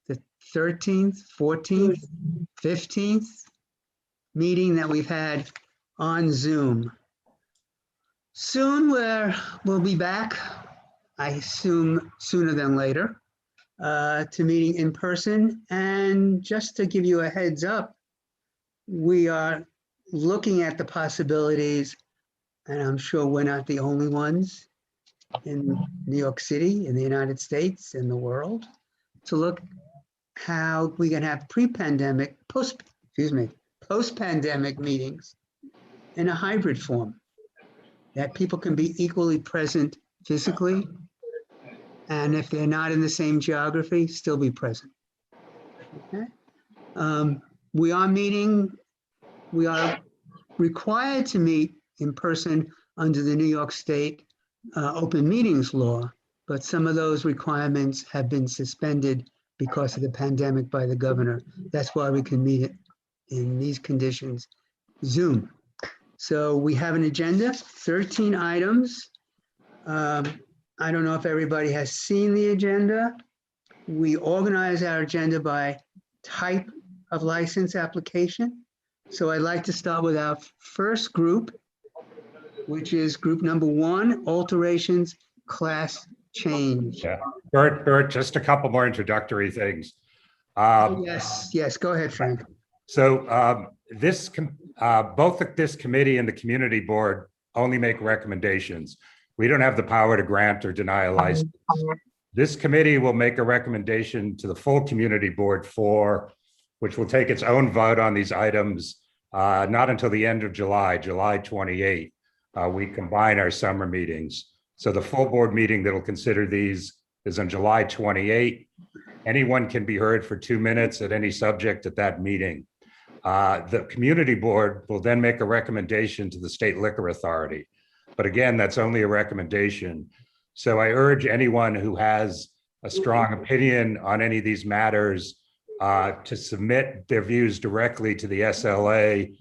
the 13th, 14th, 15th meeting that we've had on Zoom. Soon we'll be back, I assume sooner than later, to meeting in person. And just to give you a heads up, we are looking at the possibilities, and I'm sure we're not the only ones in New York City, in the United States, in the world, to look how we can have post-pandemic meetings in a hybrid form, that people can be equally present physically, and if they're not in the same geography, still be present. Okay. We are required to meet in person under the New York State open meetings law, but some of those requirements have been suspended because of the pandemic by the governor. That's why we can meet it in these conditions, Zoom. So we have an agenda, 13 items. I don't know if everybody has seen the agenda. We organize our agenda by type of license application. So I'd like to start with our first group, which is group number 1, alterations, class change. Yeah, Bert, just a couple more introductory things. Yes, go ahead, Frank. So both this committee and the community board only make recommendations. We don't have the power to grant or deny a license. This committee will make a recommendation to the full community board which will take its own vote on these items, not until the end of July 28th. We combine our summer meetings. So the full board meeting that will consider these is on July 28th. Anyone can be heard for 2 minutes at any subject at that meeting. The community board will then make a recommendation to the State Liquor Authority. But again, that's only a recommendation. So I urge anyone who has a strong opinion on any of these matters to submit their views directly to the SLA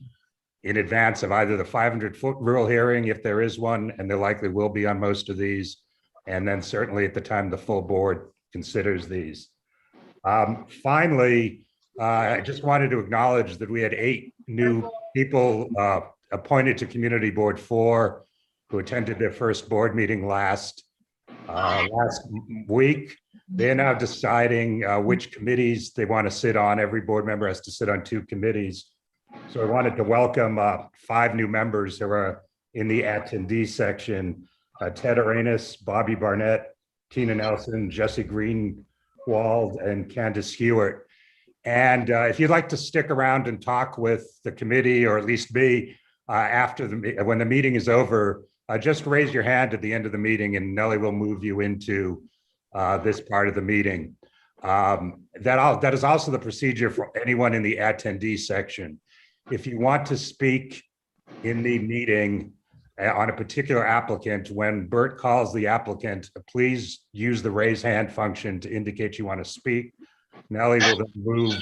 in advance of either the 500-foot rule hearing, if there is one, and there likely will be on most of these, and then certainly at the time the full board considers these. Finally, I just wanted to acknowledge that we had 8 new people appointed to Community Board 4 who attended their first board meeting last week. They're now deciding which committees they want to sit on. Every board member has to sit on 2 committees. So I wanted to welcome 5 new members who are in the attendee section: Ted Arenas, Bobby Barnett, Tina Nelson, Jesse Greenwald, and Candace Hewitt. And if you'd like to stick around and talk with the committee, or at least me, when the meeting is over, just raise your hand at the end of the meeting and Nellie will move you into this part of the meeting. That is also the procedure for anyone in the attendee section. If you want to speak in the meeting on a particular applicant, when Bert calls the applicant, please use the raise hand function to indicate you want to speak. Nellie will then move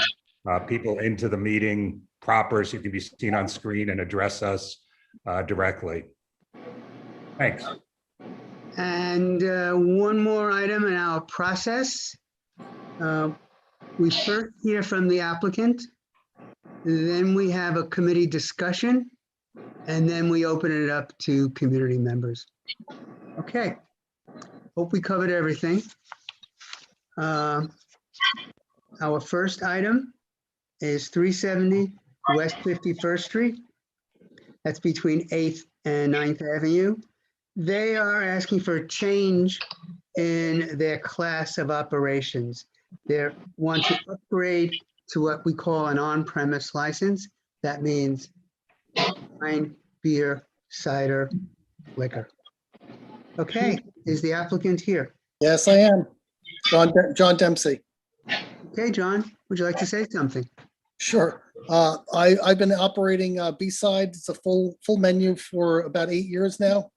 people into the meeting proper so you can be seen on screen and address us directly. Thanks. And one more item in our process. We first hear from the applicant, then we have a committee discussion, and then we open it up to community members. Okay, hope we covered everything. Our first item is 370 West 51st Street. That's between 8th and 9th Avenue. They are asking for a change in their class of operations. They want to upgrade to what we call an on-premise license. That means wine, beer, cider, liquor. Okay, is the applicant here? Yes, I am. John Dempsey. Okay, John, would you like to say something? Sure. I've been operating B-Side. It's a full menu for about 8 years now.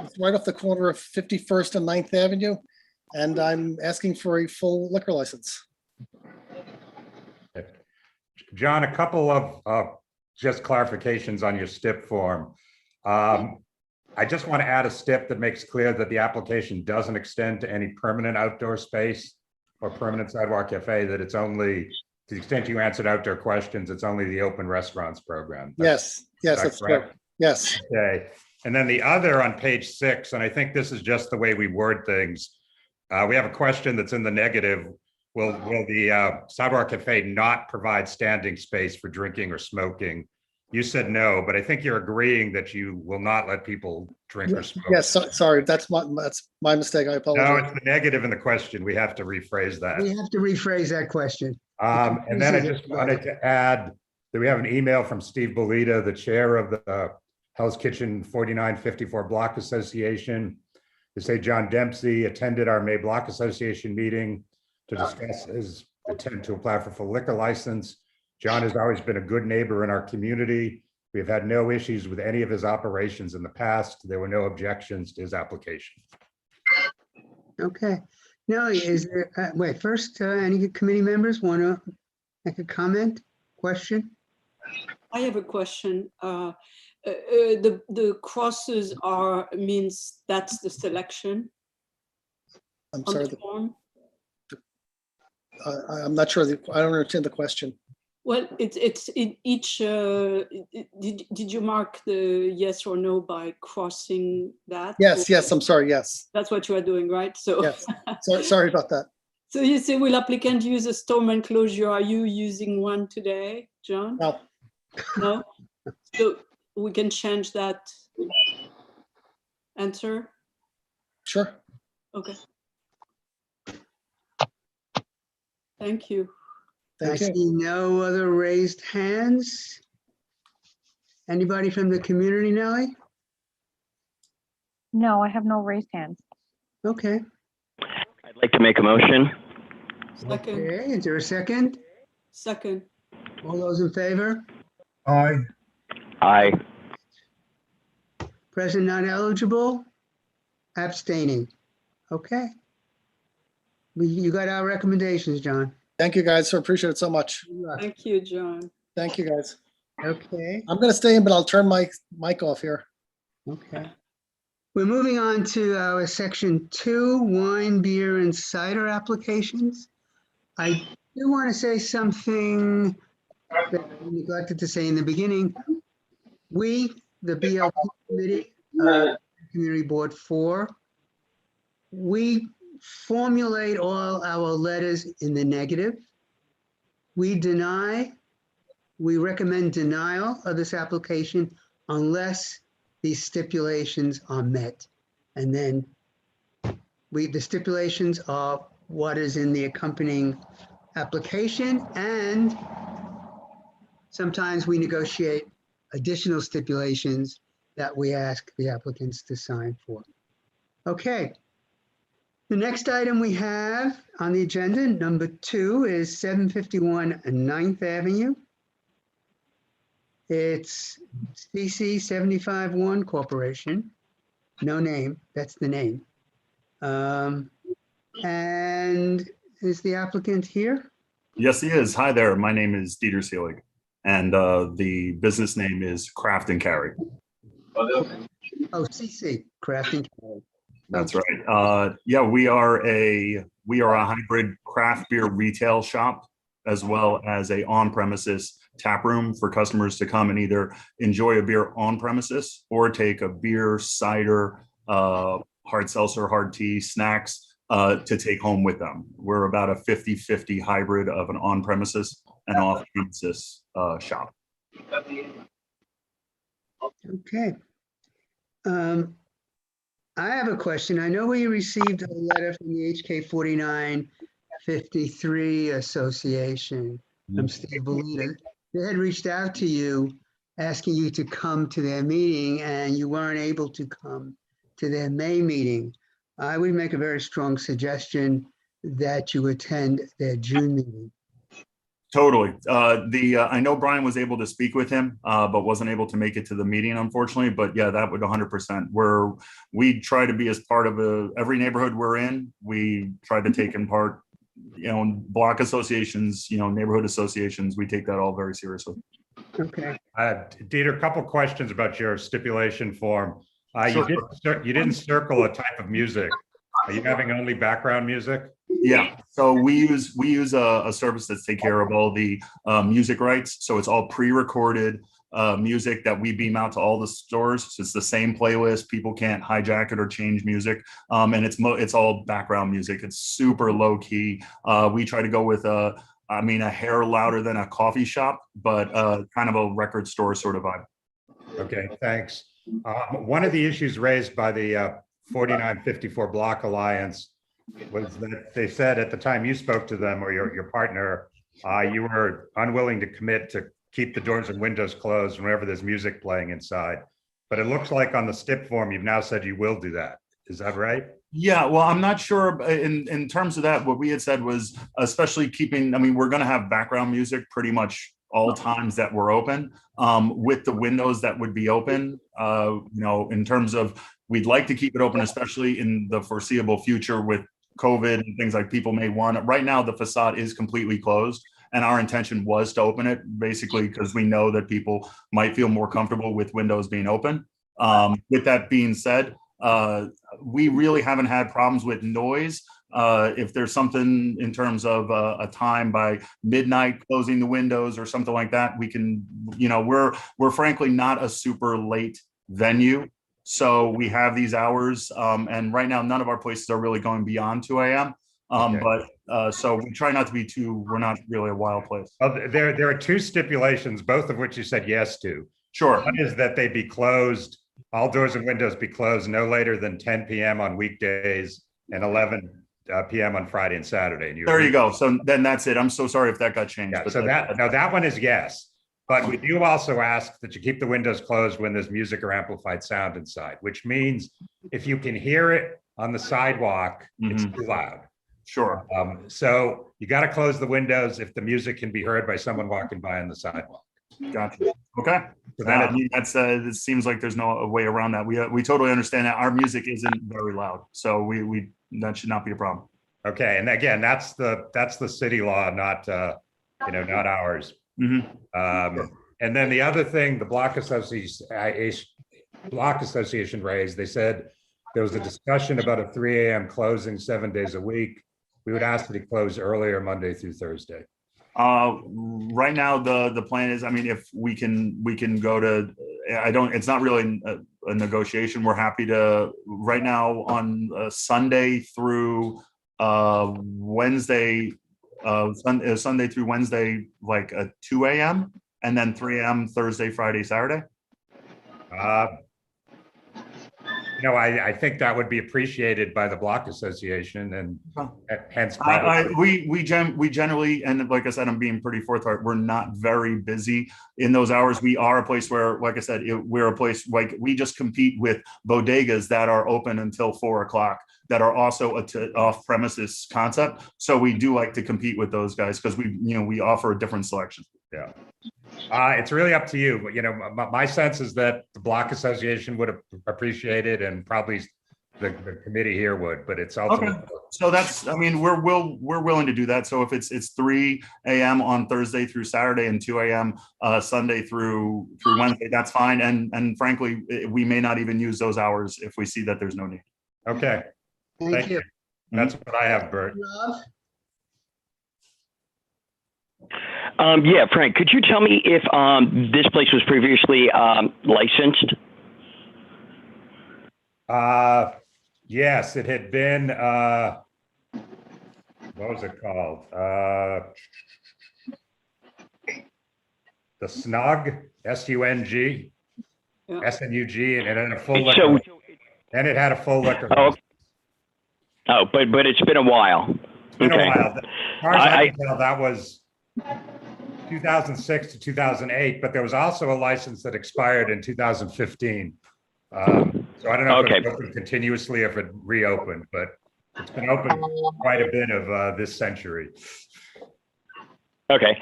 It's right off the corner of 51st and 9th Avenue, and I'm asking for a full liquor license. John, a couple of just clarifications on your STIP form. I just want to add a STIP that makes clear that the application doesn't extend to any permanent outdoor space or permanent sidewalk cafe, that it's only, to the extent you answered outdoor questions, it's only the open restaurants program. Yes, yes, that that's correct? correct. Yes. Okay, and then the other on page 6, and I think this is just the way we word things. We have a question that's in the negative. Will the sidewalk cafe not provide standing space for drinking or smoking? You said no, but I think you're agreeing that you will not let people drink or smoke. Yes, sorry, that's my mistake. I No, apologize. it's the negative in the question. We have to rephrase that. We have to rephrase that question. And then I just wanted to add that we have an email from Steve Belita, the chair of the Hell's Kitchen 4954 Block Association, to say John Dempsey attended our May Block Association meeting to discuss his intent to apply for full liquor license. John has always been a good neighbor in our community. We have had no issues with any of his operations in the past. There were no objections to his application. Okay. Now, is there, wait, first, any committee members want to make a comment, question? I have a question. The crosses means that's the selection I'm on sorry, the form? I'm not sure, I don't understand the question. Well, it's in each, did you mark the yes or no by crossing that? Yes, Or- yes, I'm sorry, yes, That's what you are doing, right? So, yes. Sorry about that. so you say, will applicant use a storm enclosure? Are you using one today, John? No, No? So we can change that answer? sure. Okay. Thank you. I Thank you. see no other raised hands. Anybody from the community, Nellie? No, I have no raised hands. Okay. I'd like to make a motion. Second, Okay, is there a second? second. All those in favor? Aye. Aye. Present not eligible? Abstaining. Okay. You got our recommendations, John. Thank you, guys. I appreciate it so much. Good luck. Thank you, John. Thank you, guys. Okay, I'm gonna stay in, but I'll turn my mic off here. okay. We're moving on to our section 2, wine, beer, and cider applications. I do want to say something that I neglected to say in the beginning. We, the BLP Committee, Community Board 4, we formulate all our letters in the negative. We recommend denial of this application unless these stipulations are met. And then the stipulations are what is in the accompanying application, and sometimes we negotiate additional stipulations that we ask the applicants to sign for. Okay. The next item we have on the agenda, number 2, is 751 9th Avenue. It's CC 751 Corporation. No name, that's the name. And is the applicant here? Yes, he is. Hi there. My name is Dieter Seelig, and the business name is Craft and Carry. Oh, CC, Craft and Carry. That's right. Yeah, we are a hybrid craft beer retail shop, as well as a on-premises tap room for customers to come and either enjoy a beer on premises or take a beer, cider, hard seltzer, hard tea, snacks to take home with them. We're about a 50-50 hybrid of an on-premises and off-premises shop. Okay. I have a question. I know we received a letter from the HK 4953 Association from Steve Belita. They had reached out to you asking you to come to their meeting, and you weren't able to come to their May meeting. I would make a very strong suggestion that you attend their June meeting. Totally. I know Brian was able to speak with him, but wasn't able to make it to the meeting, unfortunately. But yeah, that would 100%. We try to be as part of every neighborhood we're in. We try to take in part, block associations, neighborhood associations. We take that all very seriously. Okay. Dieter, a couple questions about your stipulation form. Sure. You didn't circle a type of music. Are you having only background music? Yeah. So we use a service that's take care of all the music rights. So it's all pre-recorded music that we beam out to all the stores. So it's the same playlist. People can't hijack it or change music. And it's all background music. It's super low key. We try to go with a hair louder than a coffee shop, but kind of a record store sort of vibe. Okay, thanks. One of the issues raised by the 4954 Block Alliance was that they said at the time you spoke to them, or your partner, you were unwilling to commit to keep the doors and windows closed whenever there's music playing inside. But it looks like on the STIP form, you've now said you will do that. Is that right? Yeah, well, I'm not sure in terms of that. What we had said was, especially keeping, we're going to have background music pretty much all times that we're open, with the windows that would be open. In terms of, we'd like to keep it open, especially in the foreseeable future with COVID and things like people may want it. Right now, the facade is completely closed. And our intention was to open it basically because we know that people might feel more comfortable with windows being open. With that being said, we really haven't had problems with noise. If there's something in terms of a time by midnight closing the windows or something like that, we can, we're frankly not a super late venue. So we have these hours, and right now none of our places are really going beyond 2 a.m. So we try not to be we're not really a wild place. There are two stipulations, both of which you said yes to. Sure. One is that they be closed, all doors and windows be closed no later than 10 p.m. on weekdays and 11 p.m. on Friday and Saturday. And there you go. So then that's it. I'm so sorry if that got changed. Yeah, so that one is yes. But we do also ask that you keep the windows closed when there's music or amplified sound inside, which means if you can hear it on the sidewalk, it's too loud. Sure. So you got to close the windows if the music can be heard by someone walking by on the sidewalk. Gotcha. Okay. So it seems like there's no way around that. We totally understand that our music isn't very loud, so we that should not be a problem. Okay, and again, that's the city law, not not ours. Mm-hmm. And then the other thing, the Block Association raised, they said there was a discussion about a 3 a.m. closing 7 days a week. We would ask that it close earlier Monday through Thursday. Right now, the plan is, if we can go to, it's not really a negotiation. We're happy to, right now on Sunday through Wednesday, Sunday through Wednesday, like a 2 a.m. and then 3 a.m. Thursday, Friday, Saturday. I think that would be appreciated by the Block Association, and hence we generally, and like I said, I'm being pretty forthright, we're not very busy in those hours. We are a place where, like I said, we're a place like we just compete with bodegas that are open until 4 o'clock that are also off premises concept. So we do like to compete with those guys because we offer a different selection. Yeah. It's really up to you, but my sense is that the Block Association would appreciate it, and probably the committee here would. But it's also okay. So that's, we're willing to do that. So if it's 3 a.m. on Thursday through Saturday and 2 a.m. Sunday through Wednesday, that's fine. And frankly, we may not even use those hours if we see that there's no need. Okay. Thank you. That's what I have, Bert. Yeah, Frank, could you tell me if this place was previously licensed? Yes, it had been, what was it called? The SNUG, S-U-N-G, Yeah. S-N-U-G, and it had a full liquor. And it had a full liquor. Oh, but it's been a while. It's been a while. As far as I can tell, that was 2006 to 2008, but there was also a license that expired in 2015. So I don't know if it's open continuously, if it reopened, but it's been open quite a bit of this century. Okay.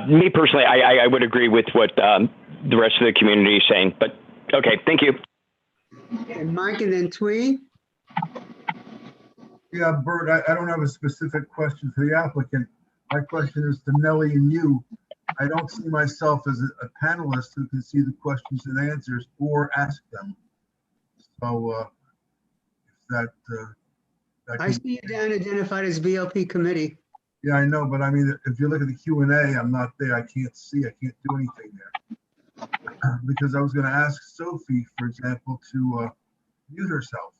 Me personally, I would agree with what the rest of the community is saying, but okay, thank you. And Mike, and then Twee. Yeah, Bert, I don't have a specific question for the applicant. My question is to Nellie and you. I don't see myself as a panelist who can see the questions and answers or ask them. So I see you down identified as VLP committee. Yeah, I know, but I mean, if you look at the Q&A, I'm not there. I can't see. I can't do anything there. Because I was going to ask Sophie, for example, to mute herself.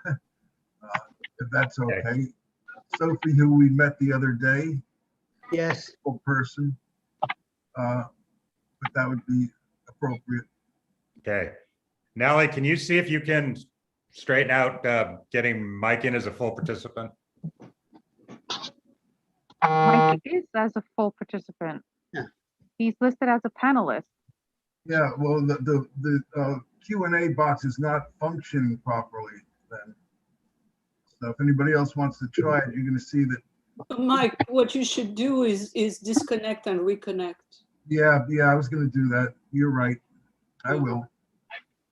If that's okay. Sophie, who we met the other day, Yes. full person, but that would be appropriate. Okay. Nellie, can you see if you can straighten out getting Mike in as a full participant? Mike is as a full participant. Yeah. He's listed as a panelist. Yeah, well, the Q&A box is not functioning properly then. So if anybody else wants to try it, you're going to see that. Mike, what you should do is disconnect and reconnect. Yeah, I was going to do that. You're right. I will.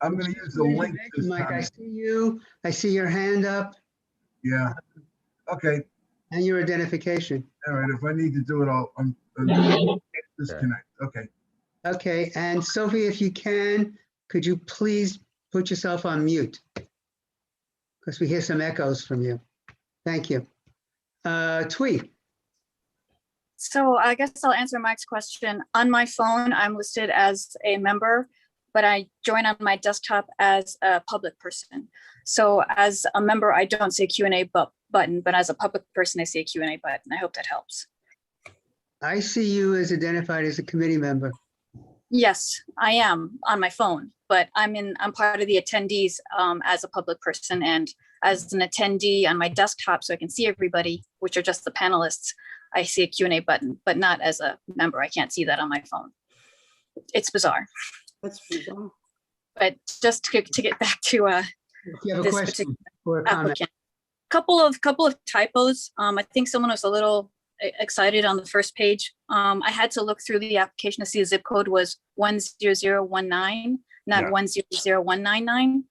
I'm going to use the link this Mike, I time. see you. I see your hand up Yeah. Okay. and your identification. All right. If I need to do it, I'll disconnect. Okay. Okay, and Sophie, if you can, could you please put yourself on mute? Because we hear some echoes from you. Thank you. Twee. So I guess I'll answer Mike's question. On my phone, I'm listed as a member, but I join on my desktop as a public person. So as a member, I don't see a Q&A button, but as a public person, I see a Q&A button. I hope that helps. I see you as identified as a committee member. Yes, I am on my phone, but I'm part of the attendees as a public person, and as an attendee on my desktop, so I can see everybody, which are just the panelists. I see a Q&A button, but not as a member. I can't see that on my phone. It's bizarre. That's bizarre. But just to get back to If you have a this question or a comment. applicant, couple of typos. I think someone was a little excited on the first page. I had to look through the application to see the zip code was 10019, not Yeah. 100199.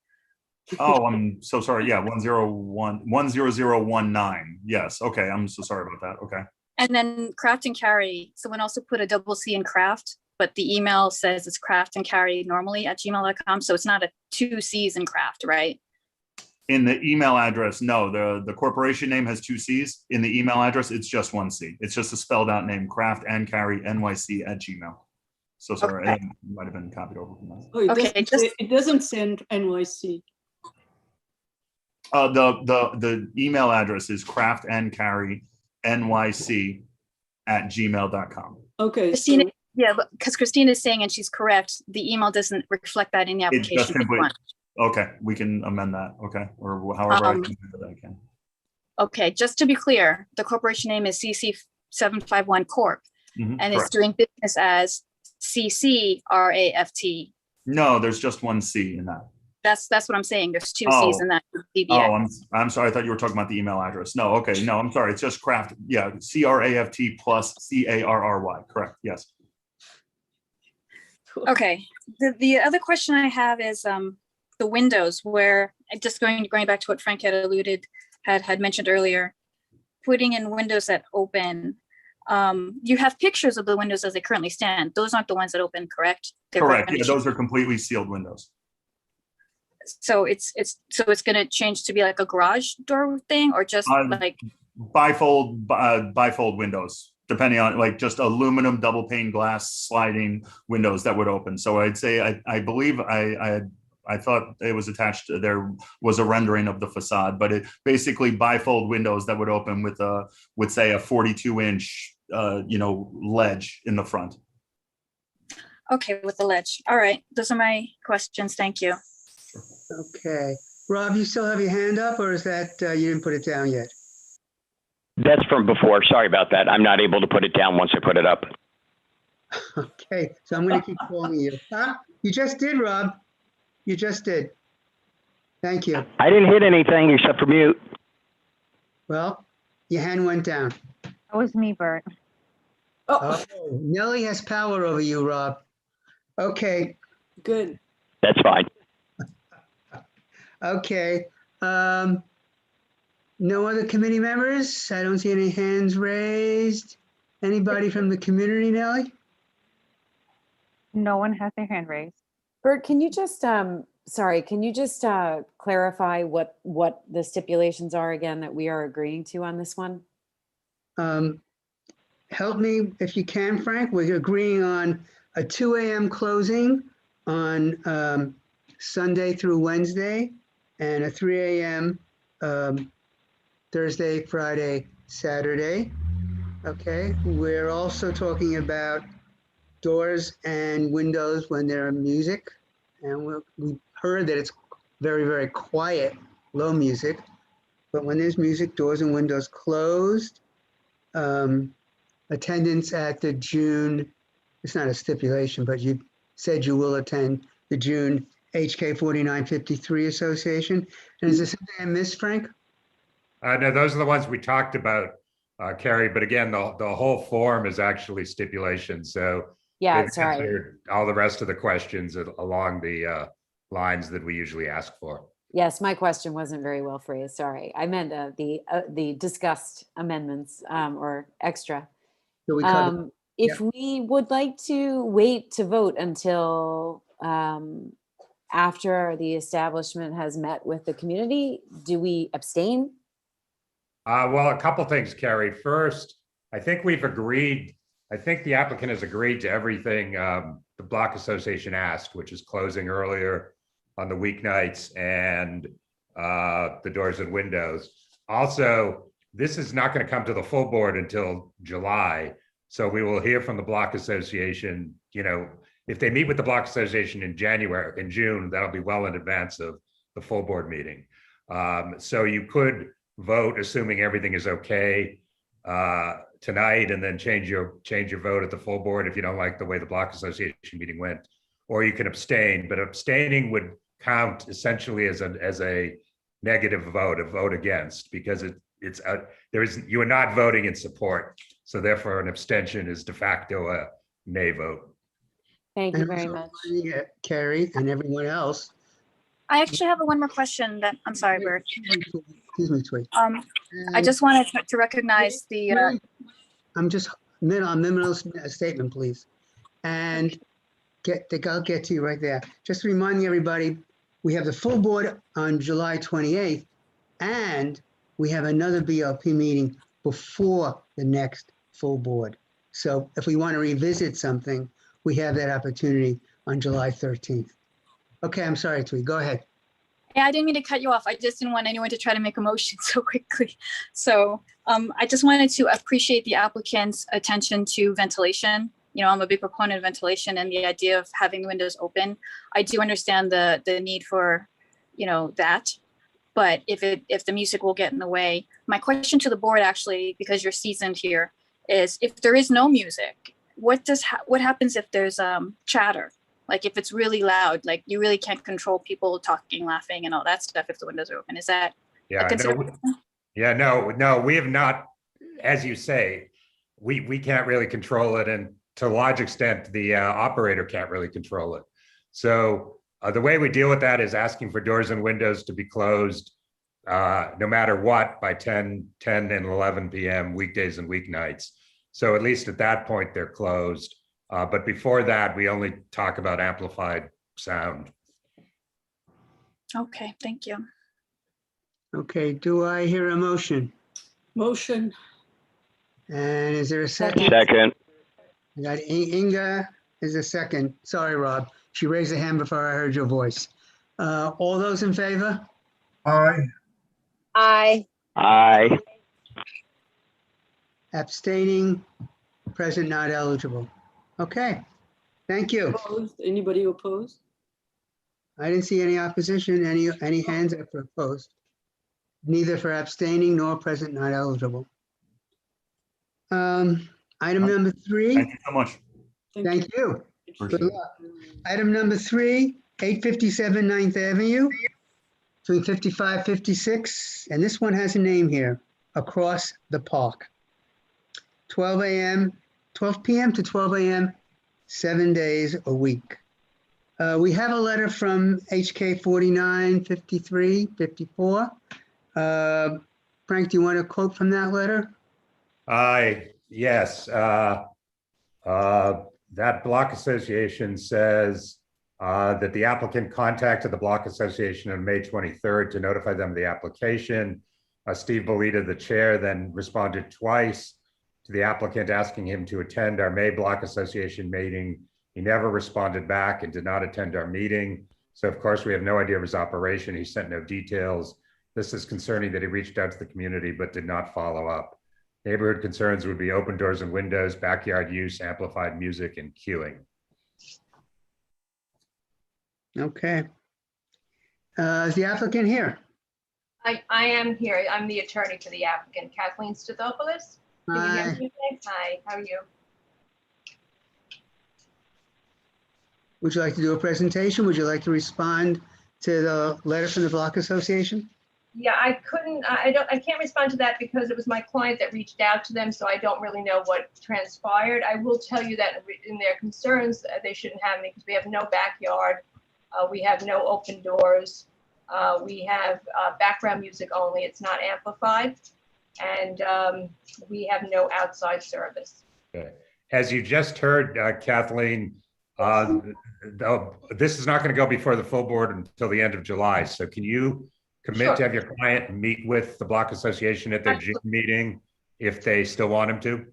Oh, I'm so sorry. Yeah, 10019. Yes. Okay. I'm so sorry about that. Okay. And then craft and carry. Someone also put a double C in craft, but the email says it's craft and carry normally at gmail.com. So it's not a 2 C's in craft, right? In the email address, no, the corporation name has 2 C's. In the email address, it's just 1 C. It's just a spelled out name, craft and carry NYC at Gmail. So sorry, Okay. it might have been copied over from that. Oh, it, Okay, it doesn't say NYC. The email address is craft and carry NYC at gmail.com. Okay. Christina, yeah, because Christina is saying, and she's correct, the email doesn't reflect that in the It application. just simply, okay, we can amend that. Okay, or however I can do that. I can. Okay, just to be clear, the corporation name is CC751 Corp, Mhm, and correct. it's doing business as CCRAFT. No, there's just 1 C in that. That's what I'm saying. There's 2 Oh. C's in that. DBA. Oh, I'm sorry. I thought you were talking about the email address. No, okay. No, I'm sorry. It's just craft. Yeah, CRAFT plus CARRY. Correct. Yes. Okay. The other question I have is the windows, where just going back to what Frank had mentioned earlier, putting in windows that open. You have pictures of the windows as they currently stand. Those aren't the ones that open, correct? They're Correct. Yeah, residential. those are completely sealed windows. So it's going to change to be like a garage door thing, or just like Bifold windows, depending on like just aluminum double pane glass sliding windows that would open. So I'd say I believe I thought it was attached to, there was a rendering of the facade, but it basically bifold windows that would open with say a 42-inch ledge in the front. Okay, with the ledge. All right, those are my questions. Thank you. Okay. Rob, you still have your hand up, or is that you didn't put it down yet? That's from before. Sorry about that. I'm not able to put it down once I put it up. Okay, so I'm going to keep calling you. You just did, Rob. You just did. Thank you. I didn't hit anything except for mute. Well, your hand went down. That was me, Bert. Oh, Nellie has power over you, Rob. Okay. Good. That's fine. Okay. No other committee members? I don't see any hands raised. Anybody from the community, Nellie? No one has their hand raised. Bert, can you just, clarify what the stipulations are again that we are agreeing to on this one? help me if you can, Frank. We're agreeing on a 2 a.m. closing on Sunday through Wednesday and a 3 a.m. Thursday, Friday, Saturday. Okay, we're also talking about doors and windows when there are music. And we heard that it's very, very quiet, low music. But when there's music, doors and windows closed. Attendance at the June, it's not a stipulation, but you said you will attend the June HK 4953 Association. And is there something I missed, Frank? No, those are the ones we talked about, Carrie. But again, the whole form is actually stipulation. So Yeah, they've sorry. answered all the rest of the questions along the lines that we usually ask for. Yes, my question wasn't very well phrased. Sorry. I meant the discussed amendments or extra. So we covered- If we would like to wait to vote until after the establishment has met with the community, do we abstain? Well, a couple things, Carrie. First, I think we've agreed. I think the applicant has agreed to everything the Block Association asked, which is closing earlier on the weeknights and the doors and windows. Also, this is not going to come to the full board until July. So we will hear from the Block Association, if they meet with the Block Association in June, that'll be well in advance of the full board meeting. So you could vote, assuming everything is okay tonight, and then change your vote at the full board if you don't like the way the Block Association meeting went, or you can abstain. But abstaining would count essentially as a negative vote, a vote against, because you are not voting in support. So therefore, an abstention is de facto a nay vote. Thank you And very also much. reminding, Carrie and everyone else. I actually have one more question that, I'm sorry, Bert. Excuse me, Tweet. I just wanted to recognize the, I'm just minimal statement, please. And I'll get to you right there. Just reminding everybody, we have the full board on July 28th, and we have another BLP meeting before the next full board. So if we want to revisit something, we have that opportunity on July 13th. Okay, I'm sorry, Tweet. Go ahead. yeah, I didn't mean to cut you off. I just didn't want anyone to try to make a motion so quickly. So I just wanted to appreciate the applicant's attention to ventilation. I'm a big proponent of ventilation and the idea of having the windows open. I do understand the need for, that. But if the music will get in the way, my question to the board actually, because you're seasoned here, is if there is no music, what happens if there's chatter? Like if it's really loud, like you really can't control people talking, laughing, and all that stuff if the windows are open. Is that a consideration? No, we have not, as you say, we can't really control it, and to a large extent, the operator can't really control it. So the way we deal with that is asking for doors and windows to be closed no matter what by 10 and 11 p.m. weekdays and weeknights. So at least at that point, they're closed. But before that, we only talk about amplified sound. Okay, thank you. Okay, do I hear a motion? Motion. And is there a second? Second. I got Inga is a second. Sorry, Rob. She raised a hand before I heard your voice. All those in favor? Aye. Aye. Aye. Abstaining, present, not eligible. Okay, thank you. Opposed? Anybody opposed? I didn't see any opposition, any hands up for opposed. Neither for abstaining nor present, not eligible. Item number 3. Thank you so much. Thank you. Appreciate Good it. luck. Item number 3, 857 9th Avenue, between 55-56, and this one has a name here, Across the Park. 12 p.m. to 12 a.m., 7 days a week. We have a letter from HK 4953-54. Frank, do you want to quote from that letter? Yes. That Block Association says that the applicant contacted the Block Association on May 23rd to notify them of the application. Steve Bolita, the chair, then responded twice to the applicant asking him to attend our May Block Association meeting. He never responded back and did not attend our meeting. So of course, we have no idea of his operation. He sent no details. This is concerning that he reached out to the community but did not follow up. Neighborhood concerns would be open doors and windows, backyard use, amplified music, and queuing. Okay. Is the applicant here? I am here. I'm the attorney for the applicant, Kathleen Stathopoulos. Can you hear Hi. me okay? Hi, how are you? Would you like to do a presentation? Would you like to respond to the letter from the Block Association? Yeah, I can't respond to that because it was my client that reached out to them, so I don't really know what transpired. I will tell you that in their concerns, they shouldn't have me because we have no backyard. We have no open doors. We have background music only. It's not amplified. And we have no outside service. Okay. As you just heard, Kathleen, this is not going to go before the full board until the end of July. So can you commit to have your client meet with the Block Association at their June meeting if they still want him to?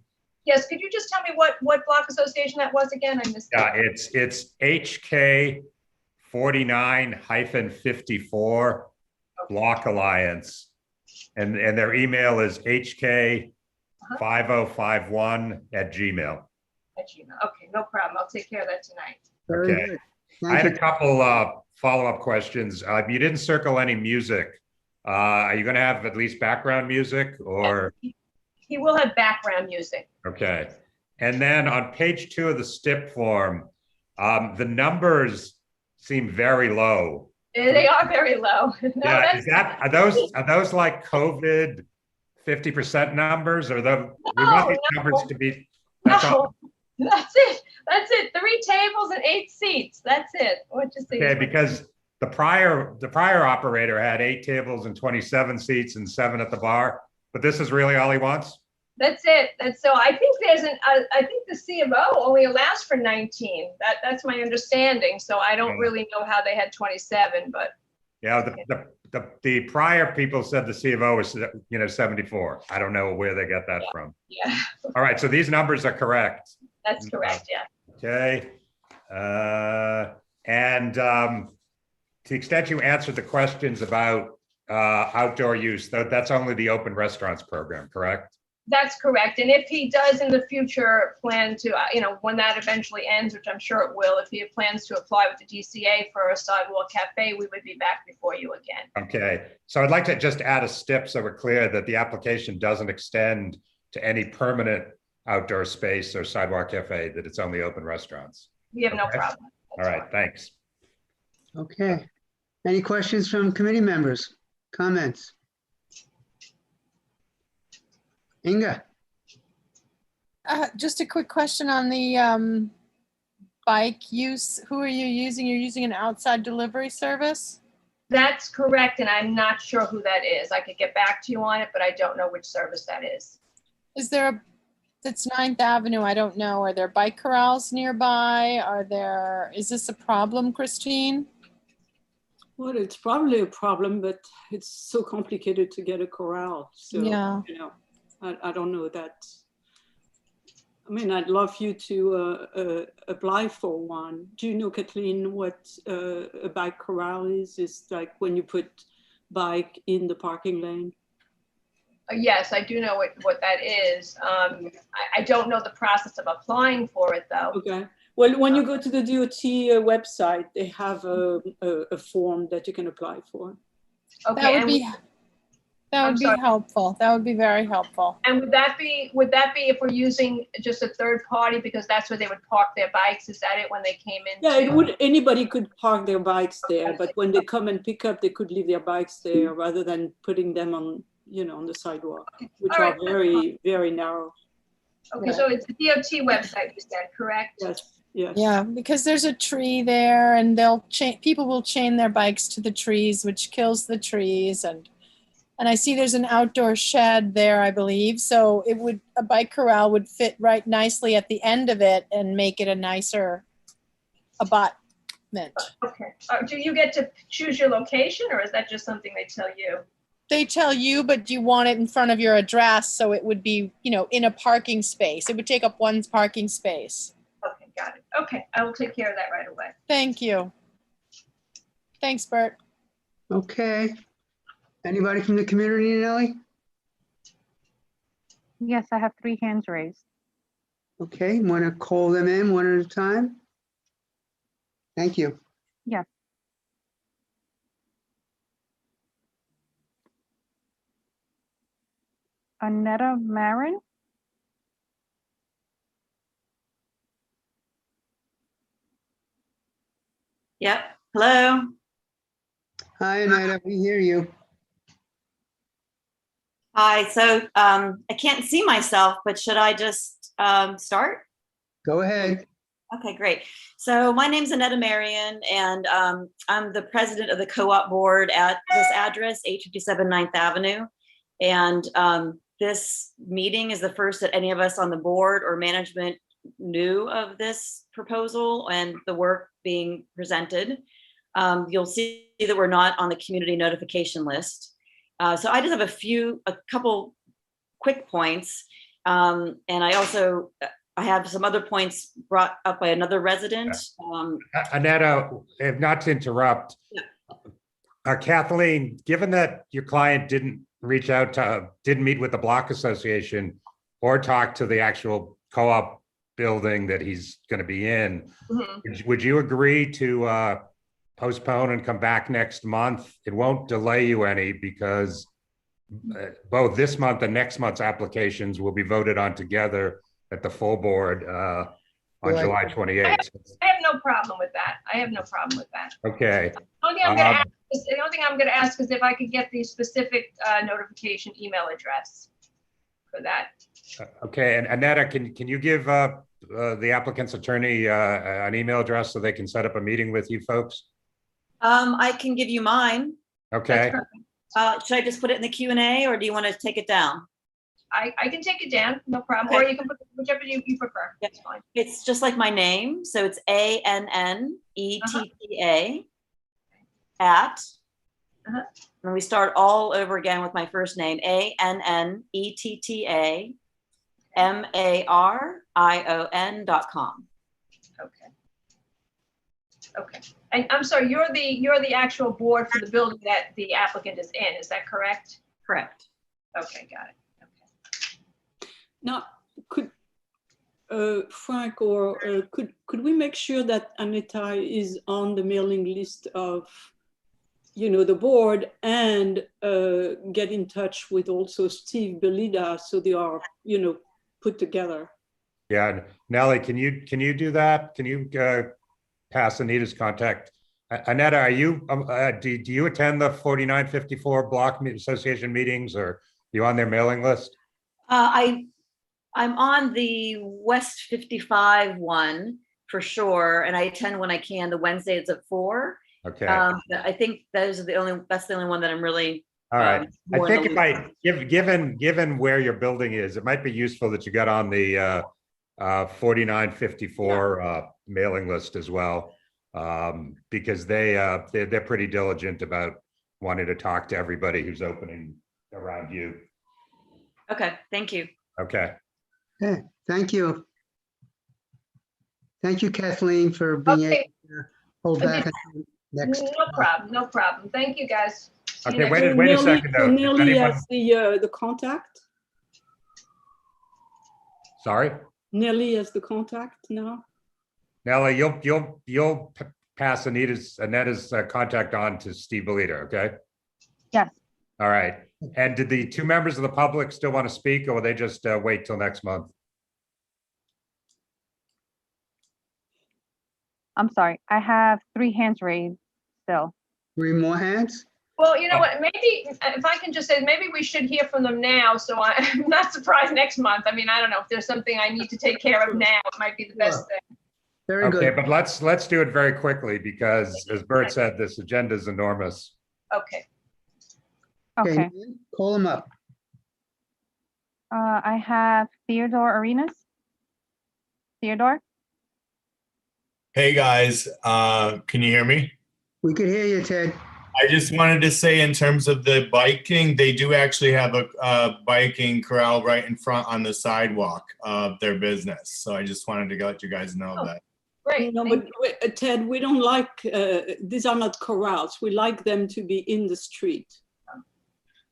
Yes, could you just tell me what block association that was again? I missed it. It's HK 49-54 Block Alliance. And their email is hk5051@gmail. At Gmail. Okay, no problem. I'll take care of that tonight. Very Okay. good. I Thank had you. a couple follow-up questions. You didn't circle any music. Are you going to have at least background music or? He will have background music. Okay. And then on page 2 of the STIP form, the numbers seem very low. They are very low. No, Yeah, are those like COVID 50% numbers, or we want these numbers to be? No, that's it. That's it. 3 tables and 8 seats. That's it. What you see? Okay, because the prior operator had 8 tables and 27 seats and 7 at the bar, but this is really all he wants? That's it. So I think I think the C of O only allows for 19. That's my understanding. So I don't really know how they had 27, but. Yeah, the prior people said the C of O was 74. I don't know where they got that from. Yeah. All right, so these numbers are correct. That's correct. Yeah. Okay. And to the extent you answered the questions about outdoor use, that's only the open restaurants program, correct? That's correct. And if he does in the future plan to, when that eventually ends, which I'm sure it will, if he plans to apply with the DCA for a sidewalk cafe, we would be back before you again. Okay. So I'd like to just add a stip so we're clear that the application doesn't extend to any permanent outdoor space or sidewalk cafe, that it's only open restaurants. We have no problem. All right. Thanks. Okay. Any questions from committee members? Comments? Inga? Just a quick question on the bike use. Who are you using? You're using an outside delivery service? That's correct. And I'm not sure who that is. I could get back to you on it, but I don't know which service that is. Is there that's 9th Avenue. I don't know. Are there bike corrals nearby? Is this a problem, Christine? Well, it's probably a problem, but it's so complicated to get a corral. So, yeah. I don't know that. I mean, I'd love you to apply for one. Do you know, Kathleen, what a bike corral is? It's like when you put bike in the parking lane. Yes, I do know what that is. I don't know the process of applying for it, though. Okay. Well, when you go to the DOT website, they have a form that you can apply for. Okay. That would be helpful. That would be very helpful. And would that be if we're using just a third party, because that's where they would park their bikes? Is that it when they came in? Yeah, anybody could park their bikes there, but when they come and pick up, they could leave their bikes there rather than putting them on, on the sidewalk, which are very, very narrow. Okay, so it's the DOT website, you said, correct? Yes. Yes. Yeah, because there's a tree there, and people will chain their bikes to the trees, which kills the trees, and I see there's an outdoor shed there, I believe. So a bike corral would fit right nicely at the end of it and make it a nicer abutment. Okay. Do you get to choose your location, or is that just something they tell you? they tell you, but you want it in front of your address, so it would be, in a parking space. It would take up one's parking space. Okay, got it. Okay, I will take care of that right away. Thank you. Thanks, Bert. Okay. Anybody from the community, Nellie? Yes, I have 3 hands raised. Okay, want to call them in one at a time? Thank you. Yes. Annetta Marin. Yep. Hello. Hi, Anita, we hear you. Hi. So I can't see myself, but should I just start? Go ahead. Okay, great. So my name's Annetta Marion, and I'm the president of the co-op board at this address, 857 9th Avenue. And this meeting is the first that any of us on the board or management knew of this proposal and the work being presented. You'll see that we're not on the community notification list. So I just have a couple quick points. And I have some other points brought up by another resident. Annetta, not to interrupt, Kathleen, given that your client didn't meet with the Block Association or talk to the actual co-op building that he's going to be in, would you agree to postpone and come back next month? It won't delay you any because both this month and next month's applications will be voted on together at the full board on July 28th. I have no problem with that. Okay. The only thing I'm going to ask is if I could get the specific notification email address for that. Okay, and Annetta, can you give the applicant's attorney an email address so they can set up a meeting with you folks? I can give you mine. Okay. Should I just put it in the Q&A, or do you want to take it down? I can take it down, no problem. Okay. Or you can put whichever you prefer. That's fine. It's just like my name. So it's ANNETTA at, and we start all over again with my first name, ANNETTAMARION.com. Okay. And I'm sorry, you're the actual board for the building that the applicant is in. Is that correct? Correct. Okay, got it. Now, could Frank or could we make sure that Anita is on the mailing list of, the board, and get in touch with also Steve Belida so they are, put together? Yeah, Nellie, can you do that? Can you pass Anita's contact? Annetta, are you do you attend the 4954 Block Association meetings, or are you on their mailing list? I'm on the West 55 one for sure, and I attend when I can. The Wednesdays at 4. Okay. I think that's the only one that I'm really. All right. I think given where your building is, it might be useful that you got on the 4954 mailing list as well, because they're pretty diligent about wanting to talk to everybody who's opening around you. Okay. Thank you. Okay. Okay, thank you. Thank you, Kathleen, for being able to hold back next. No problem. Thank you, guys. Okay, wait a second though. Nellie has the contact. Sorry? Nellie has the contact now. Nellie, you'll pass Anita's contact on to Steve Belida, okay? Yes. All right. And did the 2 members of the public still want to speak, or will they just wait till next month? I'm sorry. I have 3 hands raised still. 3 more hands? Well, you know what, maybe if I can just say, maybe we should hear from them now, so I'm not surprised next month. I mean, I don't know, if there's something I need to take care of now, it might be the best thing. Very good. Okay, but let's do it very quickly because, as Bert said, this agenda is enormous. Okay. Okay. Call them up. I have Theodore Arenas. Theodore? Hey guys, can you hear me? We could hear you, Ted. I just wanted to say in terms of the biking, they do actually have a biking corral right in front on the sidewalk of their business. So I just wanted to let you guys know that. Great. No, but Ted, we don't like, these are not corrals. We like them to be in the street.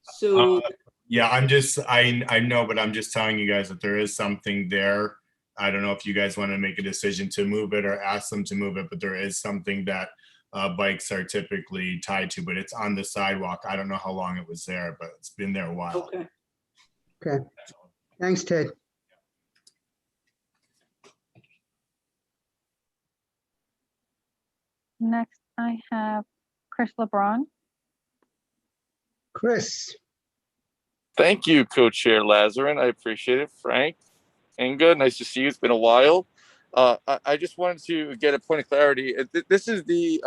So Yeah, I know, but I'm just telling you guys that there is something there. I don't know if you guys want to make a decision to move it or ask them to move it, but there is something that bikes are typically tied to, but it's on the sidewalk. I don't know how long it was there, but it's been there a while. okay. Okay. Thanks, Ted. Next, I have Chris LeBron. Chris. Thank you, Co-Chair Lazarin. I appreciate it. Frank, Inga, nice to see you. It's been a while. I just wanted to get a point of clarity. This is the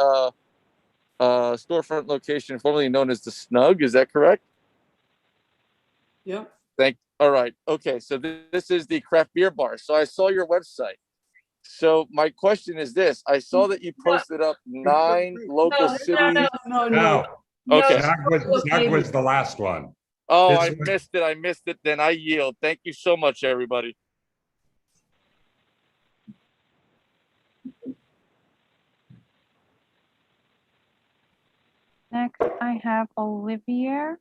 storefront location formerly known as the Snug. Is that correct? Yeah. All right. Okay. So this is the craft beer bar. So I saw your website. So my question is this: I saw that you posted up 9 local cities. No. Okay. Snug was the last one. Oh, This I was- missed it. I missed it. Then I yield. Thank you so much, everybody. Next, I have Olivier.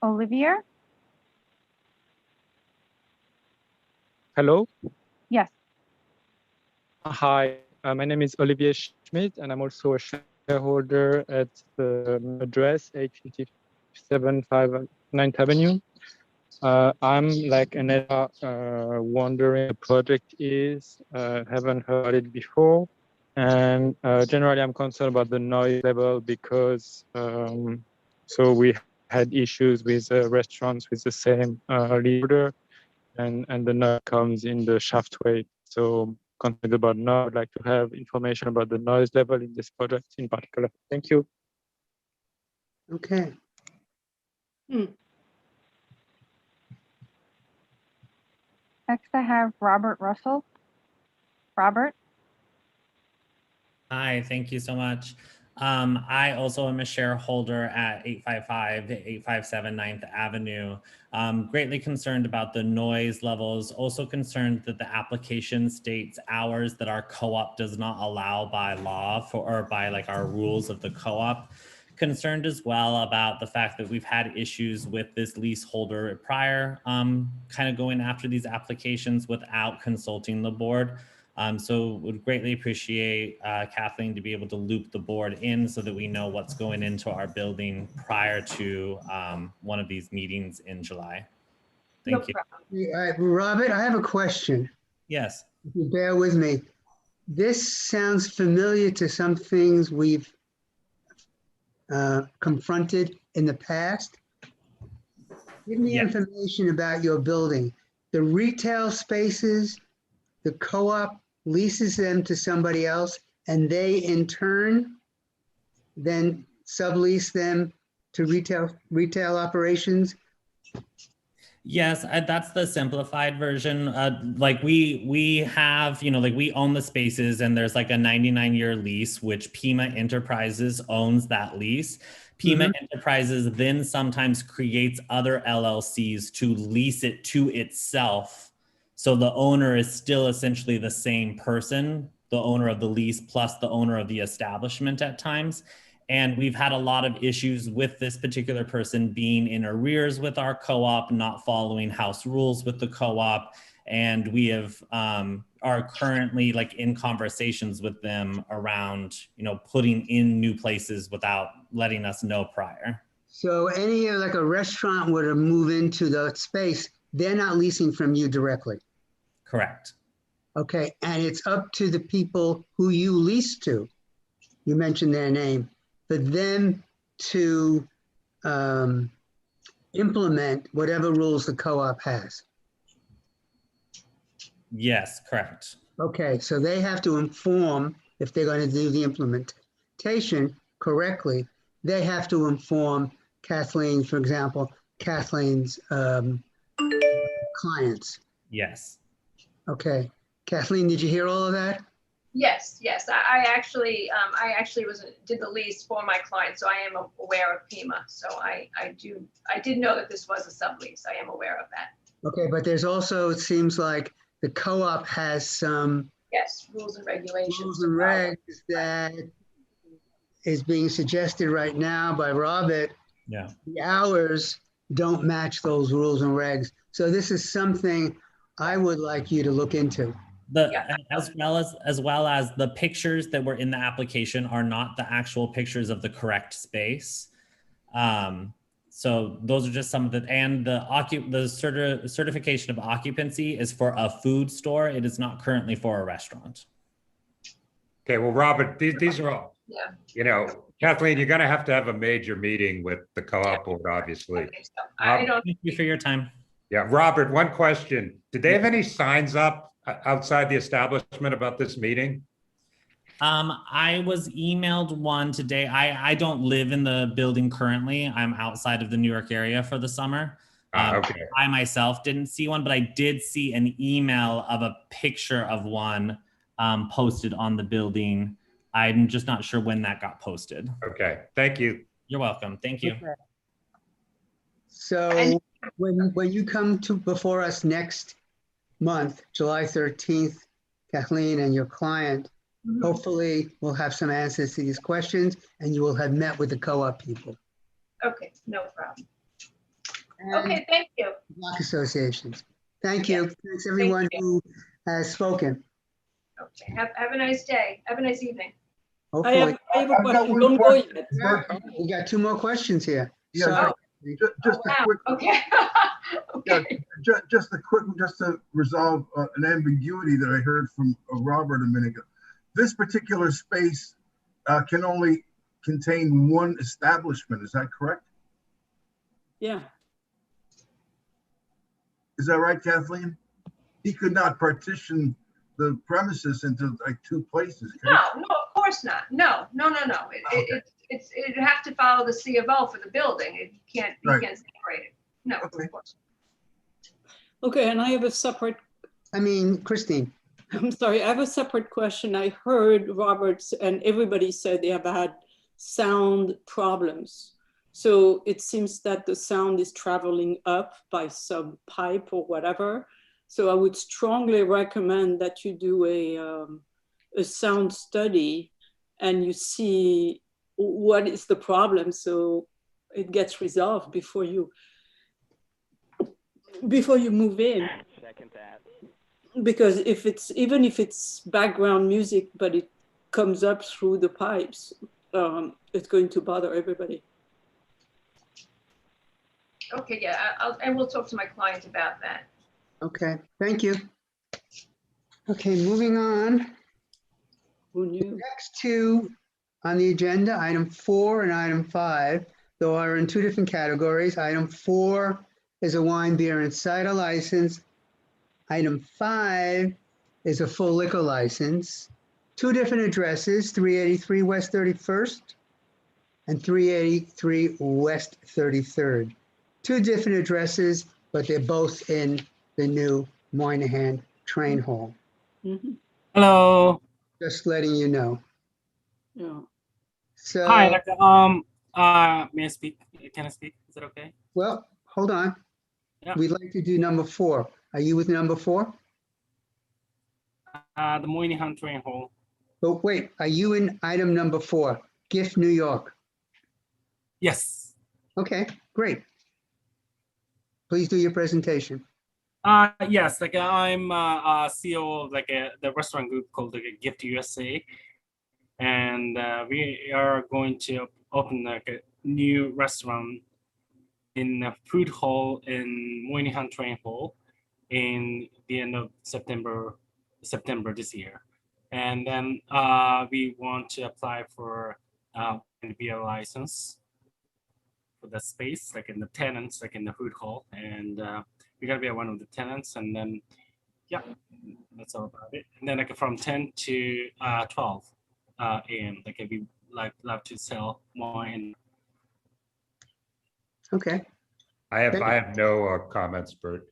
Olivier? Hello. Yes. Hi, my name is Olivier Schmidt, and I'm also a shareholder at the address 857 9th Avenue. I'm like another wondering the project is, haven't heard it before. And generally I'm concerned about the noise level because so we had issues with restaurants with the same leader and the noise comes in the shaftway. So concerned about noise, I'd like to have information about the noise level in this project in particular. Thank you. Okay. Next, I have Robert Russell. Robert? Hi, thank you so much. I also am a shareholder at 855-857 9th Avenue. Greatly concerned about the noise levels, also concerned that the application states hours that our co-op does not allow by law or by like our rules of the co-op. Concerned as well about the fact that we've had issues with this leaseholder prior, kind of going after these applications without consulting the board. So would greatly appreciate Kathleen to be able to loop the board in so that we know what's going into our building prior to one of these meetings in July. Thank you. All right, Robert, I have a question. Yes. If you bear with me. This sounds familiar to some things we've confronted in the past. Give me information about your building. The retail spaces, the co-op leases them to somebody else, and they in turn then sublease them to retail operations. Yes, that's the simplified version. Like we have, like we own the spaces and there's like a 99-year lease, which Pima Enterprises owns that lease. Pima Enterprises then sometimes creates other LLCs to lease it to itself. So the owner is still essentially the same person, the owner of the lease plus the owner of the establishment at times. And we've had a lot of issues with this particular person being in arrears with our co-op, not following house rules with the co-op. And we have are currently like in conversations with them around, putting in new places without letting us know prior. So any like a restaurant were to move into the space, they're not leasing from you directly. Correct. Okay, and it's up to the people who you lease to. You mentioned their name. For them to implement whatever rules the co-op has. Yes, correct. Okay, so they have to inform, if they're going to do the implementation correctly, they have to inform Kathleen, for example, Kathleen's clients. Yes. Okay. Kathleen, did you hear all of that? Yes, yes. I actually did the lease for my client, so I am aware of PEMA. So I did know that this was a sublease. I am aware of that. Okay, but there's also, it seems like the co-op has some Yes, rules and regulations. rules and regs that is being suggested right now by Robert. Yeah. The hours don't match those rules and regs. So this is something I would like you to look into. As well as the pictures that were in the application are not the actual pictures of the correct space. So those are just some of the, and the certification of occupancy is for a food store. It is not currently for a restaurant. Okay, well, Robert, these are all, you know, Kathleen, you're going to have a major meeting with the co-op board, obviously. Thank you for your time. Yeah, Robert, one question. Did they have any signs up outside the establishment about this meeting? I was emailed one today. I don't live in the building currently. I'm outside of the New York area for the summer. Okay. I myself didn't see one, but I did see an email of a picture of one posted on the building. I'm just not sure when that got posted. Okay, thank you. You're welcome. Thank you. Okay. So when you come to before us next month, July 13th, Kathleen and your client, hopefully we'll have some answers to these questions and you will have met with the co-op people. Okay, no problem. Okay, thank you. Block associations. Thank you. Thanks everyone who has spoken. Okay, have a nice day. Have a nice evening. Hopefully. I have a question. Don't go yet. We got two more questions here. Yeah, Sorry. just a quick. Okay. Okay. Just a quick, just to resolve an ambiguity that I heard from Robert a minute ago. This particular space can only contain one establishment. Is that correct? Yeah. Is that right, Kathleen? He could not partition the premises into like two places. No, of course not. No. It have to follow the C of O for the building. It can't separate it. No, of course. Okay, and I have a separate. Christine. I'm sorry, I have a separate question. I heard Roberts and everybody said they have had sound problems. So it seems that the sound is traveling up by some pipe or whatever. So I would strongly recommend that you do a sound study and you see what is the problem so it gets resolved before you move in. Second that. Because even if it's background music, but it comes up through the pipes, it's going to bother everybody. Okay, yeah, I will talk to my client about that. Okay, thank you. Okay, moving on. Who knew? The next two on the agenda, item 4 and item 5, though are in two different categories. Item 4 is a wine, beer, and cider license. Item 5 is a full liquor license. Two different addresses, 383 West 31st and 383 West 33rd. Two different addresses, but they're both in the new Moynihan Train Hall. Mm-hmm. Hello. Just letting you know. Yeah. So, hi, may I speak? Can I speak? Is that okay? Well, hold on. Yeah. We'd like to do number 4. Are you with number 4? The Moynihan Train Hall. Oh, wait, are you in item number 4, Gift, New York? Yes. Okay, great. Please do your presentation. Yes, I'm CEO of the restaurant group called Gift USA, and we are going to open a new restaurant in a food hall in Moynihan Train Hall in the end of September this year, and then we want to apply for a beer license for the space, in the tenants, in the food hall, and we're gonna be one of the tenants, and then Yeah, that's all about it. And then like from 10 to 12 a.m. Like we love to sell wine. Okay. I have no comments, Bert.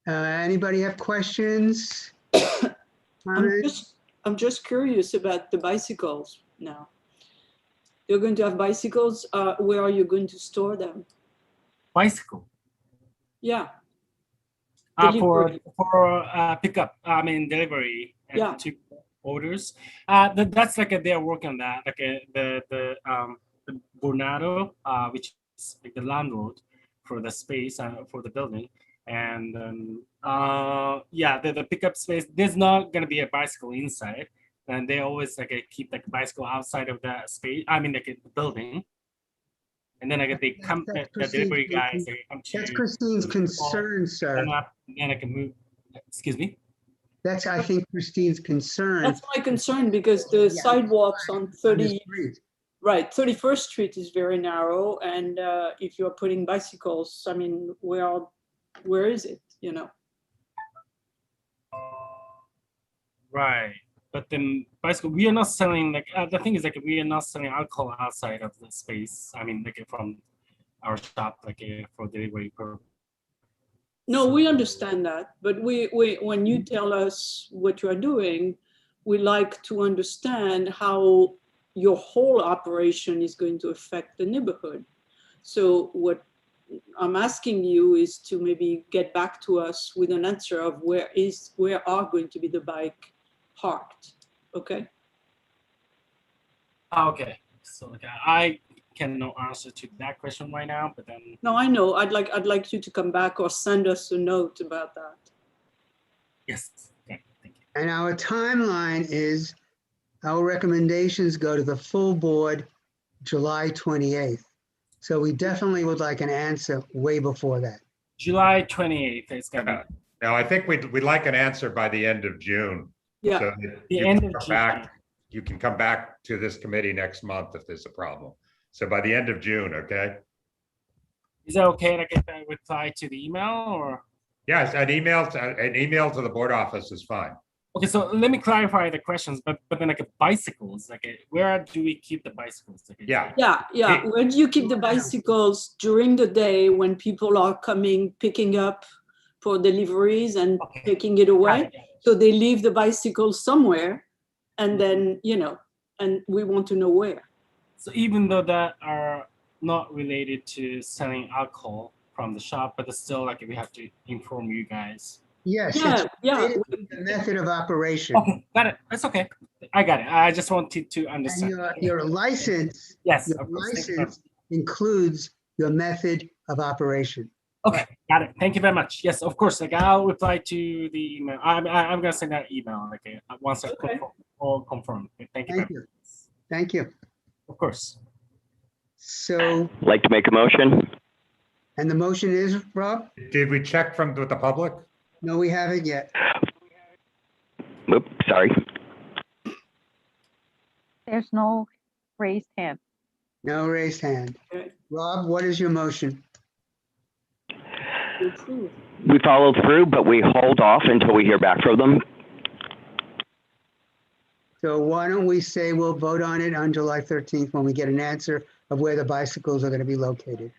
Anybody have questions? I'm just curious about the bicycles now. You're going to have bicycles. Where are you going to store them? Bicycle. Yeah. For pickup, I mean delivery. Yeah. To orders. That's like they're working on that. Like the Bernardo, which is like the landlord for the space for the building, and yeah, the pickup space. There's not gonna be a bicycle inside, and they always like keep like bicycle outside of the space. I mean like the building. And then they come, the delivery guys, they come to. That's Christine's concern, sir. And then I can move, excuse me? That's, I think, Christine's concern. That's my concern because the sidewalks on 31st Street is very narrow. And if you're putting bicycles, I mean, where is it, you know? Right. But then bicycle, we are not selling like the thing is like we are not selling alcohol outside of the space. I mean, like from our shop, like for delivery purpose. No, we understand that, but we when you tell us what you are doing, we like to understand how your whole operation is going to affect the neighborhood. So what I'm asking you is to maybe get back to us with an answer of where are going to be the bike parked, okay? Okay, so like I cannot answer to that question right now, but then. No, I know. I'd like you to come back or send us a note about that. Yes. Okay. Thank you. And our timeline is our recommendations go to the full board July 28th. So we definitely would like an answer way before that. July 28th is gonna be. No, I think we'd like an answer by the end of June. Yeah. So The end of June. You can come back to this committee next month if there's a problem. So by the end of June, okay? Is that okay to get that reply to the email or? Yes, an email to the board office is fine. Okay, so let me clarify the questions, but then like bicycles, like where do we keep the bicycles? Like, Yeah. Yeah. Where do you keep the bicycles during the day when people are coming, picking up for deliveries and taking it away? So they leave the bicycle somewhere and then, you know, and we want to know where. So even though that are not related to selling alcohol from the shop, but it's still like we have to inform you guys. Yes, Yeah, it's related to the method of operation. Okay, got it. That's okay. I got it. I just wanted to understand. And your license, yes, your license includes your method of operation. Okay, got it. Thank you very much. Yes, of course. Like I'll reply to the email. I'm gonna send that email. Like once I confirm. Thank you. Thank you. Thank you. Of course. So. Like to make a motion? And the motion is, Rob? Did we check with the public? No, we haven't yet. Oops, sorry. There's no raised hand. No raised hand. Rob, what is your motion? We followed through, but we hold off until we hear back from them. So why don't we say we'll vote on it on July 13th when we get an answer of where the bicycles are going to be located?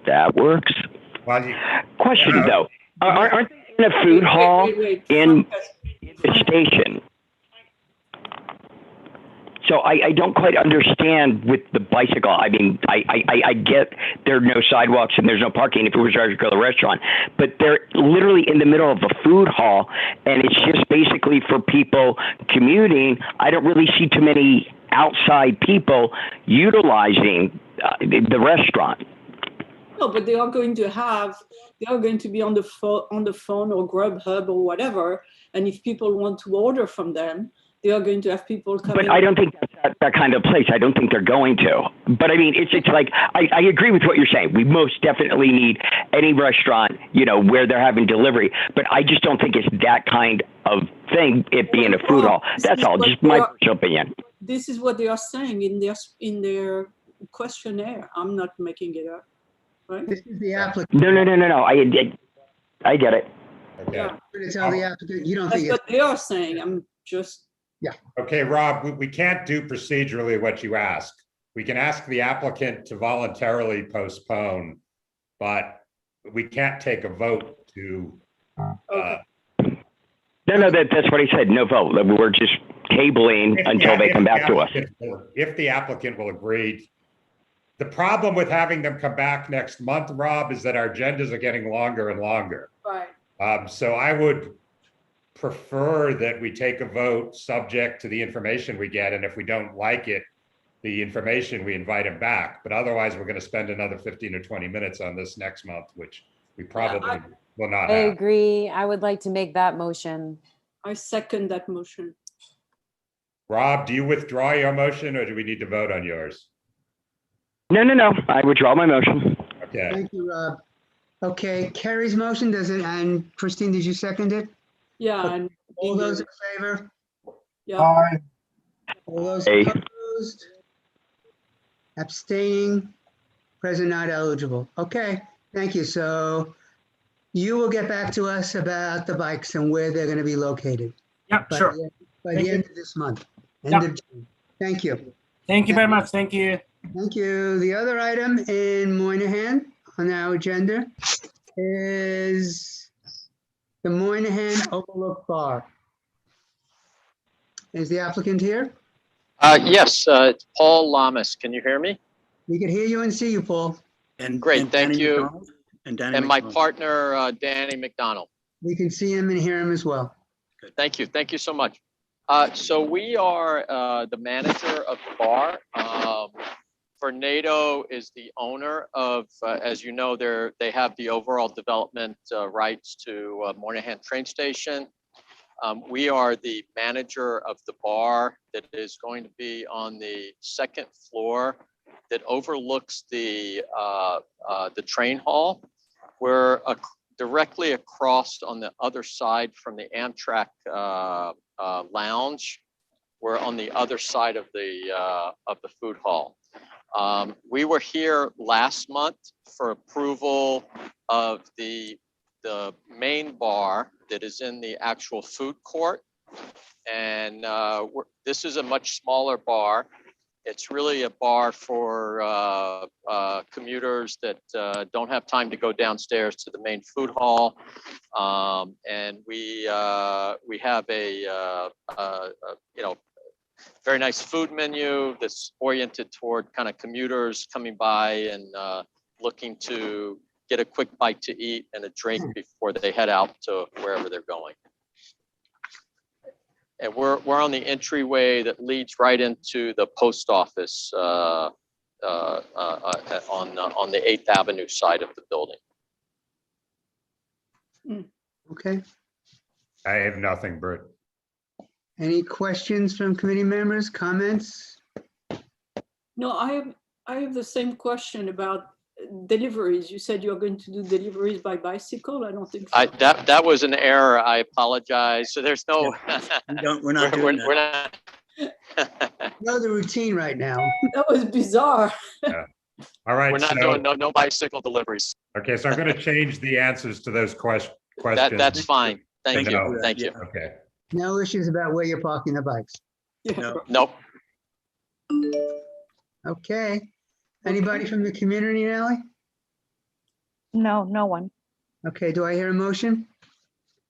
That works. Well, Question though, aren't they in a food hall in the station? So I don't quite understand with the bicycle. I mean, I get there are no sidewalks and there's no parking if it was to go to the restaurant, but they're literally in the middle of a food hall and it's just basically for people commuting. I don't really see too many outside people utilizing the restaurant. No, but they are going to be on the phone or Grubhub or whatever. And if people want to order from them, they are going to have people coming. But I don't think that's that kind of place. I don't think they're going to. But I mean, it's like, I agree with what you're saying. We most definitely need any restaurant, you know, where they're having delivery. But I just don't think it's that kind of thing, it being a food hall. That's all, just my personal opinion. This is what they are saying in their questionnaire. I'm not making it up. Right? This is the applicant. No. I get it. Okay. Yeah, Going to tell the applicant, you don't that's think it's, what they are saying. I'm just, Okay, Rob, we can't do procedurally what you asked. We can ask the applicant to voluntarily postpone, but we can't take a vote to, No, that's what he said. No vote. We're just tabling until they come back to us. If the applicant will agree. The problem with having them come back next month, Rob, is that our agendas are getting longer and longer. right. So I would prefer that we take a vote subject to the information we get, and if we don't like it, the information, we invite him back. But otherwise, we're going to spend another 15 or 20 minutes on this next month, which we probably will not I have. agree. I would like to make that motion. I second that motion. Rob, do you withdraw your motion, or do we need to vote on yours? No. I withdraw my motion. Okay. thank you, Rob. Okay, Carrie's motion, does it, and Christine, did you second it? Yeah. And All those in favor? yeah. Aye. All those Aye. opposed? Abstaining? Present not eligible. Okay, thank you. So you will get back to us about the bikes and where they're going to be located. Yeah, by sure. By Thank the you. end of this month, end Yeah. of June. Thank you. Thank you very much. Thank you. Thank you. The other item in Moynihan on our agenda is the Moynihan Overlook Bar. Is the applicant here? Yes, it's Paul Lamas. Can you hear me? We can hear you and see you, Paul. Great, thank you. McDonald? And Danny And my McDonald. partner, Danny McDonald. We can see him and hear him as well. Thank you. Thank you so much. So we are the manager of the bar. Vornado is the owner of, as you know, they have the overall development rights to Moynihan train station. We are the manager of the bar that is going to be on the second floor that overlooks the train hall. We're directly across on the other side from the Amtrak lounge. We're on the other side of the food hall. We were here last month for approval of the main bar that is in the actual food court. And this is a much smaller bar. It's really a bar for commuters that don't have time to go downstairs to the main food hall. And we have a very nice food menu that's oriented toward kind of commuters coming by and looking to get a quick bite to eat and a drink before they head out to wherever they're going. And we're on the entryway that leads right into the post office on the 8th Avenue side of the building. Okay. I have nothing, Bert. Any questions from committee members, comments? No, I have the same question about deliveries. You said you're going to do deliveries by bicycle. I don't think so. That was an error. I apologize. So there's no. We're not doing that. We're not. Know the routine right now. That was bizarre. Yeah. All right. We're not so- doing no bicycle deliveries. Okay, so I'm going to change the answers to those questions. That's fine. Thank you. No. Thank you. Okay. No issues about where you're parking the bikes. Nope. Okay. Anybody from the community, Nellie? No, no one. Okay, do I hear a motion?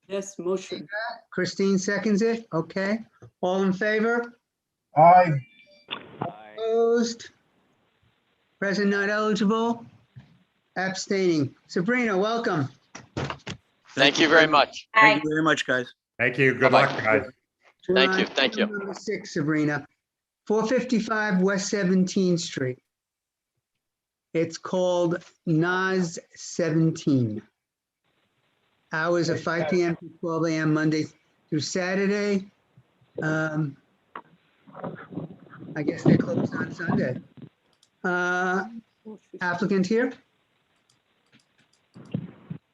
Yes, motion. Christine seconds it. Okay. All in favor? Aye. Opposed? Present not eligible? Abstaining. Sabrina, welcome. Thank you very much. Thank you very much, guys. Thank you. Good Bye-bye. luck, guys. Thank you. Thank you. Number 6, Sabrina. 455 West 17th Street. It's called NAS 17. Hours of 5 p.m. to 12 a.m. Monday through Saturday. I guess they're closed on Sunday. Applicant here?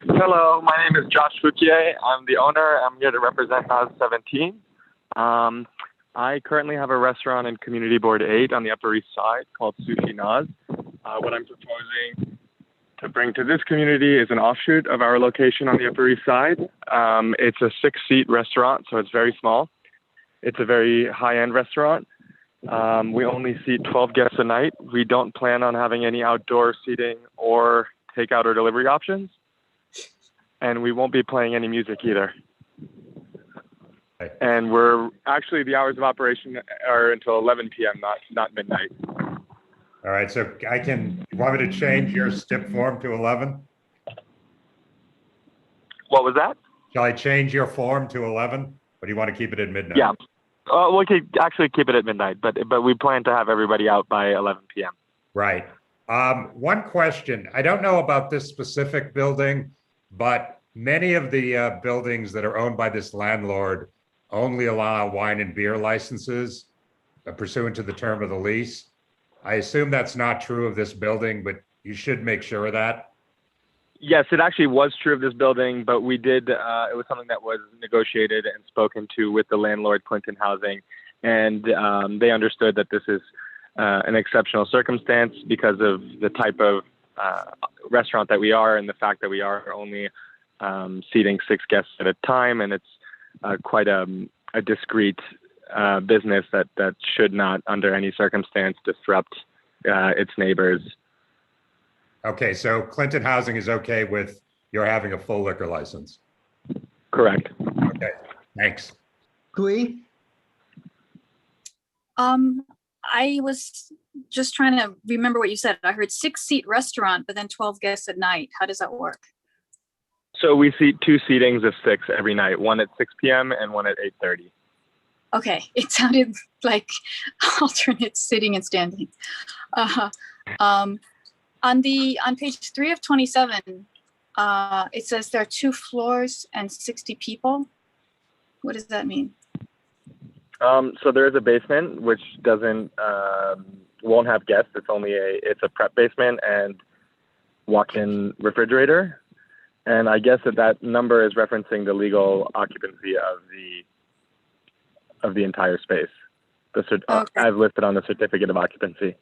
Hello, my name is Josh Fouquier. I'm the owner. I'm here to represent NAS 17. I currently have a restaurant in Community Board 8 on the Upper East Side called Sushi Naz. What I'm proposing to bring to this community is an offshoot of our location on the Upper East Side. It's a 6-seat restaurant, so it's very small. It's a very high-end restaurant. We only seat 12 guests a night. We don't plan on having any outdoor seating or takeout or delivery options. And we won't be playing any music either. And we're actually, the hours of operation are until 11 p.m., not midnight. All right, so you want me to change your STIP form to 11? What was that? Shall I change your form to 11? Or do you want to keep it at midnight? Yeah. We could actually keep it at midnight, but we plan to have everybody out by 11 p.m. Right. One question. I don't know about this specific building, but many of the buildings that are owned by this landlord only allow wine and beer licenses pursuant to the term of the lease. I assume that's not true of this building, but you should make sure of that. Yes, it actually was true of this building, but we did, it was something that was negotiated and spoken to with the landlord, Clinton Housing, and they understood that this is an exceptional circumstance because of the type of restaurant that we are and the fact that we are only seating 6 guests at a time, and it's quite a discreet business that should not, under any circumstance, disrupt its neighbors. Okay, so Clinton Housing is okay with your having a full liquor license? Correct. Okay, thanks. Kui? I was just trying to remember what you said. I heard 6-seat restaurant, but then 12 guests at night. How does that work? So we seat 2 seatings of 6 every night, one at 6 p.m. and one at 8:30. Okay, it sounded like alternate sitting and standing. On page 3 of 27, it says there are 2 floors and 60 people. What does that mean? So there is a basement which won't have guests. It's a prep basement and walk-in refrigerator. And I guess that number is referencing the legal occupancy of the entire space. As listed on the certificate of occupancy.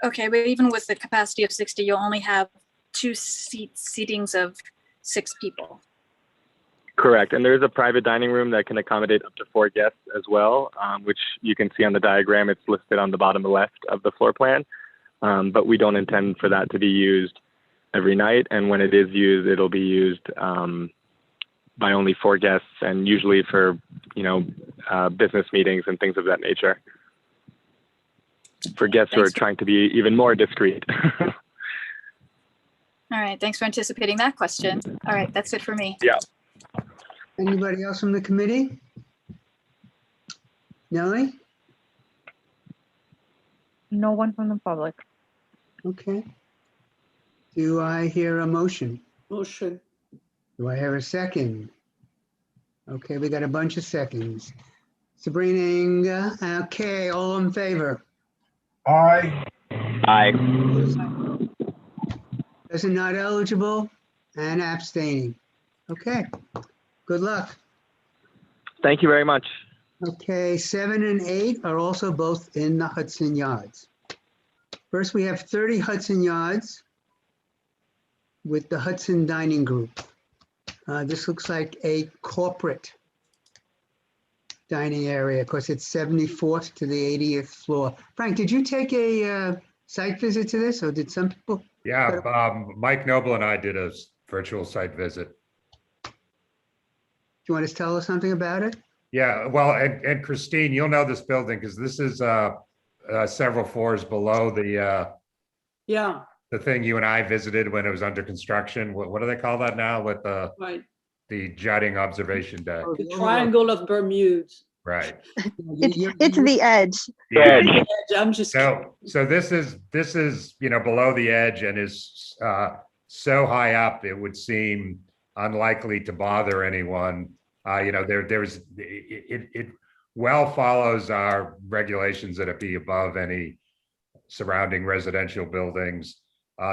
Okay, but even with the capacity of 60, you'll only have 2 seatings of 6 people. Correct. And there is a private dining room that can accommodate up to 4 guests as well, which you can see on the diagram. It's listed on the bottom left of the floor plan. But we don't intend for that to be used every night. And when it is used, it'll be used by only 4 guests, and usually for, business meetings and things of that nature. For guests who are trying to be even more discreet. All right, thanks for anticipating that question. All right, that's it for me. Yeah. Anybody else from the committee? Nellie? No one from the public. Okay. Do I hear a motion? Motion. Do I hear a second? Okay, we got a bunch of seconds. Sabrina Inga, okay, all in favor? Aye. Aye. Person not eligible and abstaining. Okay, good luck. Thank you very much. Okay, 7 and 8 are also both in the Hudson Yards. First, we have 30 Hudson Yards with the Hudson Dining Group. This looks like a corporate dining area because it's 74th to the 80th floor. Frank, did you take a site visit to this, or did some people? Yeah, Mike Noble and I did a virtual site visit. Do you want to tell us something about it? Yeah, well, and Christine, you'll know this building because this is several floors below the thing you and I visited when it was under construction. What do they call that now with the jutting observation deck? The Triangle of Bermuda. Right. It's the edge. The edge. I'm just so this is below the edge and is so high up it would seem unlikely to bother anyone. It well follows our regulations that it be above any surrounding residential buildings.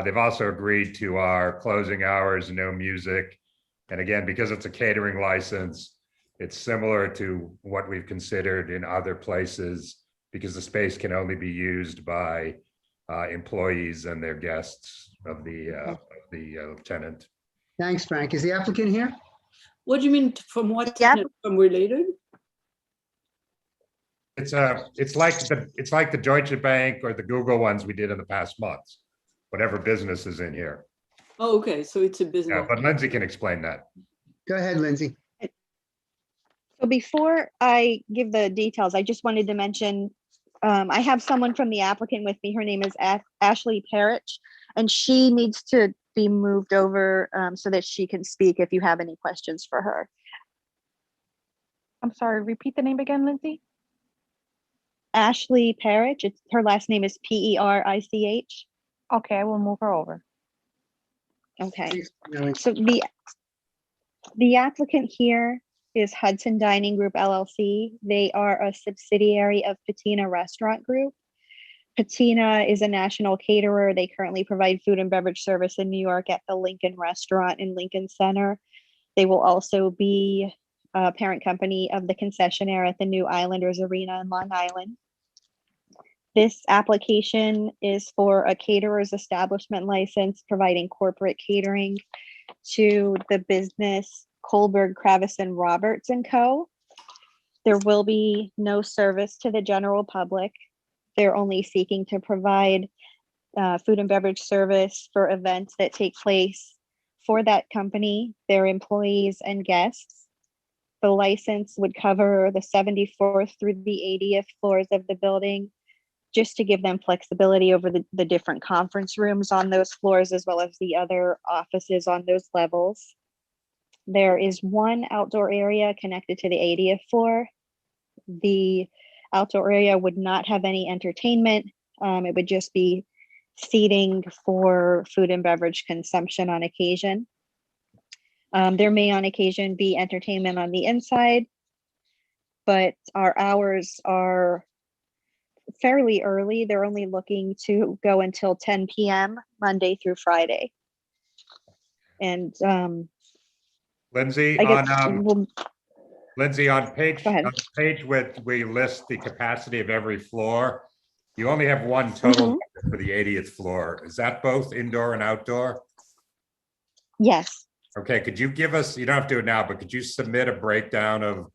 They've also agreed to our closing hours, no music. And again, because it's a catering license, it's similar to what we've considered in other places because the space can only be used by employees and their guests of the tenant. Thanks, Frank. Is the applicant here? What do you mean from what tenant? From related? It's like the Deutsche Bank or the Google ones we did in the past months, whatever business is in here. Oh, okay, so it's a business. Yeah, but Lindsay can explain that. Go ahead, Lindsay. So before I give the details, I just wanted to mention, I have someone from the applicant with me. Her name is Ashley Parrish, and she needs to be moved over so that she can speak if you have any questions for her. I'm sorry, repeat the name again, Lindsay? Ashley Parrish. Her last name is Perich. Okay, I will move her over. Okay. So the applicant here is Hudson Dining Group LLC. They are a subsidiary of Patina Restaurant Group. Patina is a national caterer. They currently provide food and beverage service in New York at the Lincoln Restaurant in Lincoln Center. They will also be a parent company of the concessionaire at the New Islanders Arena in Long Island. This application is for a caterer's establishment license providing corporate catering to the business Kohlberg, Kravis, and Roberts & Co. There will be no service to the general public. They're only seeking to provide food and beverage service for events that take place for that company, their employees, and guests. The license would cover the 74th through the 80th floors of the building, just to give them flexibility over the different conference rooms on those floors, as well as the other offices on those levels. There is one outdoor area connected to the 80th floor. The outdoor area would not have any entertainment. It would just be seating for food and beverage consumption on occasion. There may on occasion be entertainment on the inside, but our hours are fairly early. They're only looking to go until 10 p.m. Monday through Friday. And Lindsay, Lindsay, on page with we list the capacity of every floor. You only have one total for the 80th floor. Is that both indoor and outdoor? Yes. Okay, could you give us, you don't have to do it now, but could you submit a breakdown of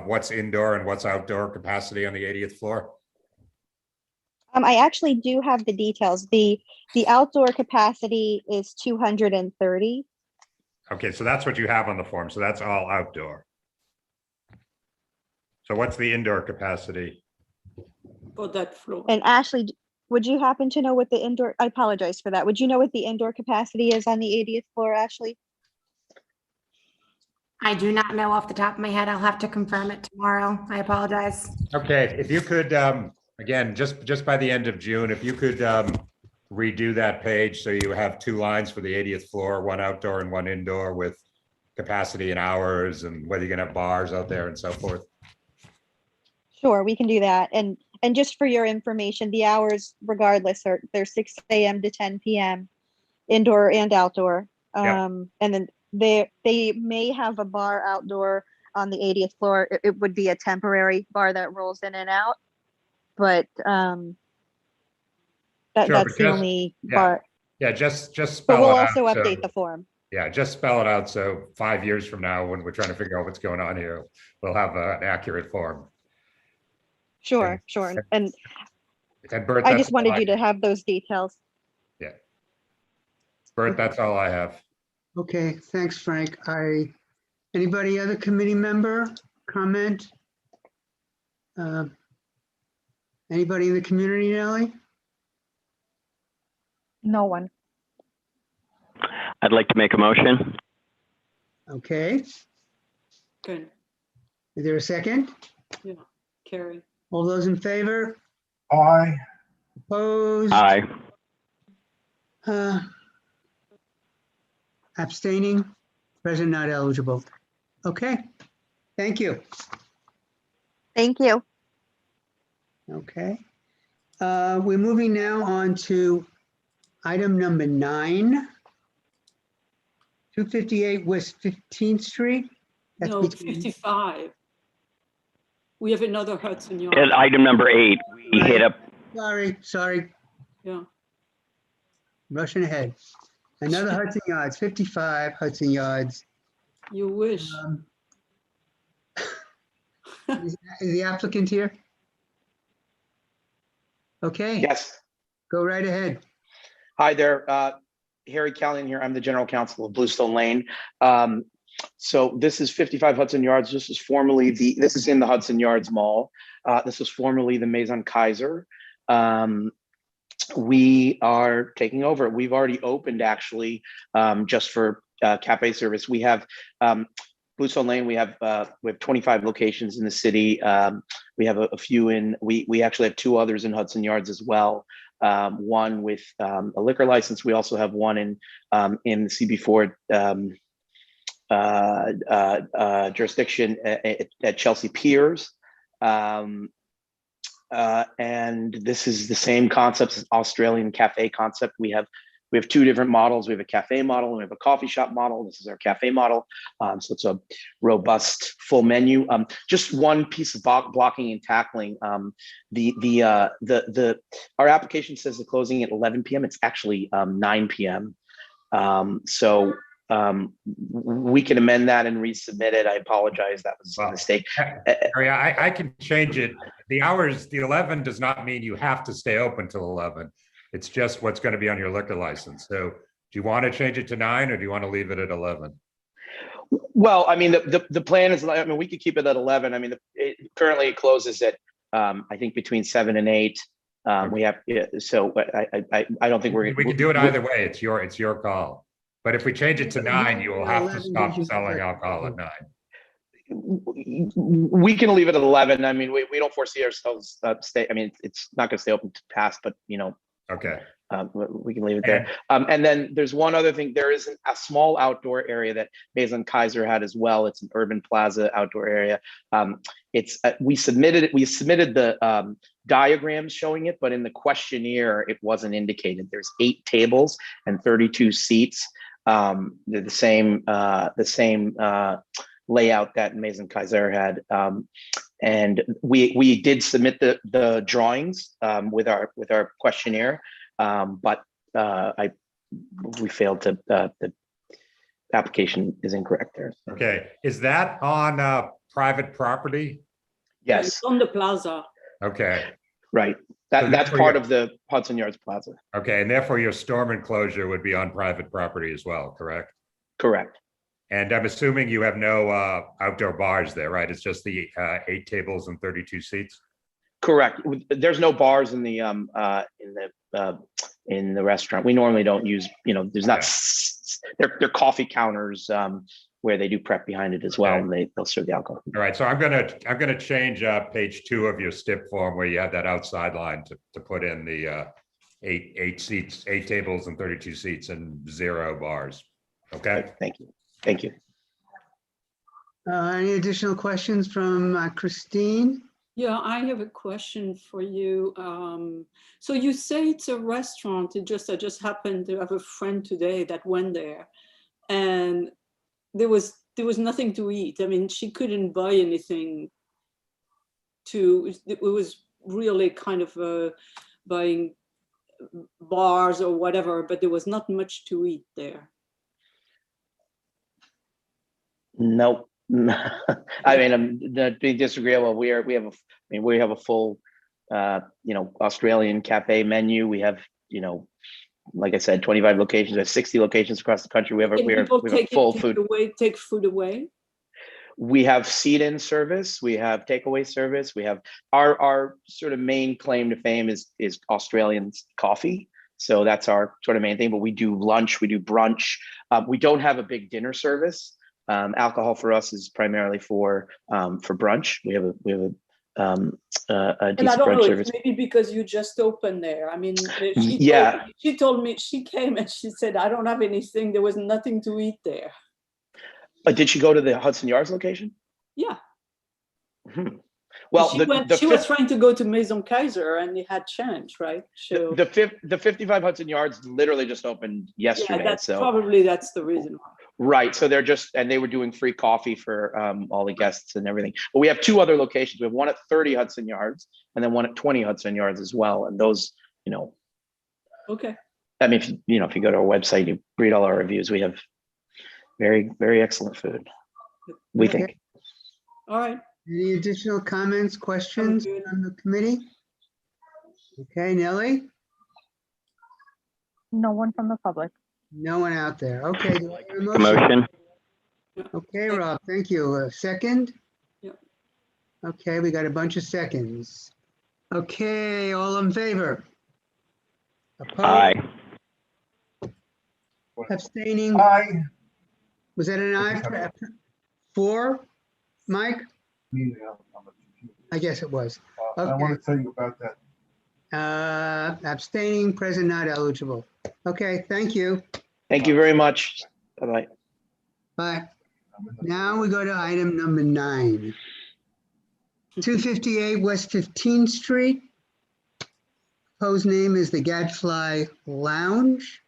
what's indoor and what's outdoor capacity on the 80th floor? I actually do have the details. The outdoor capacity is 230. Okay, so that's what you have on the form. So that's all outdoor. So what's the indoor capacity? For that floor. And Ashley, would you happen to know what the indoor, I apologize for that. Would you know what the indoor capacity is on the 80th floor, Ashley? I do not know off the top of my head. I'll have to confirm it tomorrow. I apologize. Okay, if you could, again, just by the end of June, if you could redo that page so you have two lines for the 80th floor, one outdoor and one indoor with capacity and hours and whether you're gonna have bars out there and so forth. Sure, we can do that. And just for your information, the hours regardless they're 6 a.m. to 10 p.m. indoor and outdoor. And then they may have a bar outdoor on the 80th floor. It would be a temporary bar that rolls in and out, but that's the only bar. Yeah, just spell it out. But we'll also update the form. Yeah, just spell it out. So 5 years from now, when we're trying to figure out what's going on here, we'll have an accurate form. Sure. And Bert, I just wanted you to have those details. Yeah. Bert, that's all I have. Okay, thanks, Frank. Anybody other committee member comment? Anybody in the community, Nellie? No one. I'd like to make a motion. Okay. Good. Is there a second? Yeah, Carrie. All those in favor? Aye. Opposed? Aye. Abstaining? Present not eligible. Okay, thank you. Thank you. Okay. We're moving now on to item number 9. 258 West 15th Street. That's No, between- 55. We have another Hudson Yard. At item number 8, we hit up. Sorry. Yeah. Rushing ahead. Another Hudson Yards, 55 Hudson Yards. You wish. Is the applicant here? Okay. Yes. Go right ahead. Hi there. Harry Callion here. I'm the general counsel of Bluestone Lane. So this is 55 Hudson Yards. This is in the Hudson Yards Mall. This was formerly the Maison Kaiser. We are taking over. We've already opened actually, just for cafe service. We have Bluestone Lane. We have 25 locations in the city. We have a few we actually have 2 others in Hudson Yards as well. One with a liquor license. We also have one in the CB4 jurisdiction at Chelsea Piers. And this is the same concept as Australian cafe concept. We have 2 different models. We have a cafe model and we have a coffee shop model. This is our cafe model. So it's a robust full menu. Just one piece of blocking and tackling. Our application says the closing at 11 p.m. It's actually 9 p.m. So we can amend that and resubmit it. I apologize. That was a mistake. Harry, I can change it. The hours, the 11 does not mean you have to stay open till 11. It's just what's going to be on your liquor license. So do you want to change it to 9 or do you want to leave it at 11? Well, I mean, the plan is, I mean, we could keep it at 11. I mean, currently it closes at, I think between 7 and 8. We have, so I don't think we can do it either way. It's your call. But if we change it to 9, you will have to stop selling alcohol at 9. We can leave it at 11. I mean, we don't foresee ourselves I mean, it's not going to stay open to past, but okay. We can leave it there. And then there's one other thing. There is a small outdoor area that Maison Kaiser had as well. It's an urban plaza outdoor area. We submitted the diagrams showing it, but in the questionnaire, it wasn't indicated. There's 8 tables and 32 seats. They're the same layout that Maison Kaiser had. And we did submit the drawings with our questionnaire, but we failed to, the application is incorrect there. Okay, is that on private property? Yes. It's on the plaza. Okay. Right. That's part of the Hudson Yards Plaza. Okay, and therefore your storm enclosure would be on private property as well, correct? Correct. And I'm assuming you have no outdoor bars there, right? It's just the 8 tables and 32 seats? Correct. There's no bars in the restaurant. We normally don't use, there's not, they're coffee counters where they do prep behind it as well, and they'll serve the alcohol. All right, so I'm gonna change page 2 of your STIP form where you have that outside line to put in the 8 seats, 8 tables and 32 seats and 0 bars. Okay. Thank you. Thank you. Any additional questions from Christine? Yeah, I have a question for you. So you say it's a restaurant. I just happened to have a friend today that went there, and there was nothing to eat. I mean, she couldn't buy anything. It was really kind of buying bars or whatever, but there was not much to eat there. Nope. I mean, I'm not being disagreeable. We have a full, Australian cafe menu. We have, like I said, 25 locations. We have 60 locations across the country. We have a full food. Take food away. We have seat-in service. We have takeaway service. We have our sort of main claim to fame is Australian coffee. So that's our sort of main thing. But we do lunch. We do brunch. We don't have a big dinner service. Alcohol for us is primarily for brunch. We have a decent brunch service. Maybe because you just opened there. I mean, she told me she came and she said, "I don't have anything." There was nothing to eat there. Did she go to the Hudson Yards location? Yeah. Mm-hmm. Well, she was trying to go to Maison Kaiser and it had changed, right? So the 55 Hudson Yards literally just opened yesterday. Yeah, that's the reason why. Right. So they were doing free coffee for all the guests and everything. But we have 2 other locations. We have one at 30 Hudson Yards and then one at 20 Hudson Yards as well. And those, Okay. I mean, if you go to our website, you read all our reviews, we have very, very excellent food, we Okay. think. All right. Any additional comments, questions on the committee? Okay, Nellie? No one from the public. No one out there. Okay. Do I hear a The motion. Okay, Rob, thank you. Second? Yep. Okay, we got a bunch of seconds. Okay, all in favor? Opposed? Aye. Abstaining? Aye. Was that an aye? 4, Mike? I guess it was. I want to tell you about that. Abstaining, present, not eligible. Okay, thank you. Thank you very much. Bye-bye. Bye. Now we go to item number 9. 258 West 15th Street. Proposed name is the Gadfly Lounge.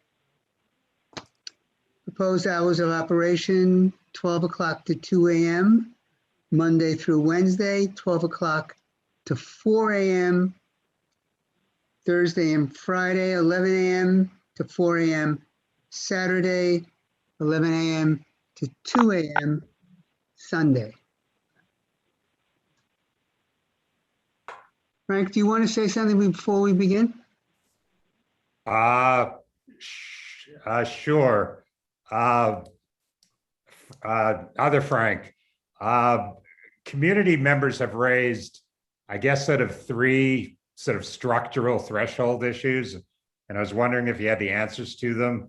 Proposed hours of operation, 12 o'clock to 2 a.m., Monday through Wednesday, 12 o'clock to 4 a.m., Thursday and Friday, 11 a.m. to 4 a.m., Saturday, 11 a.m. to 2 a.m., Sunday. Frank, do you want to say something before we begin? Sure. Other Frank, community members have raised, I guess, sort of 3 sort of structural threshold issues, and I was wondering if you had the answers to them.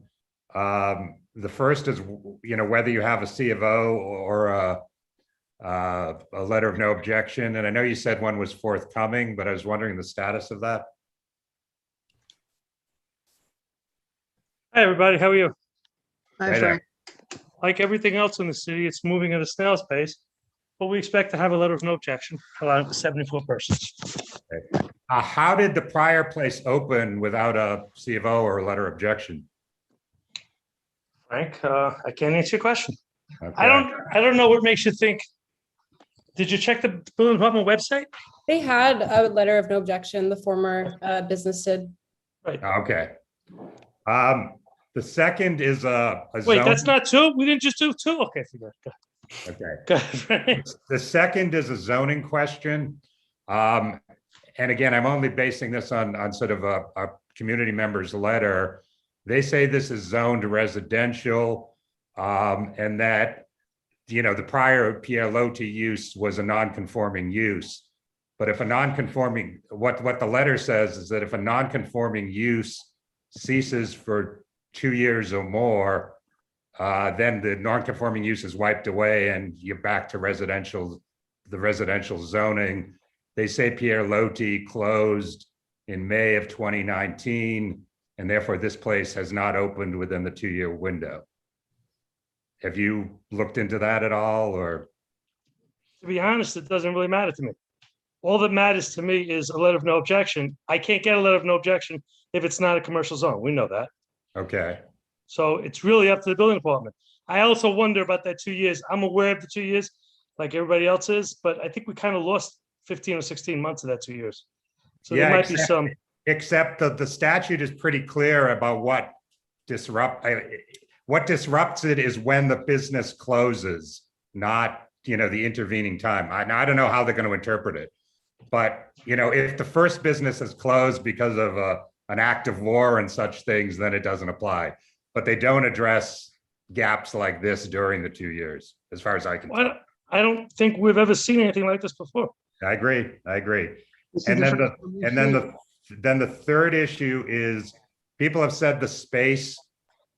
The first is, whether you have a C of O or a letter of no objection, and I know you said one was forthcoming, but I was wondering the status of that. Hi, everybody. How are you? Hi, Frank. Like everything else in the city, it's moving at a snail's pace, but we expect to have a letter of no objection allowing for 74 persons. Okay. How did the prior place open without a C of O or a letter of objection? Frank, I can't answer your question. Okay. I don't know what makes you think. Did you check the building department website? They had a letter of no objection. The former business did. Right. Okay. The second is a Wait, zone. that's not 2? We didn't just do 2? Okay, forget it. Okay. The second is a zoning question. And again, I'm only basing this on sort of a community member's letter. They say this is zoned residential, and that, the prior Pierre Loti use was a non-conforming use. But if a non-conforming, what the letter says is that if a non-conforming use ceases for 2 years or more, then the non-conforming use is wiped away and you're back to the residential zoning. They say Pierre Loti closed in May of 2019, and therefore this place has not opened within the 2-year window. Have you looked into that at all, or? To be honest, it doesn't really matter to me. All that matters to me is a letter of no objection. I can't get a letter of no objection if it's not a commercial zone. We know that. Okay. So it's really up to the building department. I also wonder about that 2 years. I'm aware of the 2 years like everybody else is, but I think we kind of lost 15 or 16 months of that 2 years. So there might be some. Except that the statute is pretty clear about what disrupts it is when the business closes, not, the intervening time. I don't know how they're going to interpret it, but, if the first business is closed because of an act of war and such things, then it doesn't apply. But they don't address gaps like this during the 2 years, as far as I can tell. I don't think we've ever seen anything like this before. I agree. And then the third issue is people have said the space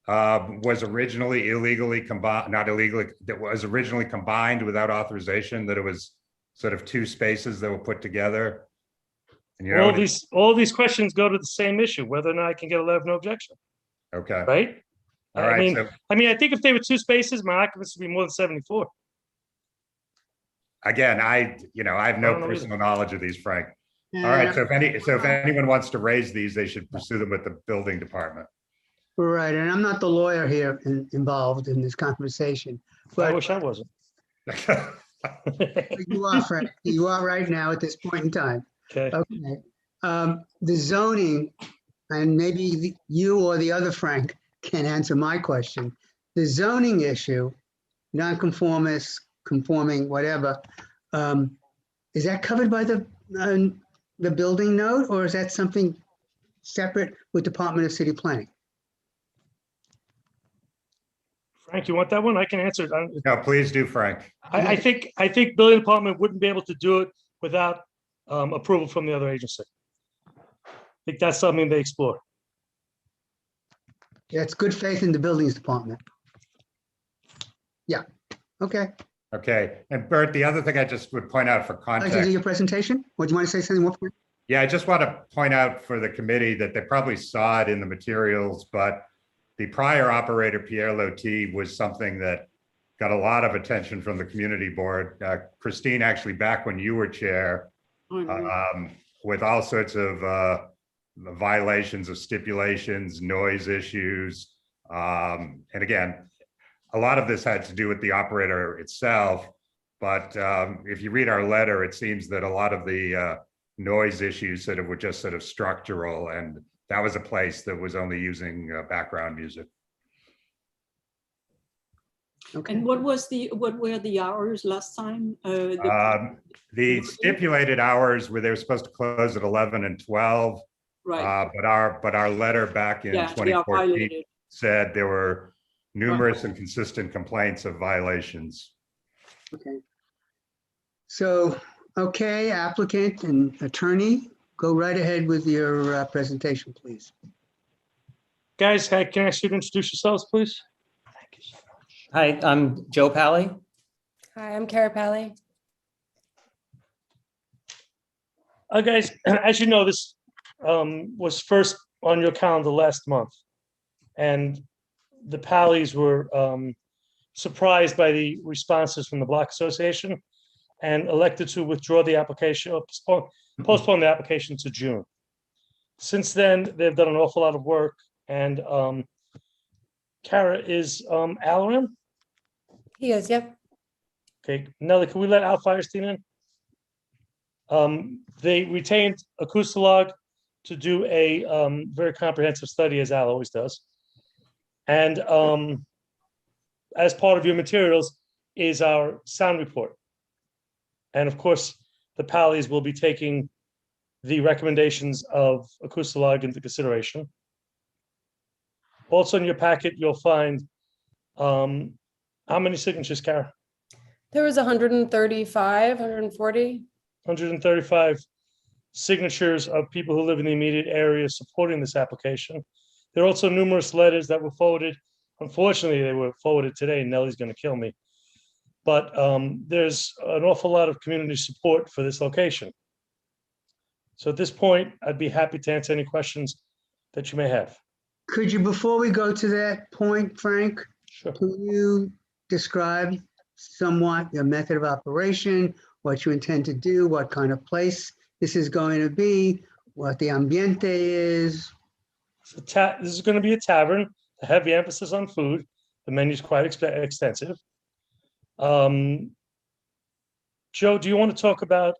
was originally illegally combined, not illegally, that was originally combined without authorization, that it was sort of 2 spaces that were put together. And all these questions go to the same issue, whether or not I can get a letter of no objection. Okay. Right? All right. I mean, I think if they were 2 spaces, my occupancy would be more than 74. Again, I have no personal knowledge of these, Frank. All right. So if anyone wants to raise these, they should pursue them with the building department. Right, and I'm not the lawyer here involved in this conversation. But I wish I wasn't. You are, Frank. You are right now at this point in time. Okay. The zoning and maybe you or the other Frank can answer my question. The zoning issue, non-conformist, conforming, whatever, is that covered by the building note, or is that something separate with Department of City Planning? Frank, you want that one? I can answer it. No, please do, Frank. I think building department wouldn't be able to do it without approval from the other agency. I think that's something they explore. Yeah, it's good faith in the buildings department. Yeah, okay. Okay, and Bert, the other thing I just would point out for Like to do context. your presentation? Or do you want to say something more? Yeah, I just want to point out for the committee that they probably saw it in the materials, but the prior operator, Pierre Loti, was something that got a lot of attention from the community board. Christine, actually back when you were chair, with all sorts of violations of stipulations, noise issues. And again, a lot of this had to do with the operator itself. But if you read our letter, it seems that a lot of the noise issues sort of were just sort of structural, and that was a place that was only using background music. Okay. And what were the hours last time? The stipulated hours were they were supposed to close at 11 and 12. Right. But our letter back in Yeah, they are 2014 violated. said there were numerous and consistent complaints of violations. Okay. So, okay, applicant and attorney, go right ahead with your presentation, please. Guys, can I ask you to introduce yourselves, please? Hi, I'm Joe Pally. Hi, I'm Kara Pally. Guys, as you know, this was first on your calendar last month, and the Pallies were surprised by the responses from the Block Association and elected to withdraw the application, or postpone the application to June. Since then, they've done an awful lot of work, and Kara, is Al around? He is, yep. Okay, Nellie, can we let Al Firestein in? They retained Acoustalog to do a very comprehensive study, as Al always does. And as part of your materials is our sound report. And of course, the Pallies will be taking the recommendations of Acoustalog into consideration. Also in your packet, you'll find how many signatures, Kara? There was 135, 140. 135 signatures of people who live in the immediate area supporting this application. There are also numerous letters that were forwarded. Unfortunately, they were forwarded today. Nellie's going to kill me. But there's an awful lot of community support for this location. So at this point, I'd be happy to answer any questions that you may have. Could you, before we go to that point, Frank, sure. Can you describe somewhat your method of operation, what you intend to do, what kind of place this is going to be, what the ambiente is? This is going to be a tavern, a heavy emphasis on food. The menu is quite extensive. Joe, do you want to talk about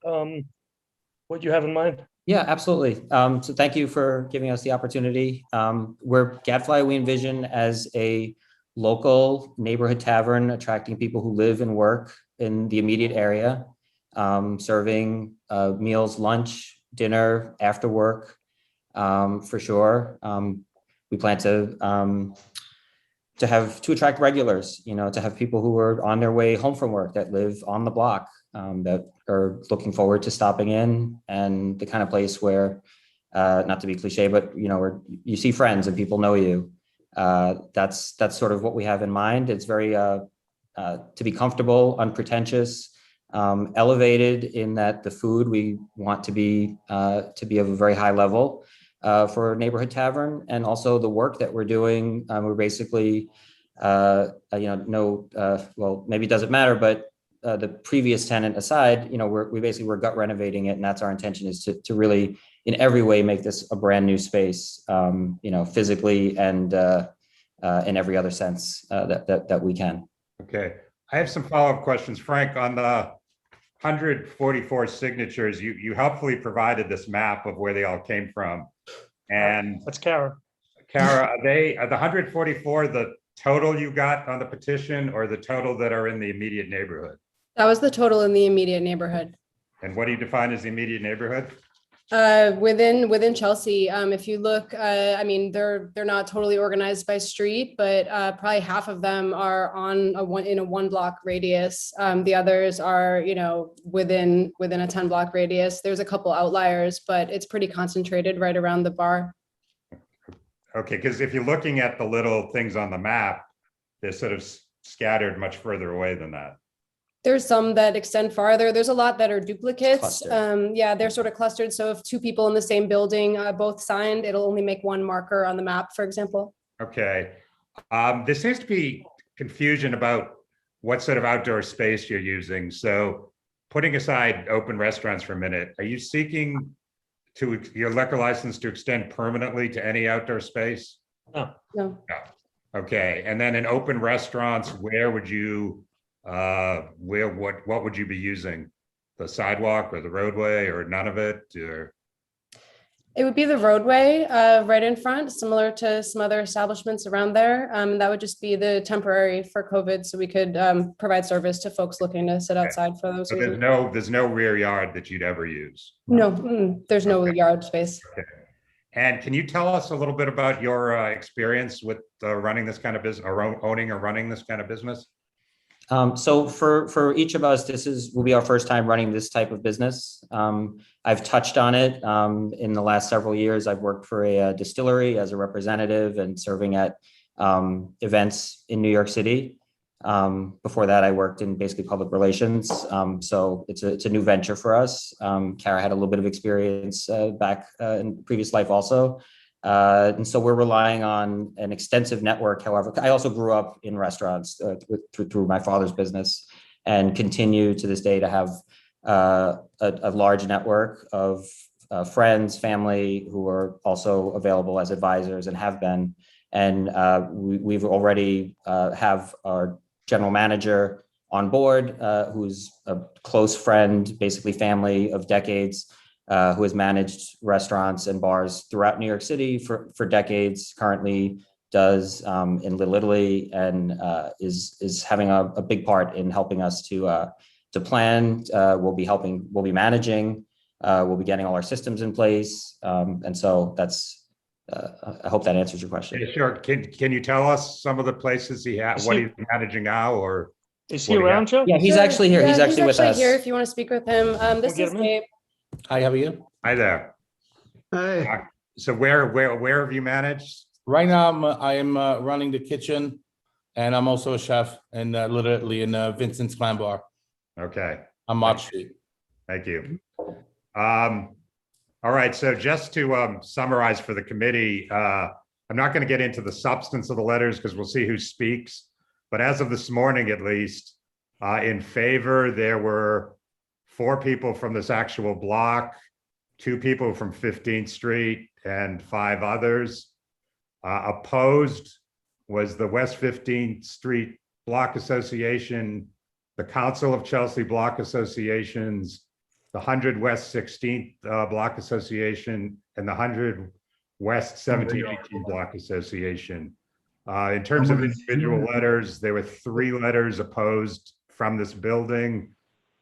what you have in mind? Yeah, absolutely. So thank you for giving us the opportunity. We're Gadfly, we envision as a local neighborhood tavern, attracting people who live and work in the immediate area, serving meals, lunch, dinner, after work, for sure. We plan to attract regulars, to have people who are on their way home from work that live on the block, that are looking forward to stopping in, and the kind of place where, not to be cliche, but where you see friends and people know you. That's sort of what we have in mind. It's very to be comfortable, unpretentious, elevated in that the food we want to be of a very high level for a neighborhood tavern, and also the work that we're doing. We're basically, well, maybe it doesn't matter, but the previous tenant aside, we're gut renovating it, and that's our intention, is to really in every way make this a brand new space, physically and in every other sense that we can. Okay, I have some follow-up questions, Frank. On the 144 signatures, you helpfully provided this map of where they all came from, And That's Kara. Kara, are the 144 the total you got on the petition or the total that are in the immediate neighborhood? That was the total in the immediate neighborhood. And what do you define as the immediate neighborhood? Within Chelsea, if you look, I mean, they're not totally organized by street, but probably half of them are on in a 1 block radius. The others are, you know, within a 10 block radius. There's a couple outliers, but it's pretty concentrated right around the bar. Okay, because if you're looking at the little things on the map, they're sort of scattered much further away than that. There's some that extend farther. There's a lot that are duplicates. Clustered. Yeah, they're sort of clustered. So if 2 people in the same building both signed, it'll only make 1 marker on the map, for example. Okay. There seems to be confusion about what sort of outdoor space you're using. So putting aside open restaurants for a minute, are you seeking your liquor license to extend permanently to any outdoor space? No. No. No. Okay. And then in open restaurants, where would you what would you be using? The sidewalk or the roadway or none of it? Or It would be the roadway right in front, similar to some other establishments around there. That would just be the temporary for COVID, so we could provide service to folks looking to sit outside for those so reasons. there's no rear yard that you'd ever use? No, there's no yard space. Okay. And can you tell us a little bit about your experience with running this kind of business, or owning or running this kind of business? So for each of us, will be our first time running this type of business. I've touched on it in the last several years. I've worked for a distillery as a representative and serving at events in New York City. Before that, I worked in basically public relations. So it's a new venture for us. Kara had a little bit of experience back in previous life also. And so we're relying on an extensive network. However, I also grew up in restaurants through my father's business and continue to this day to have a large network of friends, family who are also available as advisors and have been. And we've already have our general manager on board, who's a close friend, basically family of decades, who has managed restaurants and bars throughout New York City for decades, currently does in Little Italy, and is having a big part in helping us to plan. We'll be managing, we'll be getting all our systems in place. And so that's, I hope that answers your question. Yeah, sure. Can you tell us some of the places what he's managing now, or? Is he around, Joe? Yeah, he's actually here. He's actually with us. Here if you want to speak with him. This is Dave. Hi, how are you? Hi there. Hi. So where have you managed? Right now, I am running the kitchen, and I'm also a chef in literally in Vincent's Clam Bar. Okay. On March Street. Thank you. All right. So just to summarize for the committee, I'm not going to get into the substance of the letters because we'll see who speaks. But as of this morning, at least, in favor, there were 4 people from this actual block, 2 people from 15th Street, and 5 others. Opposed was the West 15th Street Block Association, the Council of Chelsea Block Associations, the 100 West 16th Block Association, and the 100 West 1718 Block Association. In terms of individual letters, there were 3 letters opposed from this building,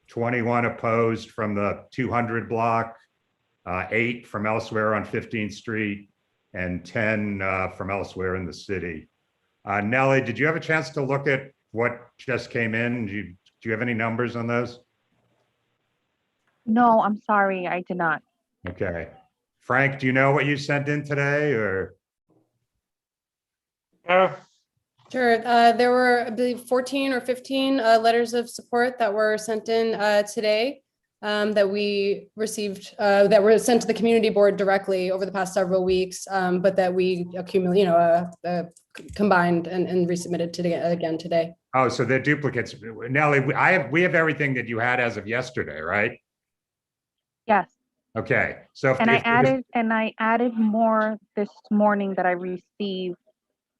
21 opposed from the 200 block, 8 from elsewhere on 15th Street, and 10 from elsewhere in the city. Nellie, did you have a chance to look at what just came in? Do you have any numbers on those? No, I'm sorry, I did not. Okay. Frank, do you know what you sent in today, or? Sure. There were, I believe, 14 or 15 letters of support that were sent in today that we received, that were sent to the community board directly over the past several weeks, but that we combined and resubmitted again today. Oh, so they're duplicates. Nellie, we have everything that you had as of yesterday, right? Yes. Okay. So And I added more this morning that I received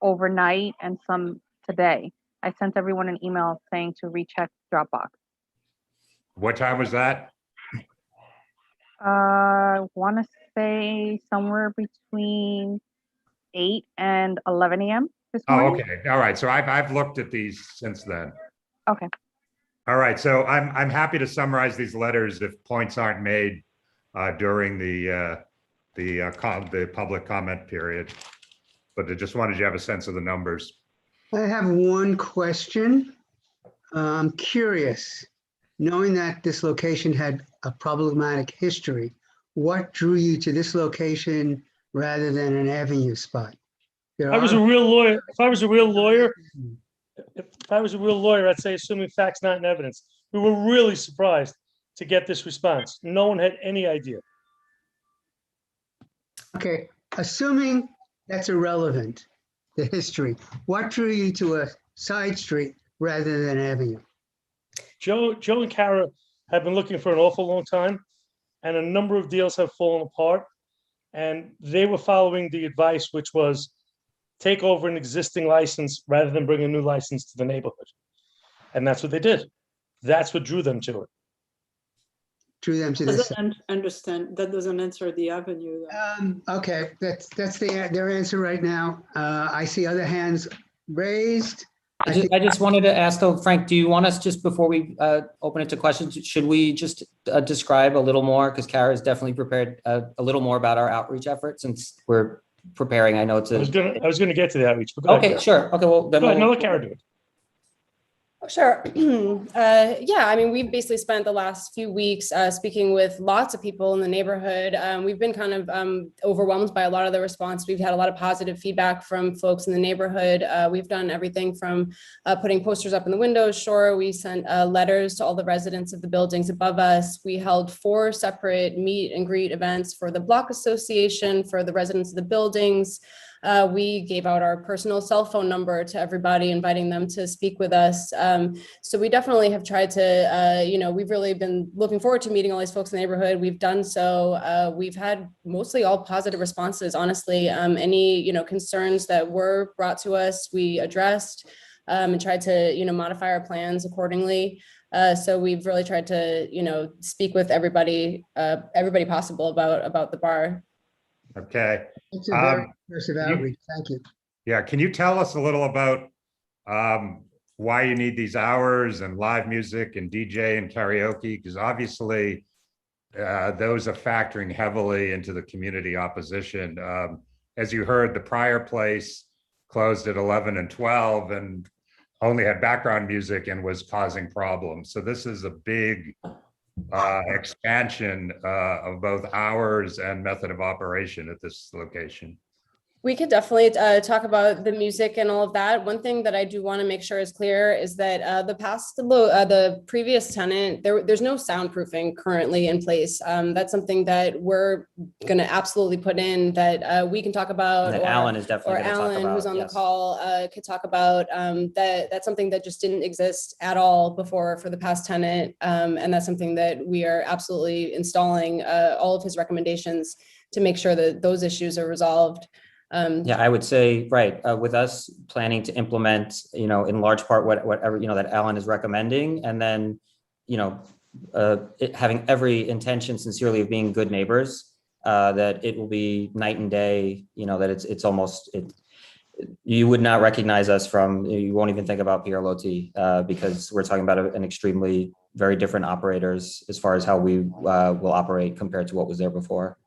overnight and some today. I sent everyone an email saying to recheck Dropbox. What time was that? I want to say somewhere between 8 and 11 a.m. this Oh, morning. okay. All right. So I've looked at these since then. Okay. All right. So I'm happy to summarize these letters if points aren't made during the public comment period. But I just wanted you to have a sense of the numbers. I have one question. I'm curious, knowing that this location had a problematic history, what drew you to this location rather than an avenue spot? If I was a real lawyer, I'd say assuming facts not in evidence. We were really surprised to get this response. No one had any idea. Okay, assuming that's irrelevant, the history, what drew you to a side street rather than avenue? Joe and Kara have been looking for an awful long time, and a number of deals have fallen apart. And they were following the advice, which was take over an existing license rather than bring a new license to the neighborhood. And that's what they did. That's what drew them to it. Drew them to this. Understand, that doesn't answer the avenue. Okay, that's their answer right now. I see other hands raised. I just wanted to ask though, Frank, do you want us just before we open it to questions, should we just describe a little more? Because Kara has definitely prepared a little more about our outreach efforts since we're preparing. I know it's I was gonna get to the outreach. But go okay, ahead. sure. Okay, well then No, let Kara do it. Sure. Yeah, I mean, we've basically spent the last few weeks speaking with lots of people in the neighborhood. We've been kind of overwhelmed by a lot of the response. We've had a lot of positive feedback from folks in the neighborhood. We've done everything from putting posters up in the windows. Sure, we sent letters to all the residents of the buildings above us. We held 4 separate meet and greet events for the block association, for the residents of the buildings. We gave out our personal cell phone number to everybody, inviting them to speak with us. So we definitely have tried to, we've really been looking forward to meeting all these folks in the neighborhood. We've done so. We've had mostly all positive responses, honestly. Any, concerns that were brought to us, we addressed and tried to, modify our plans accordingly. So we've really tried to, speak with everybody possible about the bar. Okay. It's a very impressive outreach. Thank you. Yeah, can you tell us a little about why you need these hours and live music and DJ and karaoke? Because obviously those are factoring heavily into the community opposition. As you heard, the prior place closed at 11 and 12 and only had background music and was causing problems. So this is a big expansion of both hours and method of operation at this location. We could definitely talk about the music and all of that. One thing that I do want to make sure is clear is that the previous tenant, there's no soundproofing currently in place. That's something that we're going to absolutely put in that we can talk about. And Alan is definitely or going to talk Alan, about, who's on yes. the call, could talk about. That's something that just didn't exist at all before for the past tenant, and that's something that we are absolutely installing all of his recommendations to make sure that those issues are resolved. Yeah, I would say, right, with us planning to implement, in large part, whatever, that Alan is recommending, and then, having every intention sincerely of being good neighbors, that it will be night and day, that it's almost, you would not recognize us from, you won't even think about PRLOT, because we're talking about an extremely, very different operators as far as how we will operate compared to what was there before.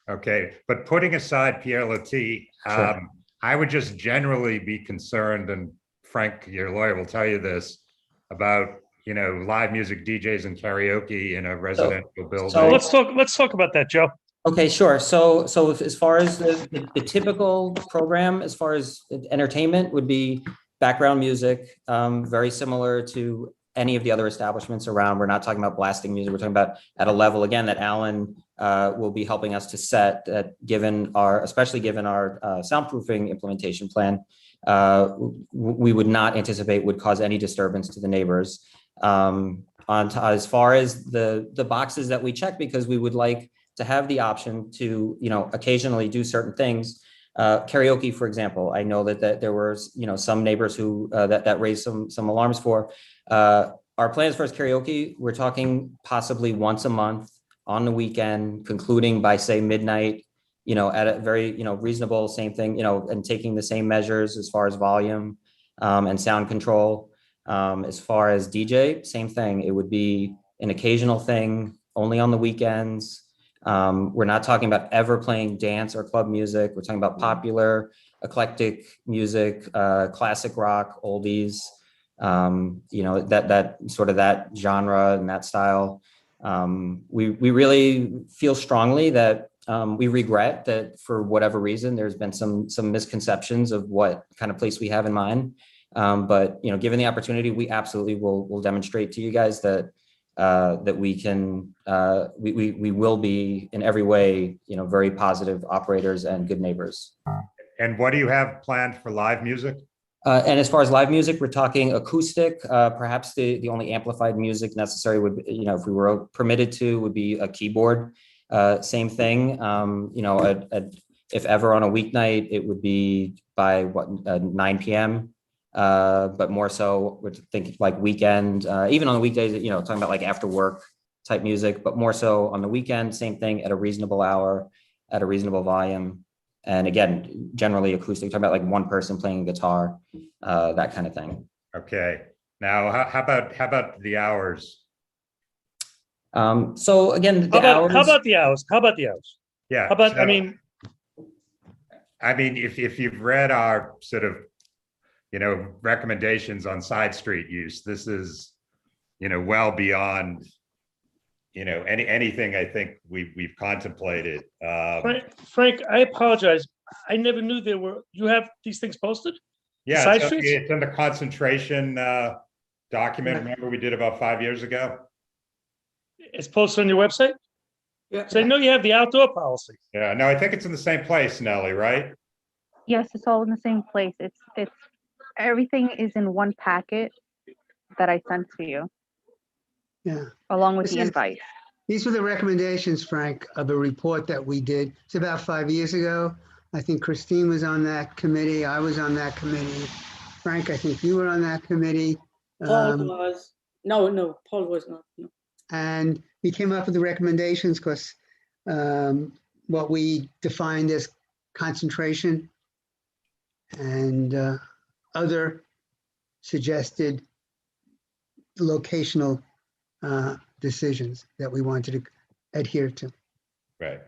Okay, but putting aside PRLOT, Sure. I would just generally be concerned, and Frank, your lawyer, will tell you this, about, live music, DJs and karaoke in a residential building. So let's talk about that, Joe. Okay, sure. So as far as the typical program, as far as entertainment would be background music, very similar to any of the other establishments around. We're not talking about blasting music. We're talking about at a level, again, that Alan will be helping us to set, that especially given our soundproofing implementation plan, we would not anticipate would cause any disturbance to the neighbors. As far as the boxes that we check, because we would like to have the option to, occasionally do certain things. Karaoke, for example, I know that there were, some neighbors who that raised some alarms for. Our plans for karaoke, we're talking possibly once a month on the weekend, concluding by say midnight at a very, reasonable, same thing, and taking the same measures as far as volume and sound control. As far as DJ, same thing. It would be an occasional thing, only on the weekends. We're not talking about ever playing dance or club music. We're talking about popular, eclectic music, classic rock, oldies, that sort of that genre and that style. We really feel strongly that we regret that for whatever reason, there's been some misconceptions of what kind of place we have in mind. But given the opportunity, we absolutely will demonstrate to you guys that we can, we will be in every way, very positive operators and good neighbors. And what do you have planned for live music? And as far as live music, we're talking acoustic. Perhaps the only amplified music necessary would, if we were permitted to, would be a keyboard. Same thing. If ever on a weeknight, it would be by 9 p.m. But more so, we're thinking like weekend, even on the weekdays, talking about like after work type music, but more so on the weekend, same thing at a reasonable hour, at a reasonable volume. And again, generally acoustic, talking about like one person playing guitar, that kind of thing. Okay. Now, how about the hours? So again, how about the hours? Yeah. How about, so, if you've read our sort of, recommendations on side street use, this is, well beyond, anything I think we've contemplated. Frank, I apologize. I never knew you have these things posted? Yeah, side streets? It's in the concentration document. Remember we did about 5 years ago? It's posted on your website? Yeah. So I know you have the outdoor policy. Yeah, no, I think it's in the same place, Nellie, right? Yes, it's all in the same place. It's everything is in one packet that I sent to you. Yeah. Along with the invite. These were the recommendations, Frank, of a report that we did. It's about 5 years ago. I think Christine was on that committee. I was on that committee. Frank, I think you were on that committee. Paul was. No, Paul was not. No. And we came up with the recommendations because what we defined as concentration and other suggested locational decisions that we wanted to adhere to. Right.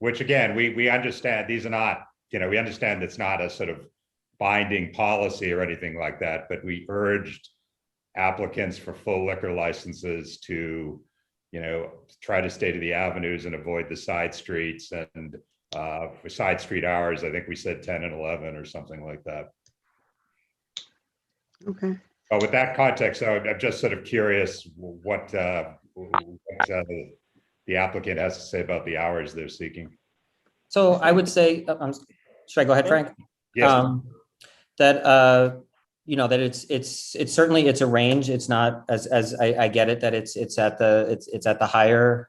Which again, we understand these are not, we understand it's not a sort of binding policy or anything like that, but we urged applicants for full liquor licenses to, try to stay to the avenues and avoid the side streets. And for side street hours, I think we said 10 and 11 or something like that. Okay. But with that context, I'm just sort of curious what the applicant has to say about the hours they're seeking. So I would say, should I go ahead, Frank? Yes. That that it's certainly a range. It's not as I get it that it's at the higher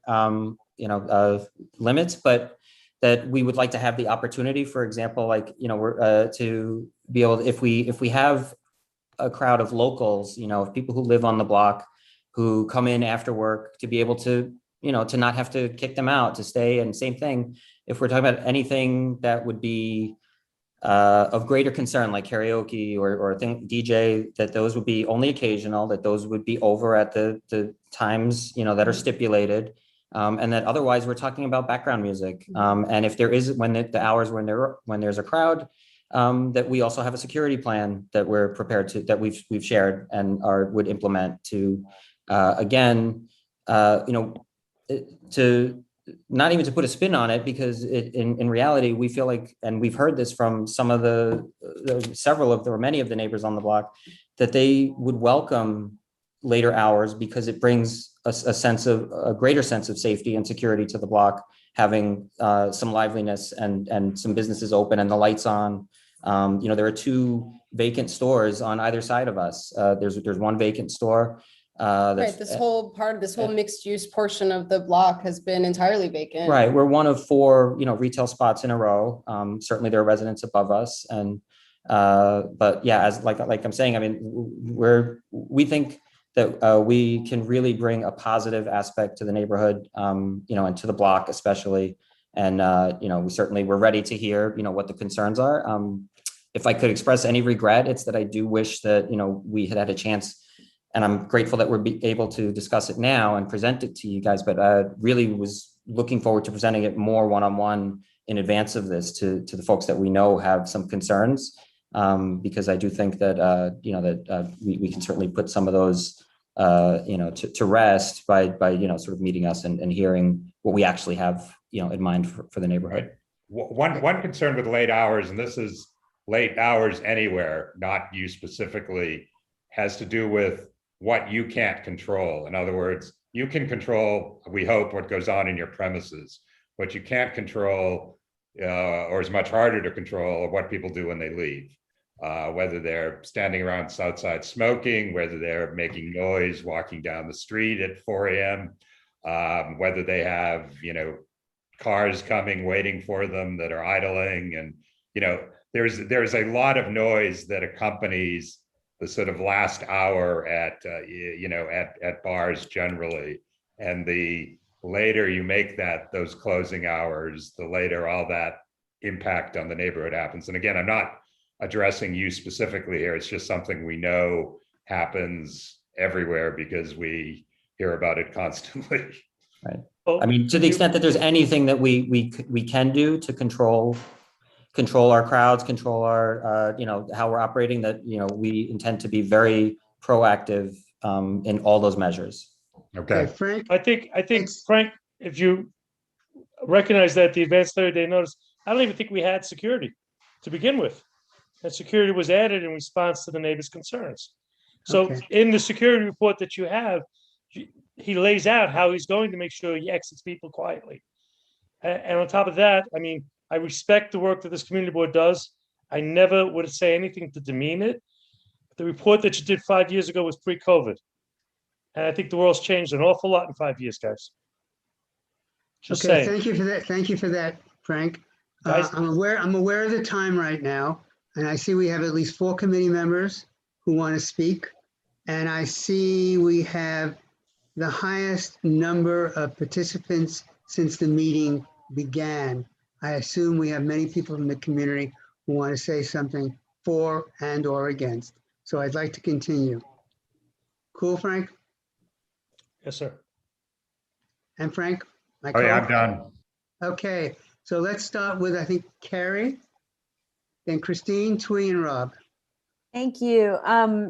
limits, but that we would like to have the opportunity, for example, like we're to be able, if we have a crowd of locals, of people who live on the block, who come in after work, to be able to to not have to kick them out, to stay. And same thing, if we're talking about anything that would be of greater concern, like karaoke or DJ, that those would be only occasional, that those would be over at the times that are stipulated, and that otherwise we're talking about background music. And if there is, when the hours when there's a crowd, that we also have a security plan that we're prepared to, that we've shared and would implement to again to not even to put a spin on it, because in reality, we feel like, and we've heard this from some of many of the neighbors on the block, that they would welcome later hours because it brings a greater sense of safety and security to the block, having some liveliness and some businesses open and the lights on. There are 2 vacant stores on either side of us. There's one vacant store. Right, this whole mixed use portion of the block has been entirely vacant. Right, we're one of 4 retail spots in a row. Certainly there are residents above us, and but yeah, as like I'm saying, I mean, we think that we can really bring a positive aspect to the neighborhood, and to the block especially, And, we're ready to hear, what the concerns are. If I could express any regret, it's that I do wish that, we had a chance, and I'm grateful that we're able to discuss it now and present it to you guys, but I really was looking forward to presenting it more one-on-one in advance of this to the folks that we know have some concerns, because I do think that, we can certainly put some of those, to rest by sort of meeting us and hearing what we actually have, in mind for the neighborhood. One concern with late hours, and this is late hours anywhere, not you specifically, has to do with what you can't control. In other words, you can control, we hope, what goes on in your premises. What you can't control, or is much harder to control, are what people do when they leave. Whether they're standing around outside smoking, whether they're making noise, walking down the street at 4 a.m., whether they have, cars coming, waiting for them that are idling. And, there's a lot of noise that accompanies the sort of last hour at bars generally. And the later you make those closing hours, the later all that impact on the neighborhood happens. And again, I'm not addressing you specifically here. It's just something we know happens everywhere because we hear about it constantly. Right. I mean, to the extent that there's anything that we can do to control our crowds, control our, how we're operating, that, we intend to be very proactive in all those measures. Okay. Frank? I think Frank, if you recognize that the advanced 30-day notice, I don't even think we had security to begin with. And security was added in response to the neighbors' concerns. So in the security report that you have, he lays out how he's going to make sure he exits people quietly. And on top of that, I mean, I respect the work that this community board does. I never would say anything to demean it. The report that you did 5 years ago was pre-COVID. And I think the world's changed an awful lot in 5 years, guys. Just saying. Thank you for that. Thank you for that, Frank. I'm aware of the time right now, and I see we have at least 4 committee members who want to speak. And I see we have the highest number of participants since the meeting began. I assume we have many people from the community who want to say something for and or against. So I'd like to continue. Cool, Frank? Yes, sir. And Frank? Oh yeah, I'm done. Okay, so let's start with, I think, Carrie, then Christine, Twee, and Rob. Thank you.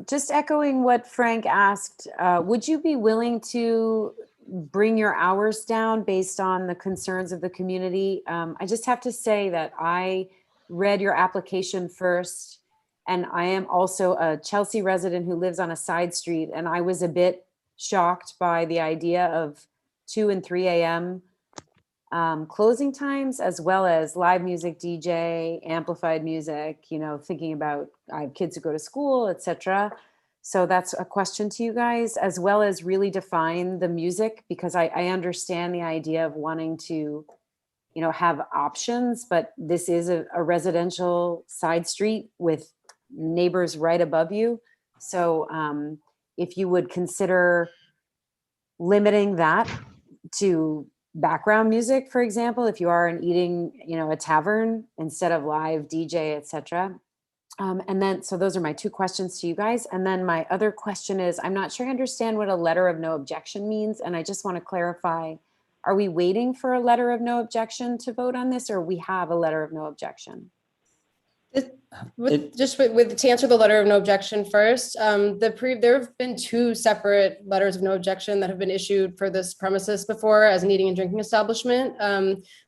Just echoing what Frank asked, would you be willing to bring your hours down based on the concerns of the community? I just have to say that I read your application first, and I am also a Chelsea resident who lives on a side street, and I was a bit shocked by the idea of 2 and 3 a.m. Closing times, as well as live music, DJ, amplified music, thinking about I have kids who go to school, etc. So that's a question to you guys, as well as really define the music, because I understand the idea of wanting to, have options, but this is a residential side street with neighbors right above you. So if you would consider limiting that to background music, for example, if you are eating, a tavern instead of live DJ, etc. And then, so those are my 2 questions to you guys. And then my other question is, I'm not sure I understand what a letter of no objection means. And I just want to clarify, are we waiting for a letter of no objection to vote on this, or we have a letter of no objection? To answer the letter of no objection first, there have been 2 separate letters of no objection that have been issued for this premises before as an eating and drinking establishment.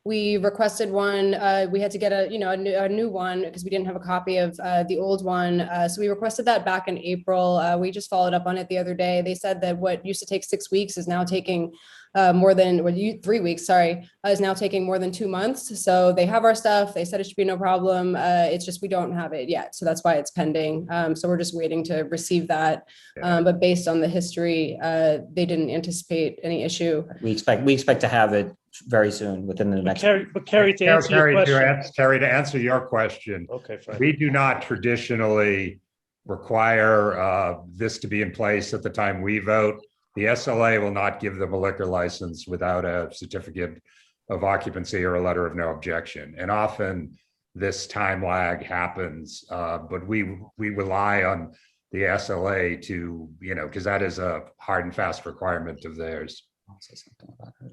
We requested one. We had to get a new one because we didn't have a copy of the old one. So we requested that back in April. We just followed up on it the other day. They said that what used to take 6 weeks is now taking 3 weeks, is now taking more than 2 months. So they have our stuff. They said it should be no problem. It's just we don't have it yet. So that's why it's pending. So we're just waiting to receive that. But based on the history, they didn't anticipate any issue. We expect to have it very soon, within the next. Carrie, to answer your question. Carrie, to answer your question. Okay, fine. We do not traditionally require this to be in place at the time we vote. The SLA will not give them a liquor license without a certificate of occupancy or a letter of no objection. And often this time lag happens, but we rely on the SLA to, because that is a hard and fast requirement of theirs.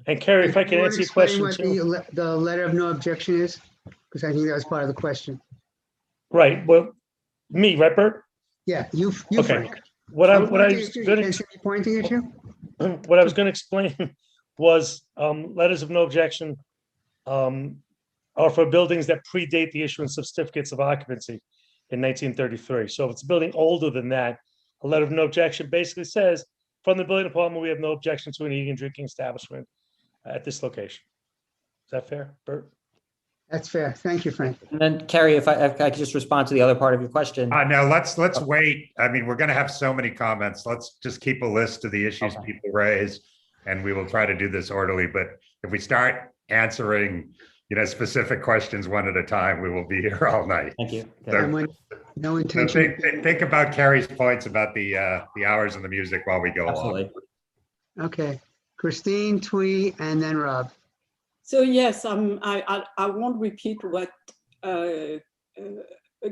And Carrie, if I can You wanna answer your explain question too. what the letter of no objection is? Because I think that was part of the question. Right, well, me, right, Bert? Yeah, you Okay. Frank. What I was Can see me pointing at you? what I was gonna explain was, letters of no objection, are for buildings that predate the issuance of certificates of occupancy in 1933. So if it's a building older than that, a letter of no objection basically says, from the building department, we have no objection to an eating and drinking establishment at this location. Is that fair, Bert? That's fair. Thank you, Frank. And then Carrie, if I could just respond to the other part of your question. No, let's wait. I mean, we're going to have so many comments. Let's just keep a list of the issues people raise, and we will try to do this orderly. But if we start answering, specific questions one at a time, we will be here all night. Thank you. So, no intention. think about Carrie's points about the hours and the music while we go along. Okay, Christine, Twee, and then Rob. So yes, I won't repeat what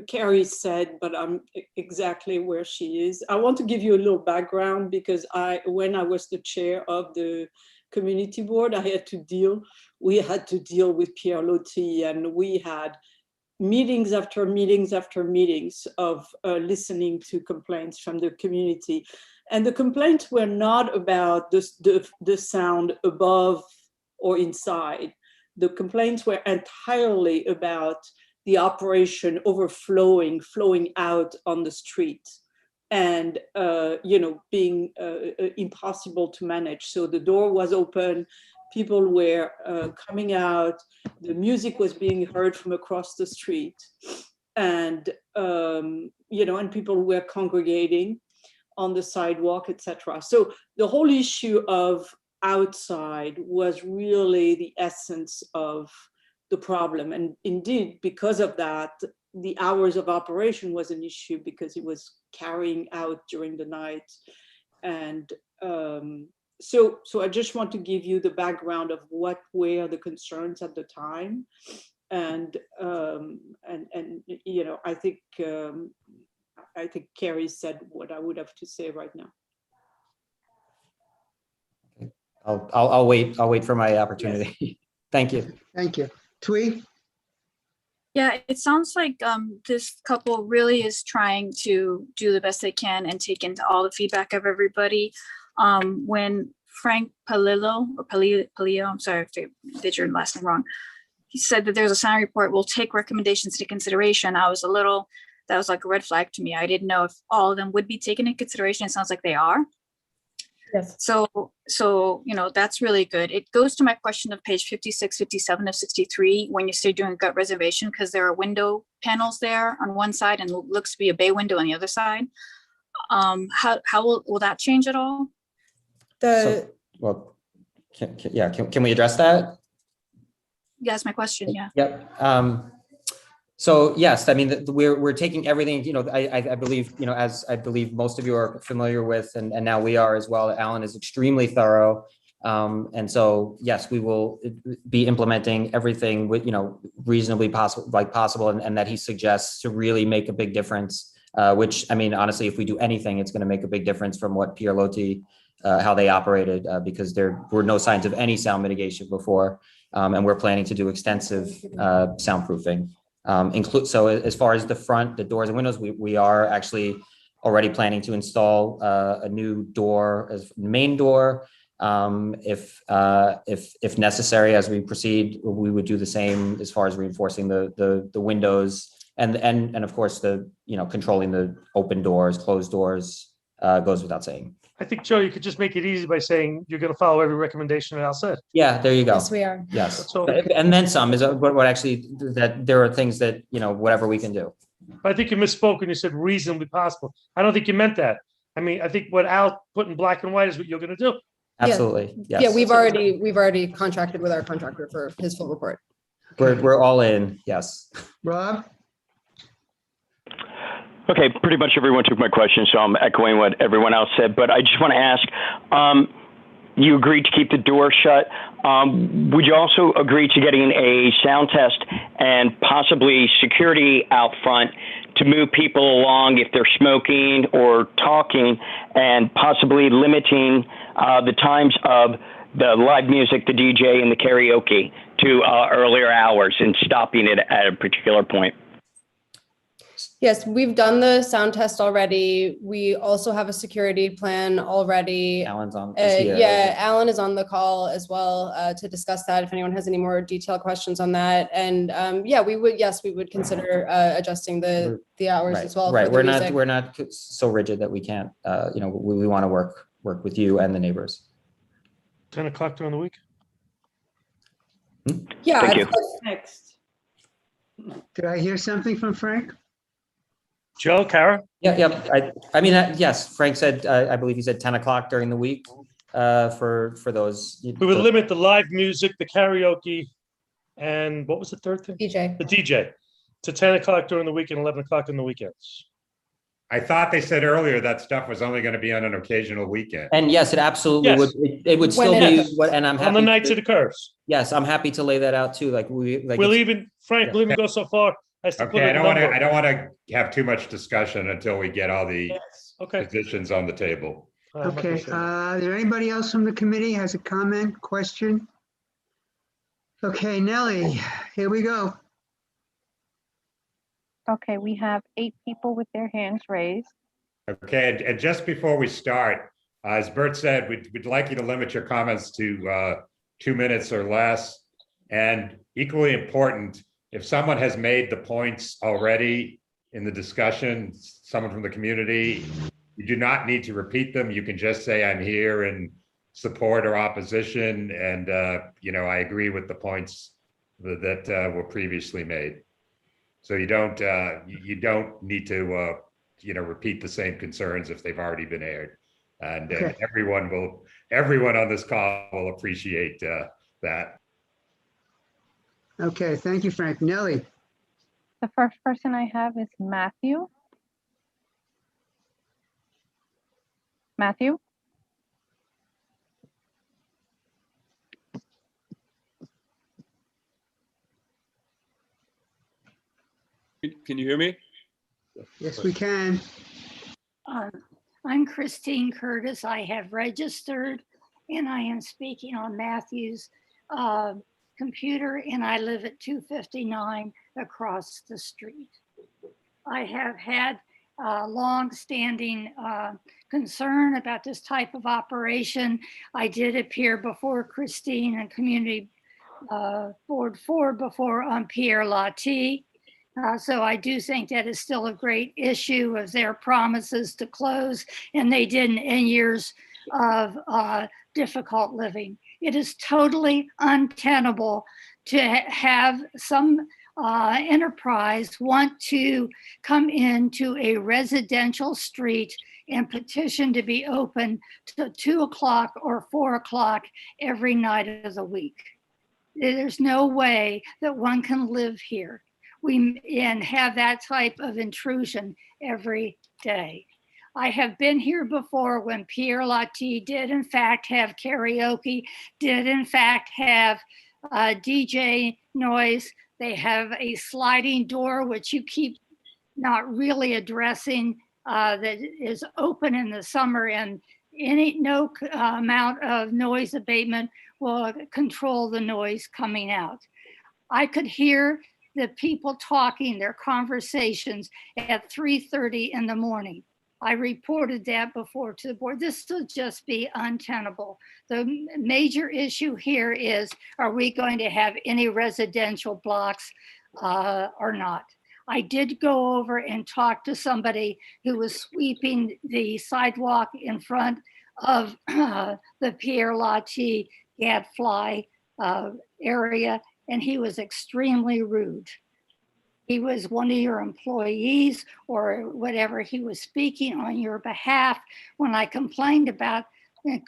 Carrie said, but I'm exactly where she is. I want to give you a little background because when I was the chair of the community board, we had to deal with Pierre Loti, and we had meetings after meetings after meetings of listening to complaints from the community. And the complaints were not about the sound above or inside. The complaints were entirely about the operation flowing out on the street and, being impossible to manage. So the door was open, people were coming out, the music was being heard from across the street, and, and people were congregating on the sidewalk, etc. So the whole issue of outside was really the essence of the problem. And indeed, because of that, the hours of operation was an issue because it was carrying out during the night. And so I just want to give you the background of what were the concerns at the time. And I think Carrie said what I would have to say right now. I'll wait for my opportunity. Yes. Thank you. Thank you. Twee? Yeah, it sounds like this couple really is trying to do the best they can and take into all the feedback of everybody. When Frank Palillo, I'm sorry if I did your last name wrong, he said that there's a sound report, we'll take recommendations into consideration. That was like a red flag to me. I didn't know if all of them would be taken into consideration. It sounds like they are. Yes. So, that's really good. It goes to my question of page 56, 57 of 63, when you say doing a gut reservation, because there are window panels there on one side and it looks to be a bay window on the other side. How will that change at all? Can we address that? Yeah, that's my question. Yeah. Yep. So yes, I mean, we're taking everything, I believe, as I believe most of you are familiar with, and now we are as well, Alan is extremely thorough. And so, yes, we will be implementing everything with, reasonably possible and that he suggests to really make a big difference, which, I mean, honestly, if we do anything, it's going to make a big difference from what Pierre Loti, how they operated, because there were no signs of any sound mitigation before. And we're planning to do extensive soundproofing. So as far as the doors and windows, we are actually already planning to install a new door as main door. If necessary, as we proceed, we would do the same as far as reinforcing the windows and of course controlling the open doors, closed doors goes without saying. I think, Joe, you could just make it easy by saying you're going to follow every recommendation that Al said. Yeah, there you go. Yes, we are. Yes. So, and then some is what actually that there are things that, whatever we can do. I think you misspoke when you said reasonably possible. I don't think you meant that. I mean, I think what Al put in black and white is what you're going to do. Absolutely. Yeah. Yes. Yeah, we've already contracted with our contractor for his full report. We're all in. Yes. Rob? Okay, pretty much everyone took my question, so I'm echoing what everyone else said. But I just want to ask, you agreed to keep the door shut. Would you also agree to getting a sound test and possibly security out front to move people along if they're smoking or talking, and possibly limiting the times of the live music, the DJ, and the karaoke to earlier hours and stopping it at a particular point? Yes, we've done the sound test already. We also have a security plan already. Alan's on. Yeah, Alan is on the call as well to discuss that if anyone has any more detailed questions on that. And yeah, we would consider adjusting the hours Right, as well. right. For the music. We're not so rigid that we can't. We want to work with you and the neighbors. 10 o'clock during the week. Yeah. Thank you. Next. Did I hear something from Frank? Joe, Kara? Yeah. I mean, yes, Frank said, I believe he said 10 o'clock during the week for those. We would limit the live music, the karaoke, and what was the third thing? DJ. The DJ to 10 o'clock during the week and 11 o'clock on the weekends. I thought they said earlier that stuff was only going to be on an occasional weekend. And yes, it absolutely Yes. would. It would still be what, and I'm happy on the nights it occurs. Yes, I'm happy to lay that out too. We'll even go so far as to put Okay, a number. I don't want to have too much discussion until we get all the positions on the table. Okay, is there anybody else from the committee has a comment, question? Okay, Nellie, here we go. Okay, we have 8 people with their hands raised. Okay, and just before we start, as Bert said, we'd like you to limit your comments to 2 minutes or less. And equally important, if someone has made the points already in the discussion, someone from the community, you do not need to repeat them. You can just say, I'm here in support or opposition. And, I agree with the points that were previously made. So you don't need to, repeat the same concerns if they've already been aired. And Okay. everyone on this call will appreciate that. Okay, thank you, Frank. Nellie, The first person I have is Matthew. Matthew? Can you hear me? yes, we can. I'm Christine Curtis. I have registered and I am speaking on Matthew's computer, and I live at 259 across the street. I have had long-standing concern about this type of operation. I did appear before Christine and Community Board 4 before Pierre Lati. So I do think that is still a great issue of their promises to close, and they didn't in years of difficult living. It is totally untenable to have some enterprise want to come into a residential street and petition to be open to 2 o'clock or 4 o'clock every night of the week. There's no way that one can live here and have that type of intrusion every day. I have been here before when Pierre Lati did in fact have karaoke, did in fact have DJ noise. They have a sliding door, which you keep not really addressing, that is open in the summer, and no amount of noise abatement will control the noise coming out. I could hear the people talking, their conversations at 3:30 in the morning. I reported that before to the board. This will just be untenable. The major issue here is, are we going to have any residential blocks or not? I did go over and talk to somebody who was sweeping the sidewalk in front of the Pierre Lati gadfly area, and he was extremely rude. He was one of your employees or whatever. He was speaking on your behalf. When I complained about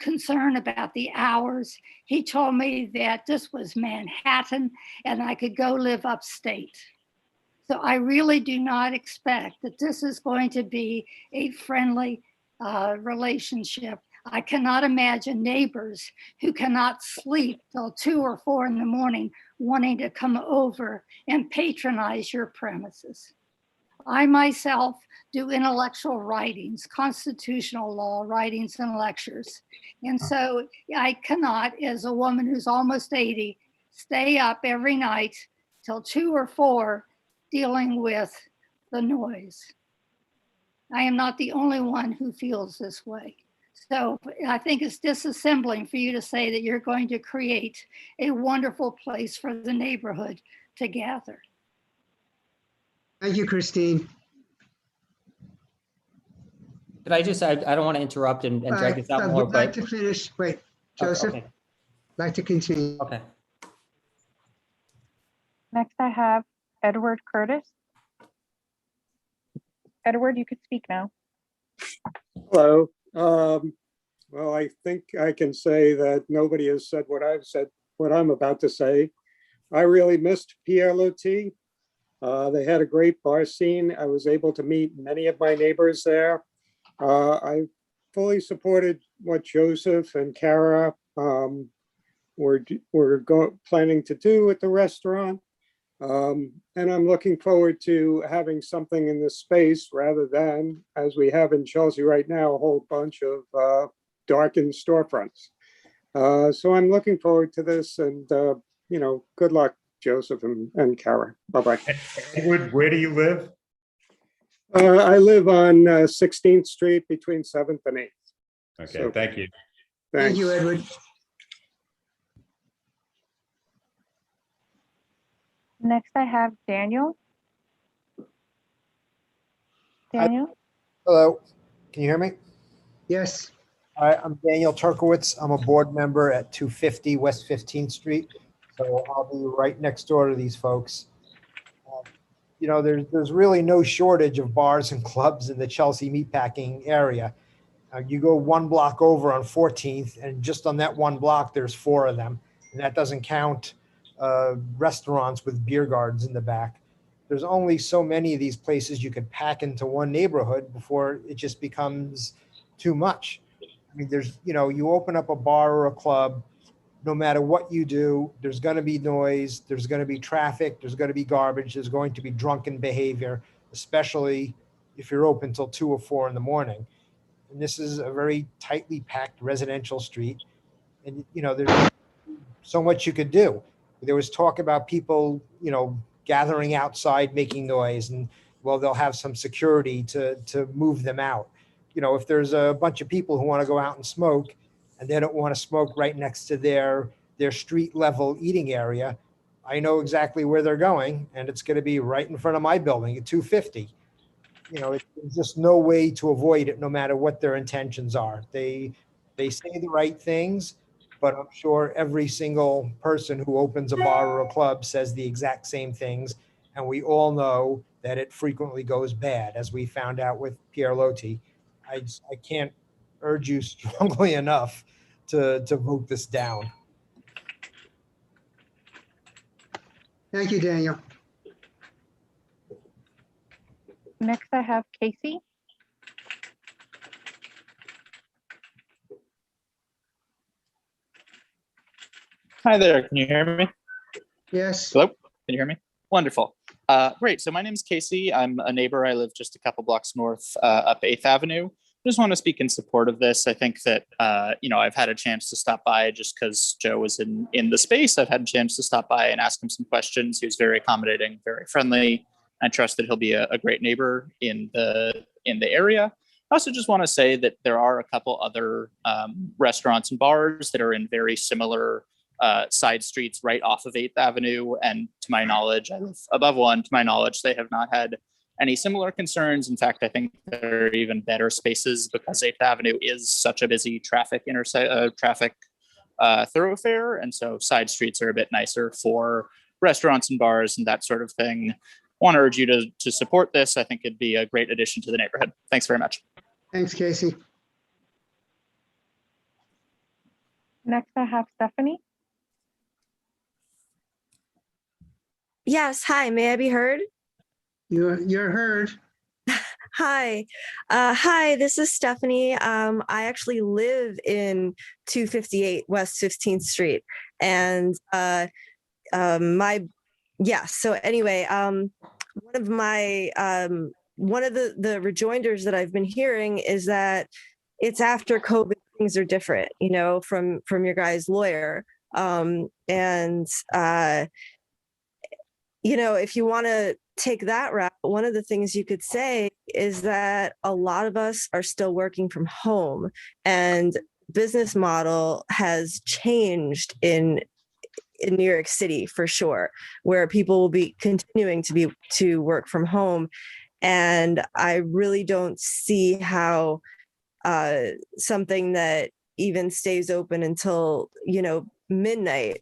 concern about the hours, he told me that this was Manhattan and I could go live upstate. So I really do not expect that this is going to be a friendly relationship. I cannot imagine neighbors who cannot sleep till 2 or 4 in the morning wanting to come over and patronize your premises. I myself do intellectual writings, constitutional law writings and lectures. And so I cannot, as a woman who's almost 80, stay up every night till 2 or 4 dealing with the noise. I am not the only one who feels this way. So I think it's disassembling for you to say that you're going to create a wonderful place for the neighborhood to gather. Thank you, Christine. Could I just, I don't want to interrupt and drag this out I more, would like but. to finish. Wait, Joseph, Okay. like to continue. Okay. Next, I have Edward Curtis. Edward, you could speak now. Hello. Well, I think I can say that nobody has said what I've said, what I'm about to say. I really missed PLOT. They had a great bar scene. I was able to meet many of my neighbors there. I fully supported what Joseph and Kara were planning to do at the restaurant. And I'm looking forward to having something in this space rather than, as we have in Chelsea right now, a whole bunch of darkened storefronts. So I'm looking forward to this, and good luck, Joseph and Kara. Bye-bye. Edward, where do you live? I live on 16th Street between 7th and 8th. Okay, So, thank you. Thank you, Edward. Next, I have Daniel. Daniel? Hello, can you hear me? Yes. Hi, I'm Daniel Turkowitz. I'm a board member at 250 West 15th Street. So I'll be right next door to these folks. There's really no shortage of bars and clubs in the Chelsea meatpacking area. You go one block over on 14th, and just on that one block, there's 4 of them. And that doesn't count restaurants with beer gardens in the back. There's only so many of these places you can pack into one neighborhood before it just becomes too much. I mean, you open up a bar or a club, no matter what you do, there's going to be noise, there's going to be traffic, there's going to be garbage, there's going to be drunken behavior, especially if you're open till 2 or 4 in the morning. And this is a very tightly packed residential street. And, there's so much you could do. There was talk about people, gathering outside, making noise, and they'll have some security to move them out. If there's a bunch of people who want to go out and smoke and they don't want to smoke right next to their street level eating area, I know exactly where they're going, and it's going to be right in front of my building at 250. There's just no way to avoid it, no matter what their intentions are. They say the right things, but I'm sure every single person who opens a bar or a club says the exact same things. And we all know that it frequently goes bad, as we found out with Pierre Loti. I can't urge you strongly enough to vote this down. Thank you, Daniel. Next, I have Casey. Hi there, can you hear me? Yes. Hello, can you hear me? Wonderful. Great, so my name is Casey. I'm a neighbor. I live just a couple blocks north up 8th Avenue. I just want to speak in support of this. I think that, I've had a chance to stop by just because Joe was in the space. I've had a chance to stop by and ask him some questions. He was very accommodating, very friendly. I trust that he'll be a great neighbor in the area. I also just want to say that there are a couple other restaurants and bars that are in very similar side streets right off of 8th Avenue. And to my knowledge, I live above one. To my knowledge, they have not had any similar concerns. In fact, I think there are even better spaces because 8th Avenue is such a busy traffic thoroughfare. And so side streets are a bit nicer for restaurants and bars and that sort of thing. I want to urge you to support this. I think it'd be a great addition to the neighborhood. Thanks very much. Thanks, Casey. Next, I have Stephanie. Yes, hi, may I be heard? You're heard. Hi. Hi, this is Stephanie. I actually live in 258 West 15th Street. And so anyway, one of the rejoinders that I've been hearing is that it's after COVID, things are different, from your guys' lawyer. If you want to take that route, one of the things you could say is that a lot of us are still working from home, and business model has changed in New York City for sure, where people will be continuing to work from home. And I really don't see how something that even stays open until, midnight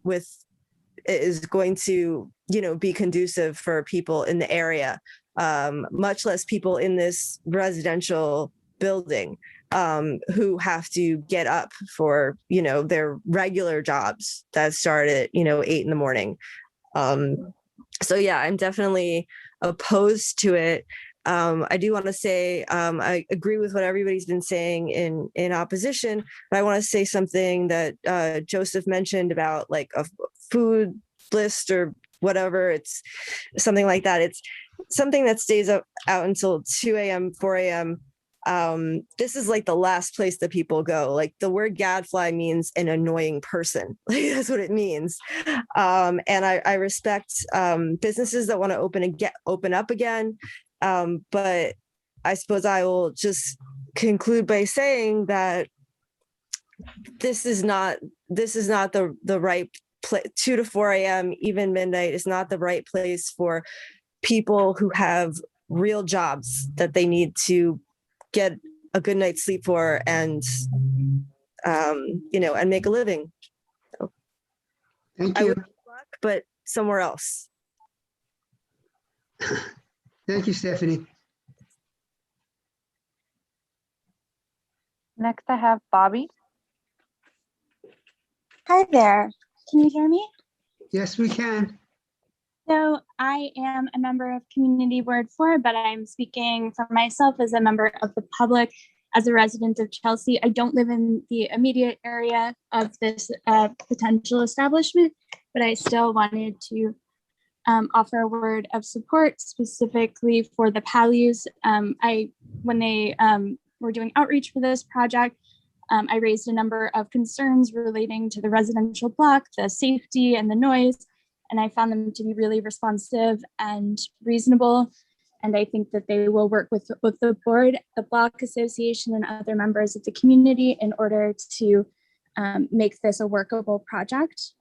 is going to, be conducive for people in the area, much less people in this residential building who have to get up for, their regular jobs that start at, 8 a.m. So yeah, I'm definitely opposed to it. I do want to say I agree with what everybody's been saying in opposition, but I want to say something that Joseph mentioned about like a food list or whatever. It's something like that. It's something that stays out until 2 a.m., 4 a.m. This is like the last place that people go. Like the word gadfly means an annoying person. Like that's what it means. And I respect businesses that want to open up again. But I suppose I will just conclude by saying that this is not the right place. 2 to 4 a.m., even midnight is not the right place for people who have real jobs that they need to get a good night's sleep for and and make a living. So, Thank I you. wish luck, but somewhere else. Thank you, Stephanie. Next, I have Bobby. Hi there. Can you hear me? Yes, we can. So I am a member of Community Board 4, but I'm speaking for myself as a member of the public, as a resident of Chelsea. I don't live in the immediate area of this potential establishment, but I still wanted to offer a word of support specifically for the Palus. When they were doing outreach for this project, I raised a number of concerns relating to the residential block, the safety and the noise, and I found them to be really responsive and reasonable. And I think that they will work with the board, the block association, and other members of the community in order to make this a workable project.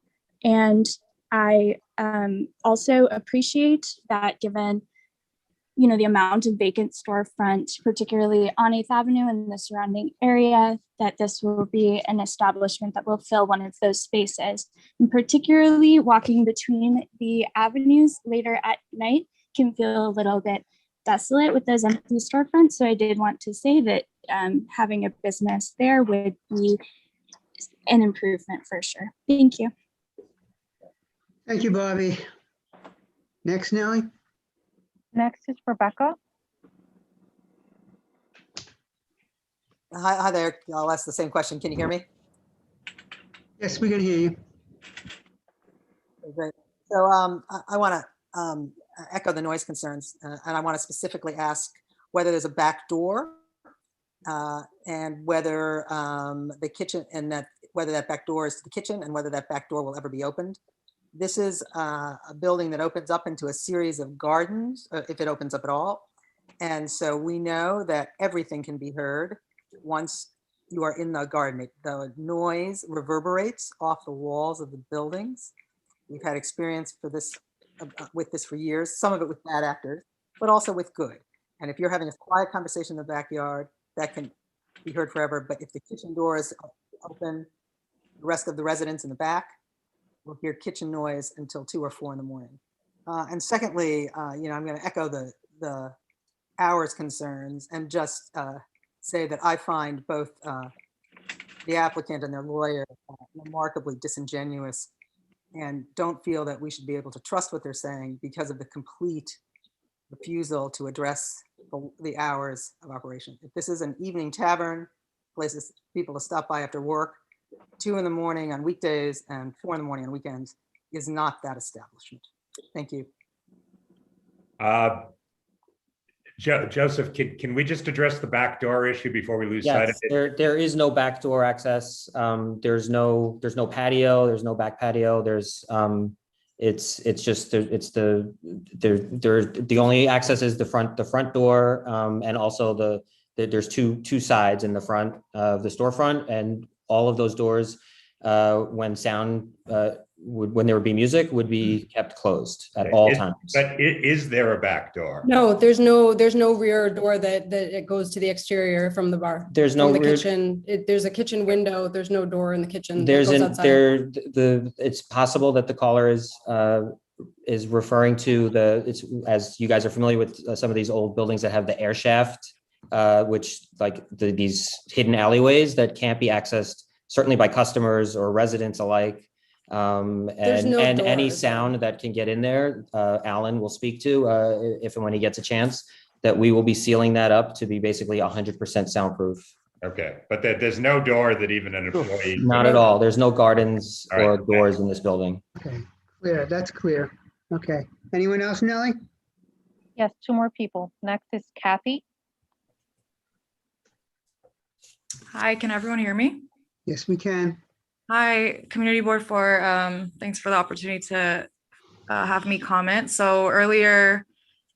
And I also appreciate that given the amount of vacant storefront, particularly on 8th Avenue and the surrounding area, that this will be an establishment that will fill one of those spaces. And particularly walking between the avenues later at night can feel a little bit desolate with those empty storefronts. So I did want to say that having a business there would be an improvement for sure. Thank you. Thank you, Bobby. Next, Nellie. Next is Rebecca. Hi there. I'll ask the same question. Can you hear me? Yes, we can hear you. Okay, great. So I want to echo the noise concerns, and I want to specifically ask whether there's a back door and whether the kitchen whether that back door is to the kitchen and whether that back door will ever be opened. This is a building that opens up into a series of gardens, if it opens up at all. And so we know that everything can be heard once you are in the garden. The noise reverberates off the walls of the buildings. We've had experience with this for years, some of it with bad actors, but also with good. And if you're having a quiet conversation in the backyard, that can be heard forever. But if the kitchen door is open, the rest of the residents in the back will hear kitchen noise until 2 or 4 in the morning. And secondly, I'm going to echo the hours concerns and just say that I find both the applicant and their lawyer remarkably disingenuous, and don't feel that we should be able to trust what they're saying because of the complete refusal to address the hours of operation. If this is an evening tavern, places people to stop by after work, 2 in the morning on weekdays and 4 in the morning on weekends is not that establishment. Thank you. Joseph, can we just address the back door issue before we lose sight of Yes, it? there is no backdoor access. There's no patio. There's no back patio. It's just the only access is the front door, and also there's two sides in the front of the storefront, and all of those doors, when there would be music, would be kept closed at all times. But is there a back door? No, there's no rear door that it goes to the exterior from the bar. There's no From the rear- kitchen. There's a kitchen window. There's no door in the kitchen. that There's goes an outside. it's possible that the caller is referring to as you guys are familiar with some of these old buildings that have the air shaft, which like these hidden alleyways that can't be accessed certainly by customers or residents alike. And any sound that can get in there, Alan will speak to if and when he gets a chance, that we will be sealing that up to be basically 100% soundproof. Okay, but there's no door that even an employee. Not at all. There's no gardens All right. or doors in this building. Okay, clear, that's clear. Okay, anyone else, Nellie? Yes, 2 more people. Next is Kathy. Hi, can everyone hear me? Yes, we can. Hi, Community Board 4. Thanks for the opportunity to have me comment. So earlier,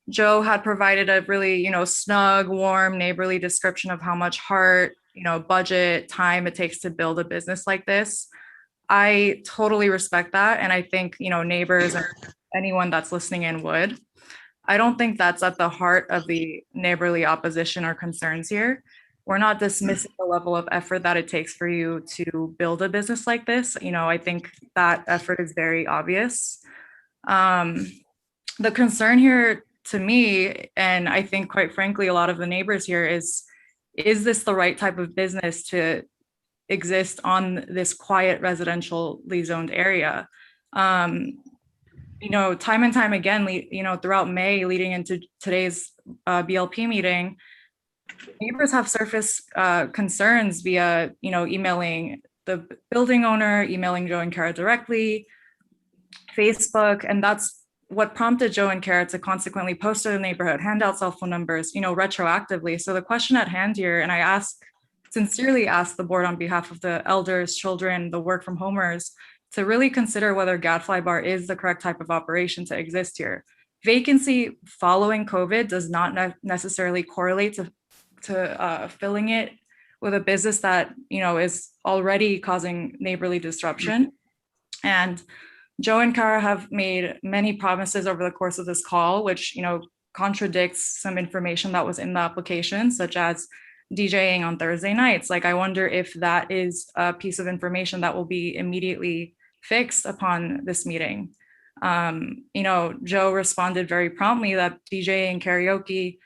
Joe had provided a really, snug, warm, neighborly description of how much heart, budget, time it takes to build a business like this. I totally respect that. And I think, neighbors or anyone that's listening in would. I don't think that's at the heart of the neighborly opposition or concerns here. We're not dismissing the level of effort that it takes for you to build a business like this. I think that effort is very obvious. The concern here to me, and I think quite frankly, a lot of the neighbors here is this the right type of business to exist on this quiet residentially zoned area? Time and time again, throughout May leading into today's BLP meeting, neighbors have surfaced concerns via, emailing the building owner, emailing Joe and Kara directly, Facebook, and that's what prompted Joe and Kara to consequently post to the neighborhood, hand out cell phone numbers, retroactively. So the question at hand here, and I sincerely ask the board on behalf of the elders, children, the work from homers, to really consider whether Gadfly Bar is the correct type of operation to exist here. Vacancy following COVID does not necessarily correlate to filling it with a business that is already causing neighborly disruption. And Joe and Kara have made many promises over the course of this call, which contradicts some information that was in the application, such as DJing on Thursday nights. I wonder if that is a piece of information that will be immediately fixed upon this meeting. Joe responded very promptly that DJing, karaoke,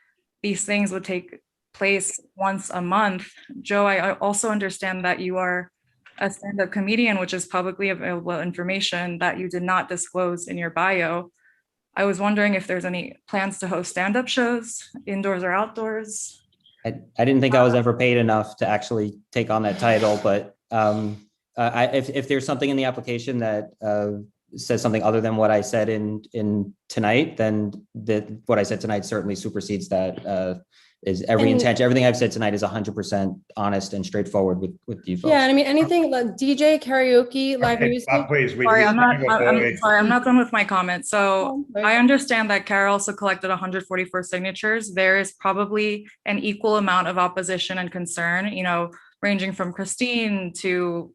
these things would take place once a month. Joe, I also understand that you are a stand-up comedian, which is publicly available information that you did not disclose in your bio. I was wondering if there's any plans to host stand-up shows, indoors or outdoors. I didn't think I was ever paid enough to actually take on that title, but if there's something in the application that says something other than what I said in tonight, then what I said tonight certainly supersedes that. Everything I've said tonight is 100% honest and straightforward with you folks. Yeah, and I mean, anything like DJ, karaoke, live music. Please, Sorry, I'm not done with my comment. So I understand that Kara also collected 144 signatures. There is probably an equal amount of opposition and concern, ranging from Christine to,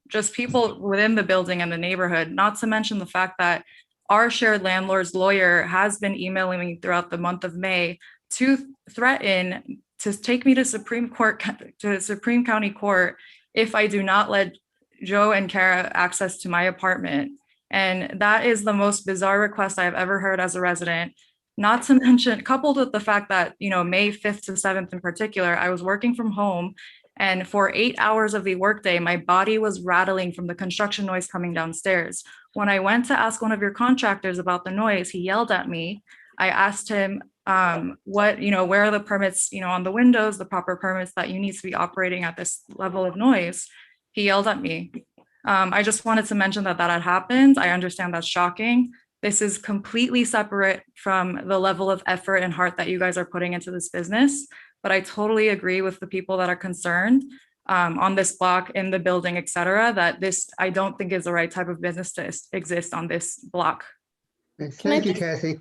just people within the building and the neighborhood, not to mention the fact that our shared landlord's lawyer has been emailing me throughout the month of May to threaten to take me to Supreme County Court if I do not let Joe and Kara access to my apartment. And that is the most bizarre request I've ever heard as a resident. Not to mention, coupled with the fact that, May 5th to 7th in particular, I was working from home, and for 8 hours of the workday, my body was rattling from the construction noise coming downstairs. When I went to ask one of your contractors about the noise, he yelled at me. I asked him where are the permits, on the windows, the proper permits that you need to be operating at this level of noise. He yelled at me. I just wanted to mention that had happened. I understand that's shocking. This is completely separate from the level of effort and heart that you guys are putting into this business. But I totally agree with the people that are concerned on this block, in the building, et cetera, that this, I don't think is the right type of business to exist on this block. Thank you, Kathy.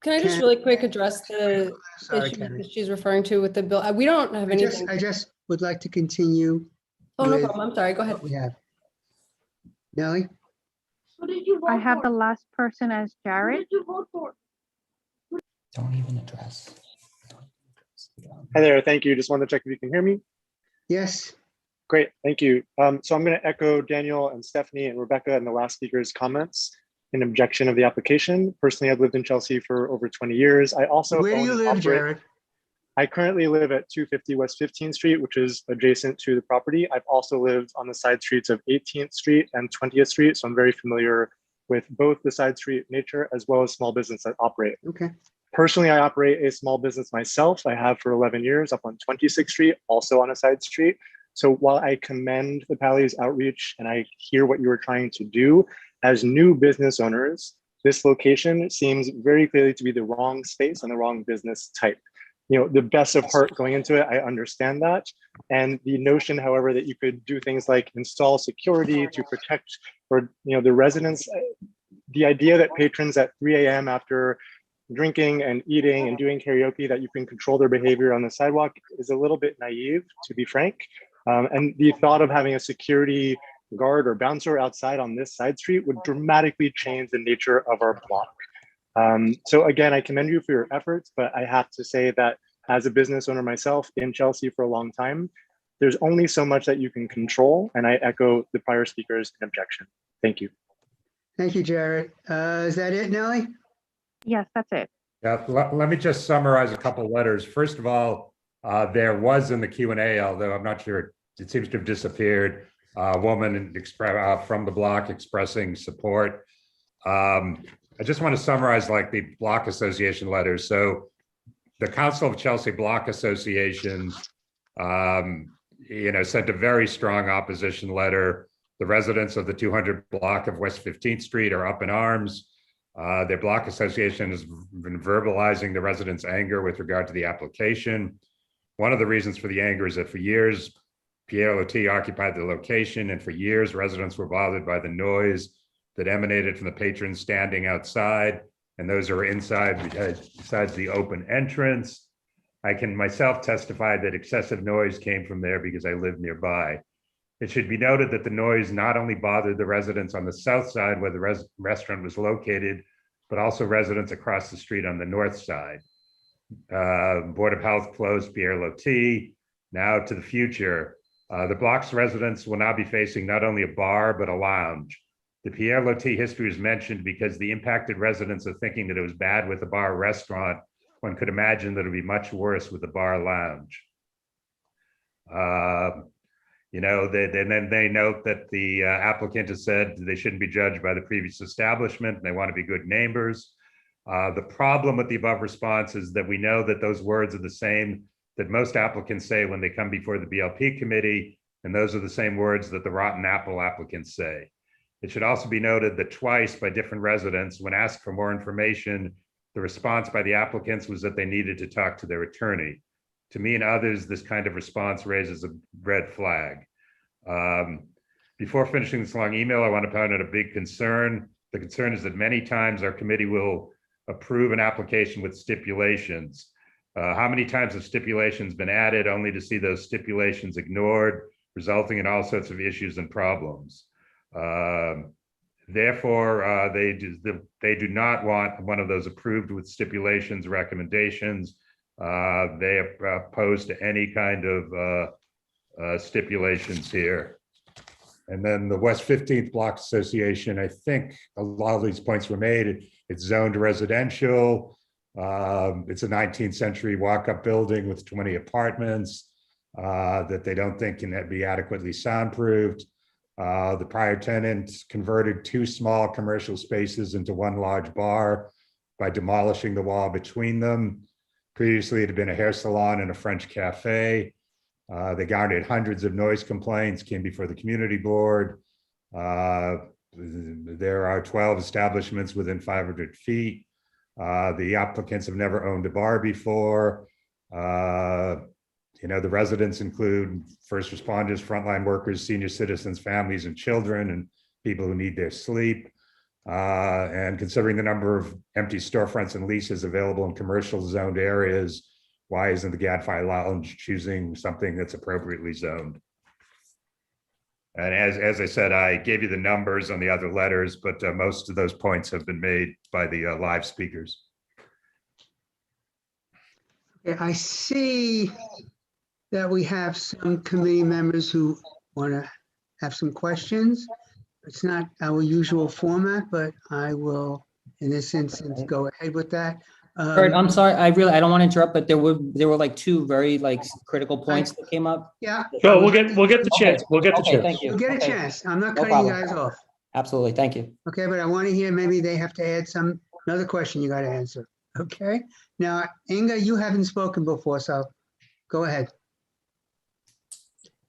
Can I just Ken- really quick address the Sorry, issue Kenny. that she's referring to with the bill? We don't have anything. I just would like to continue. Oh, no with problem. I'm sorry. Go ahead. what we have. Nellie? I have the last person as Jared. Don't even address. Hi there, thank you. Just wanted to check if you can hear me. Yes. Great, thank you. So I'm going to echo Daniel and Stephanie and Rebecca and the last speaker's comments in objection of the application. Personally, I've lived in Chelsea for over 20 years. I also Where do own you and live, operate- Jared? I currently live at 250 West 15th Street, which is adjacent to the property. I've also lived on the side streets of 18th Street and 20th Street, so I'm very familiar with both the side street nature as well as small business that operate. Okay. Personally, I operate a small business myself. I have for 11 years up on 26th Street, also on a side street. So while I commend the Pally's outreach and I hear what you were trying to do, as new business owners, this location seems very clearly to be the wrong space and the wrong business type. The best of heart going into it, I understand that. And the notion, however, that you could do things like install security to protect the residents, the idea that patrons at 3 a.m. after drinking and eating and doing karaoke, that you can control their behavior on the sidewalk is a little bit naive, to be frank. And the thought of having a security guard or bouncer outside on this side street would dramatically change the nature of our block. So again, I commend you for your efforts, but I have to say that as a business owner myself in Chelsea for a long time, there's only so much that you can control. And I echo the prior speakers in objection. Thank you. Thank you, Jared. Is that it, Nellie? Yes, that's it. Yeah, let me just summarize a couple letters. First of all, there was in the Q&A, although I'm not sure, it seems to have disappeared, a woman from the block expressing support. I just want to summarize like the block association letters. So the Council of Chelsea Block Association, sent a very strong opposition letter. The residents of the 200 block of West 15th Street are up in arms. Their block association has been verbalizing the residents' anger with regard to the application. One of the reasons for the anger is that for years, PLOT occupied the location, and for years, residents were bothered by the noise that emanated from the patrons standing outside, and those are inside besides the open entrance. I can myself testify that excessive noise came from there because I live nearby. It should be noted that the noise not only bothered the residents on the south side where the restaurant was located, but also residents across the street on the north side. Board of Health closed Pierre Loti. Now to the future, the block's residents will now be facing not only a bar, but a lounge. The Pierre Loti history is mentioned because the impacted residents are thinking that it was bad with the bar restaurant. One could imagine that it would be much worse with the bar lounge. Then they note that the applicant has said they shouldn't be judged by the previous establishment and they want to be good neighbors. The problem with the above response is that we know that those words are the same that most applicants say when they come before the BLP committee, and those are the same words that the rotten apple applicants say. It should also be noted that twice by different residents, when asked for more information, the response by the applicants was that they needed to talk to their attorney. To me and others, this kind of response raises a red flag. Before finishing this long email, I want to point out a big concern. The concern is that many times our committee will approve an application with stipulations. How many times have stipulations been added only to see those stipulations ignored, resulting in all sorts of issues and problems? Therefore, they do not want one of those approved with stipulations recommendations. They are opposed to any kind of stipulations here. And then the West 15th Block Association, I think a lot of these points were made. It's zoned residential. It's a 19th century walk-up building with 20 apartments that they don't think can be adequately soundproofed. The prior tenant converted 2 small commercial spaces into 1 large bar by demolishing the wall between them. Previously, it had been a hair salon and a French cafe. They garnered hundreds of noise complaints, came before the community board. There are 12 establishments within 500 feet. The applicants have never owned a bar before. The residents include first responders, frontline workers, senior citizens, families, and children, and people who need their sleep. And considering the number of empty storefronts and leases available in commercial zoned areas, why isn't the Gadfly Lounge choosing something that's appropriately zoned? And as I said, I gave you the numbers on the other letters, but most of those points have been made by the live speakers. Okay, I see that we have some committee members who want to have some questions. It's not our usual format, but I will, in this instance, go ahead with that. Kurt, I'm sorry, I don't want to interrupt, but there were like two very critical points that came up. Yeah. Sure, we'll get the chance. We'll get the chance. Thank you. You'll get a Okay. chance. I'm not No cutting you problem. guys off. Absolutely, thank you. Okay, but I want to hear, maybe they have to add another question you got to answer. Okay. Now, Inga, you haven't spoken before, so go ahead.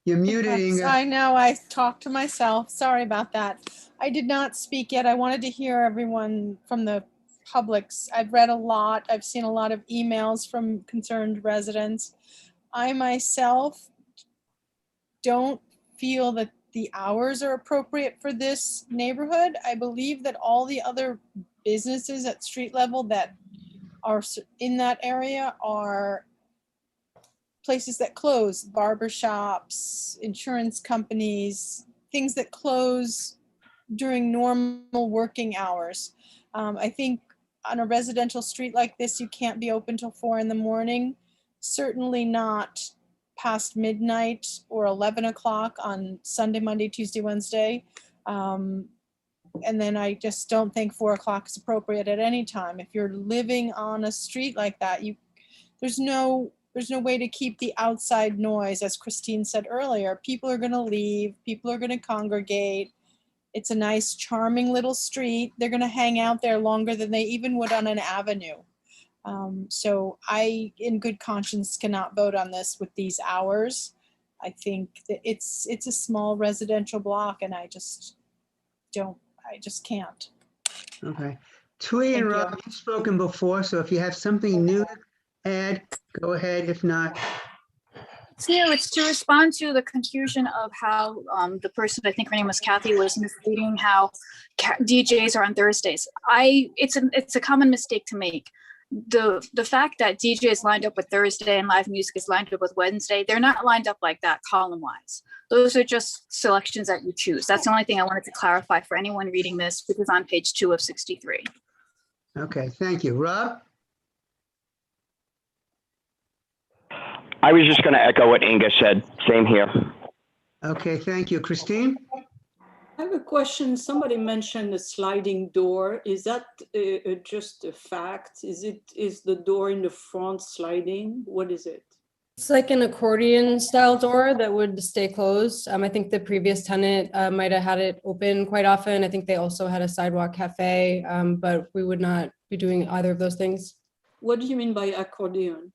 You're muted, Yes, Inga. I know, I talked to myself. Sorry about that. I did not speak yet. I wanted to hear everyone from the publics. I've read a lot. I've seen a lot of emails from concerned residents. I myself don't feel that the hours are appropriate for this neighborhood. I believe that all the other businesses at street level that are in that area are places that close, barber shops, insurance companies, things that close during normal working hours. I think on a residential street like this, you can't be open till 4 in the morning. Certainly not past midnight or 11 o'clock on Sunday, Monday, Tuesday, Wednesday. And then I just don't think 4 o'clock is appropriate at any time. If you're living on a street like that, there's no way to keep the outside noise. As Christine said earlier, people are going to leave, people are going to congregate. It's a nice, charming little street. They're going to hang out there longer than they even would on an avenue. So I, in good conscience, cannot vote on this with these hours. I think that it's a small residential block, and I just can't. Okay. Twee and Rob, you've spoken before, so if you have something new to add, go ahead. If not, So it's to respond to the confusion of how the person, I think her name was Kathy, was misleading how DJs are on Thursdays. It's a common mistake to make. The fact that DJ is lined up with Thursday and live music is lined up with Wednesday, they're not lined up like that column wise. Those are just selections that you choose. That's the only thing I wanted to clarify for anyone reading this, which is on page 2 of 63. okay, thank you. Rob? I was just going to echo what Inga said. Same here. Okay, thank you. Christine? I have a question. Somebody mentioned a sliding door. Is that just a fact? Is the door in the front sliding? What is it? It's like an accordion style door that would stay closed. I think the previous tenant might have had it open quite often. I think they also had a sidewalk cafe, but we would not be doing either of those things. What do you mean by accordion?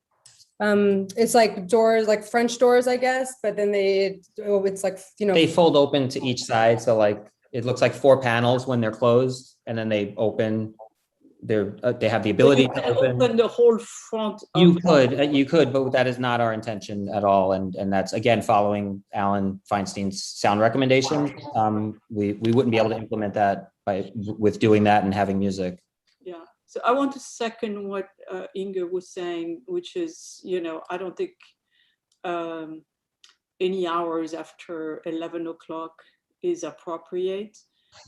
It's like doors, like French doors, I guess, but then it's like, They fold open to each side, so like it looks like 4 panels when they're closed, and then they open. They have the ability to open the whole front. You could, but that is not our intention at all, and that's again following Alan Feinstein's sound recommendation. We wouldn't be able to implement that with doing that and having music. Yeah. So I want to second what Inga was saying, which is, I don't think any hours after 11 o'clock is appropriate.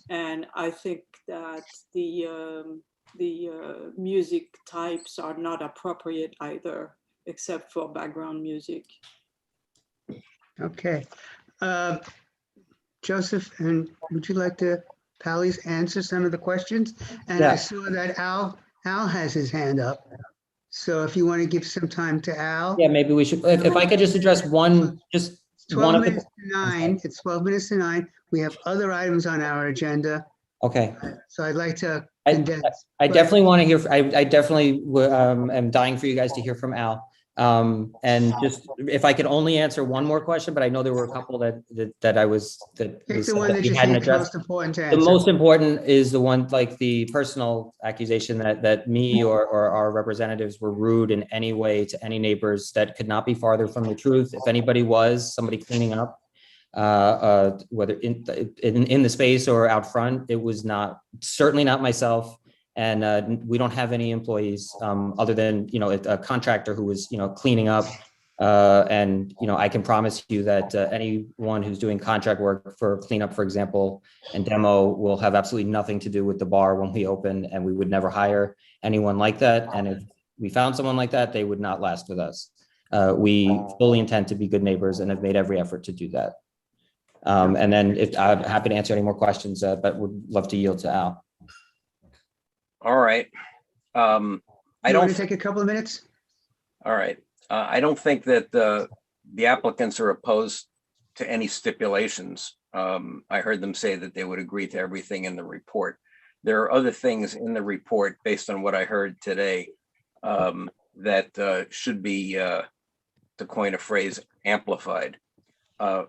And I think that the music types are not appropriate either, except for background music. Okay. Joseph, and would you like to, Pally's, answer some of the questions? And Yeah. I saw that Al has his hand up. So if you want to give some time to Al. Yeah, maybe we should, if I could just address one, just one of the. 9. It's 12 minutes to 9. We have other items on our agenda. Okay. So I'd like to I definitely want to hear, I definitely am dying for you guys to hear from Al. And just, if I could only answer one more question, but I know there were a couple that Pick the one that we you hadn't think is addressed. most important to The answer. most important is the one, like the personal accusation that me or our representatives were rude in any way to any neighbors. That could not be farther from the truth. If anybody was, somebody cleaning up, whether in the space or out front, it was certainly not myself. And we don't have any employees other than, a contractor who was, cleaning up. And, I can promise you that anyone who's doing contract work for cleanup, for example, and demo will have absolutely nothing to do with the bar when we open, and we would never hire anyone like that. And if we found someone like that, they would not last with us. We fully intend to be good neighbors and have made every effort to do that. And then I'm happy to answer any more questions, but would love to yield to Al. All right. I You don't want to take a couple of minutes? All right. I don't think that the applicants are opposed to any stipulations. I heard them say that they would agree to everything in the report. There are other things in the report based on what I heard today that should be, to coin a phrase, amplified.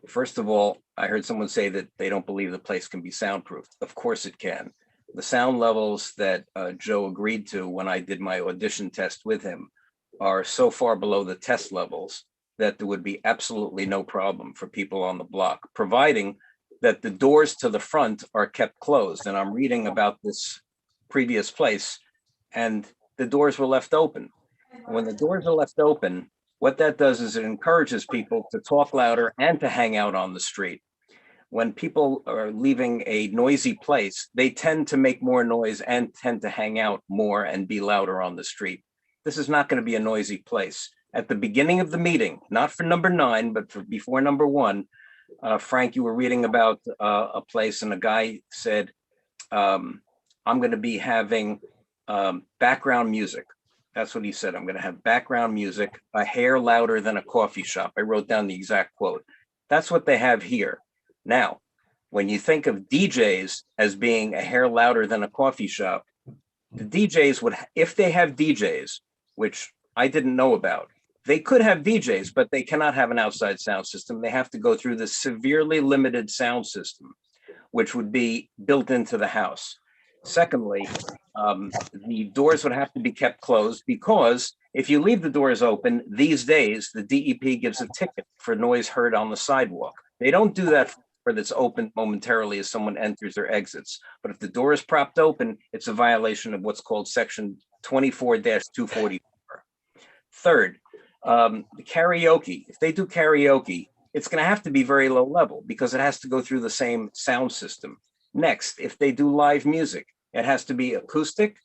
First of all, I heard someone say that they don't believe the place can be soundproofed. Of course it can. The sound levels that Joe agreed to when I did my audition test with him are so far below the test levels that there would be absolutely no problem for people on the block, providing that the doors to the front are kept closed. And I'm reading about this previous place, and the doors were left open. When the doors are left open, what that does is it encourages people to talk louder and to hang out on the street. When people are leaving a noisy place, they tend to make more noise and tend to hang out more and be louder on the street. This is not going to be a noisy place. At the beginning of the meeting, not for number 9, but for before number 1, Frank, you were reading about a place and a guy said, I'm going to be having background music. That's what he said. I'm going to have background music, a hair louder than a coffee shop. I wrote down the exact quote. That's what they have here. Now, when you think of DJs as being a hair louder than a coffee shop, the DJs would, if they have DJs, which I didn't know about, they could have DJs, but they cannot have an outside sound system. They have to go through the severely limited sound system, which would be built into the house. Secondly, the doors would have to be kept closed because if you leave the doors open, these days, the DEP gives a ticket for noise heard on the sidewalk. They don't do that for that's open momentarily as someone enters or exits. But if the door is propped open, it's a violation of what's called section 24-244. Third, the karaoke. If they do karaoke, it's going to have to be very low level because it has to go through the same sound system. Next, if they do live music, it has to be acoustic,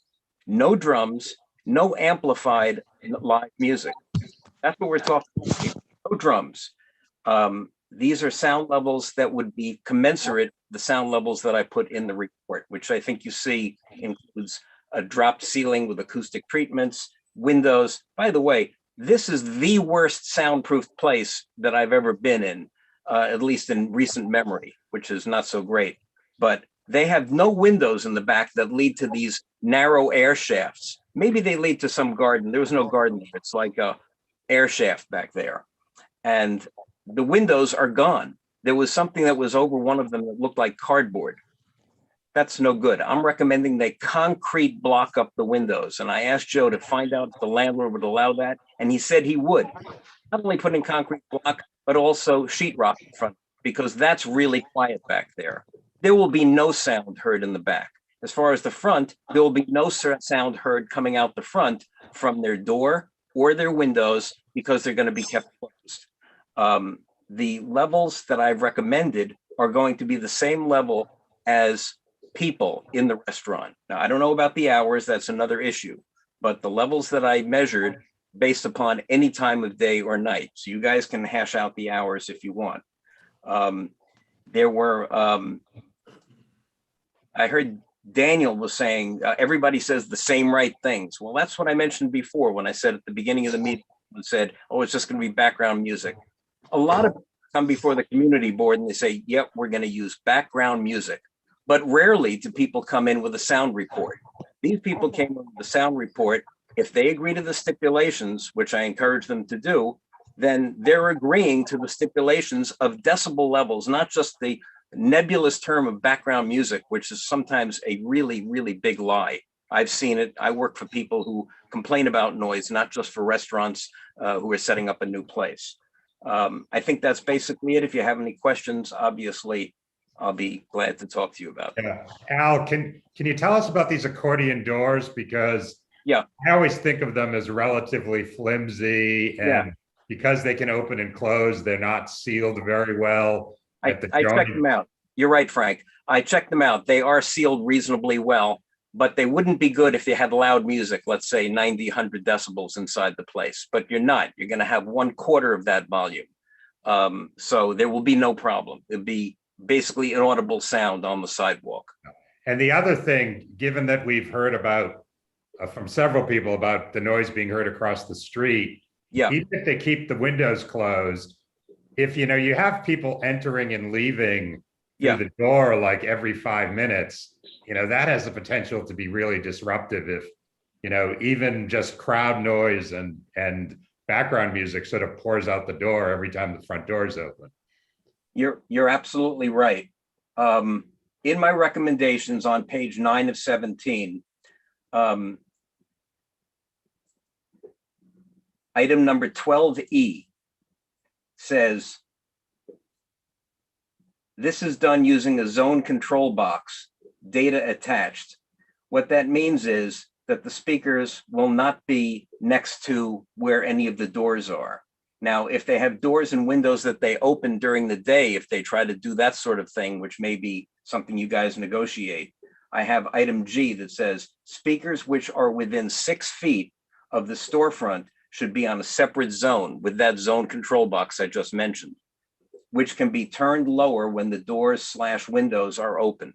no drums, no amplified live music. That's what we're talking about. No drums. These are sound levels that would be commensurate the sound levels that I put in the report, which I think you see includes a dropped ceiling with acoustic treatments, windows. By the way, this is the worst soundproof place that I've ever been in, at least in recent memory, which is not so great. But they have no windows in the back that lead to these narrow air shafts. Maybe they lead to some garden. There was no garden. It's like a air shaft back there. And the windows are gone. There was something that was over one of them that looked like cardboard. That's no good. I'm recommending they concrete block up the windows. And I asked Joe to find out if the landlord would allow that. And he said he would. Not only put in concrete block, but also sheetrock in front, because that's really quiet back there. There will be no sound heard in the back. As far as the front, there will be no sound heard coming out the front from their door or their windows because they're going to be kept closed. The levels that I've recommended are going to be the same level as people in the restaurant. Now, I don't know about the hours, that's another issue, but the levels that I measured based upon any time of day or night. So you guys can hash out the hours if you want. There were, I heard Daniel was saying, everybody says the same right things. Well, that's what I mentioned before when I said at the beginning of the meeting, and said, oh, it's just going to be background music. A lot of people come before the community board and they say, yep, we're going to use background music. But rarely do people come in with a sound report. These people came up with the sound report. If they agree to the stipulations, which I encourage them to do, then they're agreeing to the stipulations of decibel levels, not just the nebulous term of background music, which is sometimes a really, really big lie. I've seen it. I work for people who complain about noise, not just for restaurants who are setting up a new place. I think that's basically it. If you have any questions, obviously, I'll be glad to talk to you about them. Yeah. Al, can you tell us about these accordion doors? Because yeah, I always think of them as relatively flimsy, and because they can open and close, they're not sealed very well. I checked them out. You're right, Frank. I checked them out. They are sealed reasonably well, but they wouldn't be good if you had loud music, let's say 90, 100 decibels inside the place, but you're not. You're going to have 1/4 of that volume. So there will be no problem. It'll be basically inaudible sound on the sidewalk. And the other thing, given that we've heard about from several people about the noise being heard across the street, even if they keep the windows closed, if you have people entering and leaving through the door like every 5 minutes, that has the potential to be really disruptive if, even just crowd noise and background music sort of pours out the door every time the front door is open. You're absolutely right. In my recommendations on page 9 of 17, item number 12E says, this is done using a zone control box, data attached. What that means is that the speakers will not be next to where any of the doors are. Now, if they have doors and windows that they open during the day, if they try to do that sort of thing, which may be something you guys negotiate, I have item G that says speakers which are within 6 feet of the storefront should be on a separate zone with that zone control box I just mentioned, which can be turned lower when the doors/windows are open.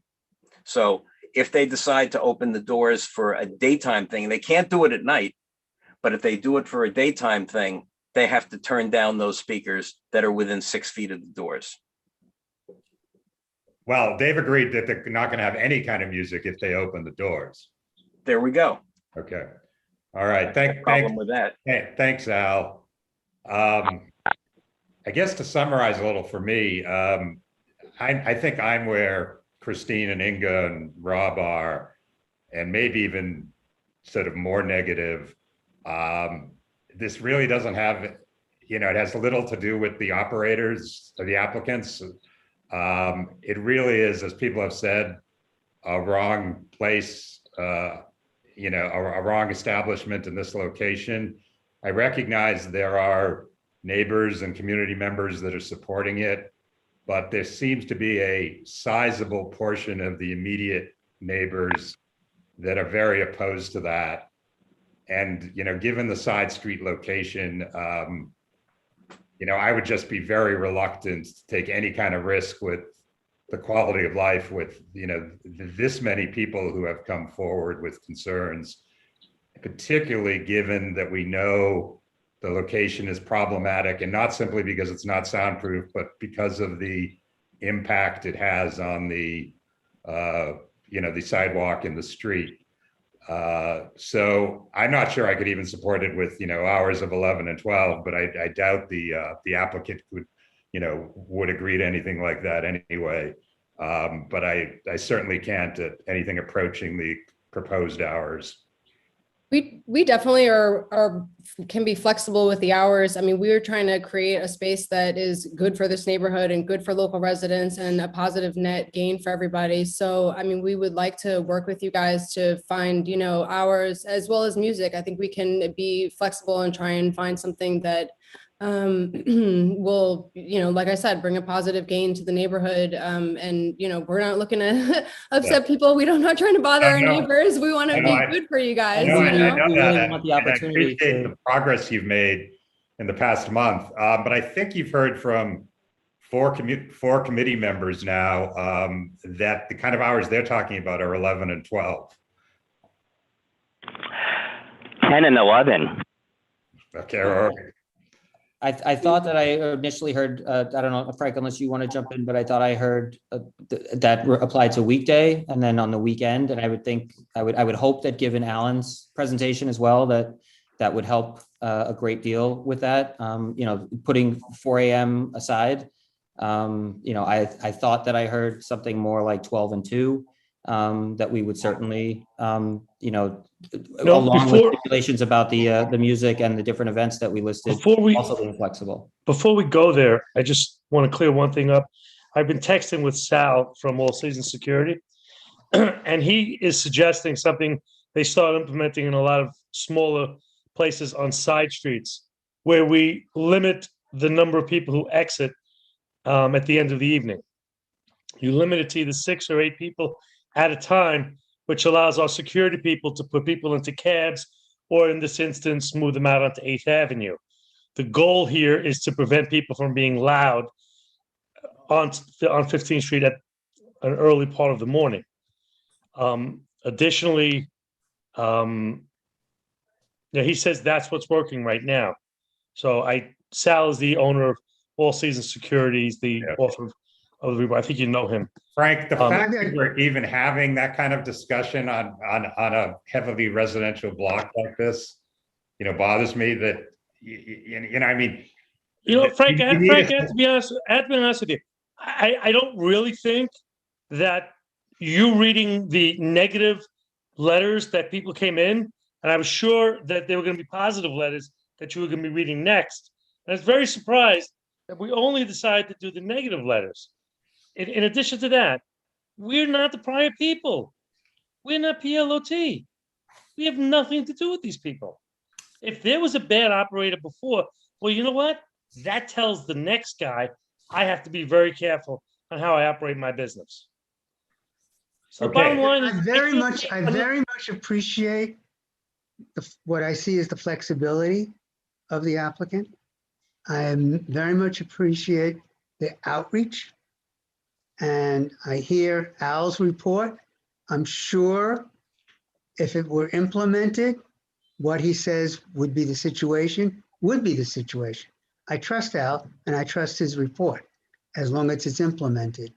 So if they decide to open the doors for a daytime thing, they can't do it at night, but if they do it for a daytime thing, they have to turn down those speakers that are within 6 feet of the doors. Well, they've agreed that they're not going to have any kind of music if they open the doors. There we go. Okay. All right. Thanks, Al. I guess to summarize a little for me, I think I'm where Christine and Inga and Rob are, and maybe even sort of more negative. This really doesn't have, it has little to do with the operators or the applicants. It really is, as people have said, a wrong place, a wrong establishment in this location. I recognize there are neighbors and community members that are supporting it, but there seems to be a sizable portion of the immediate neighbors that are very opposed to that. And, given the side street location, I would just be very reluctant to take any kind of risk with the quality of life with, this many people who have come forward with concerns, particularly given that we know the location is problematic, and not simply because it's not soundproof, but because of the impact it has on the, the sidewalk and the street. So I'm not sure I could even support it with, hours of 11 and 12, but I doubt the applicant would agree to anything like that anyway. But I certainly can't at anything approaching the proposed hours. We definitely can be flexible with the hours. I mean, we are trying to create a space that is good for this neighborhood and good for local residents and a positive net gain for everybody. So, I mean, we would like to work with you guys to find, hours as well as music. I think we can be flexible and try and find something that will, like I said, bring a positive gain to the neighborhood. And, we're not looking to upset people. We're not trying to bother our neighbors. We want to be good for you guys. I really want the opportunity. I appreciate the progress you've made in the past month, but I think you've heard from four committee members now that the kind of hours they're talking about are 11 and 12. 10 and 11. Okay. I thought that I initially heard, I don't know, Frank, unless you want to jump in, but I thought I heard that applied to weekday and then on the weekend. And I would think, I would hope that given Alan's presentation as well, that would help a great deal with that. Putting 4 a.m. aside, I thought that I heard something more like 12 and 2, that we would certainly, along with stipulations about the music and the different events that we listed, also being flexible. Before we go there, I just want to clear one thing up. I've been texting with Sal from All Seasons Security, and he is suggesting something they start implementing in a lot of smaller places on side streets, where we limit the number of people who exit at the end of the evening. You limit it to either 6 or 8 people at a time, which allows our security people to put people into cabs, or in this instance, move them out onto 8th Avenue. The goal here is to prevent people from being loud on 15th Street at an early part of the morning. Additionally, he says that's what's working right now. So Sal is the owner of All Seasons Securities, the author of the, I think you know him. Frank, the fact that we're even having that kind of discussion on a heavily residential block like this, bothers me that, I mean. Frank, I have to be honest with you. I don't really think that you reading the negative letters that people came in, and I was sure that there were going to be positive letters that you were going to be reading next. And I was very surprised that we only decided to do the negative letters. In addition to that, we're not the prior people. We're not PLOT. We have nothing to do with these people. If there was a bad operator before, well, you know what? That tells the next guy I have to be very careful on how I operate my business. So the bottom line is, I very much appreciate what I see as the flexibility of the applicant. I very much appreciate the outreach. And I hear Al's report. I'm sure if it were implemented, what he says would be the situation. I trust Al and I trust his report as long as it's implemented.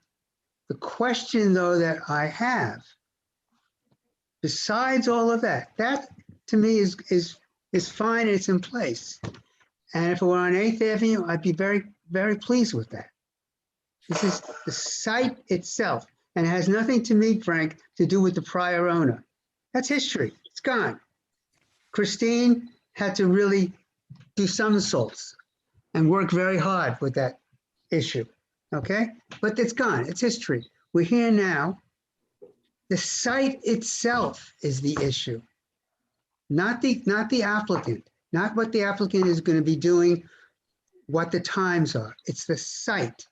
The question though that I have, besides all of that to me is fine, it's in place. And if it were on 8th Avenue, I'd be very, very pleased with that. This is the site itself, and it has nothing to me, Frank, to do with the prior owner. That's history. It's gone. Christine had to really do somersaults and work very hard with that issue, okay? But it's gone. It's history. We're here now. The site itself is the issue, not the applicant, not what the applicant is going to be doing, what the times are. It's the site.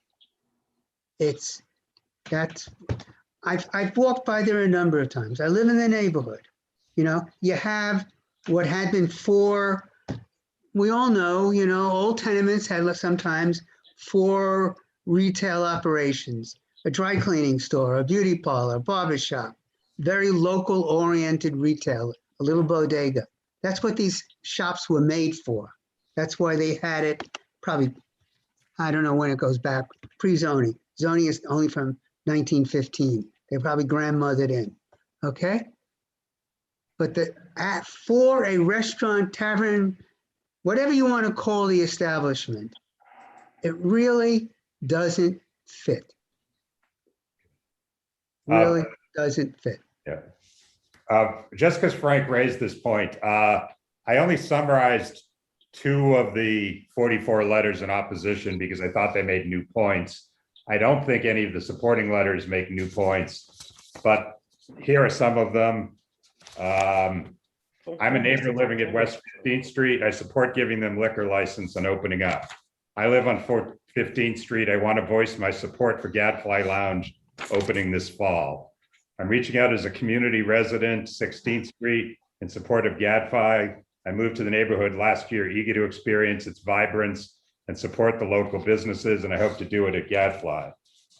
I've walked by there a number of times. I live in the neighborhood. You have what had been 4, we all know, old tenements had sometimes 4 retail operations, a dry cleaning store, a beauty parlor, a barber shop, very local oriented retail, a little bodega. That's what these shops were made for. That's why they had it probably, I don't know when it goes back, pre-zoning. Zoning is only from 1915. They probably grandmothered in, okay? But for a restaurant, tavern, whatever you want to call the establishment, it really doesn't fit. Really doesn't fit. Yeah. Just because Frank raised this point, I only summarized 2 of the 44 letters in opposition because I thought they made new points. I don't think any of the supporting letters make new points, but here are some of them. I'm a neighbor living at West 15th Street. I support giving them liquor license and opening up. I live on 15th Street. I want to voice my support for Gadfly Lounge opening this fall. I'm reaching out as a community resident, 16th Street, in support of Gadfly. I moved to the neighborhood last year, eager to experience its vibrance and support the local businesses, and I hope to do it at Gadfly.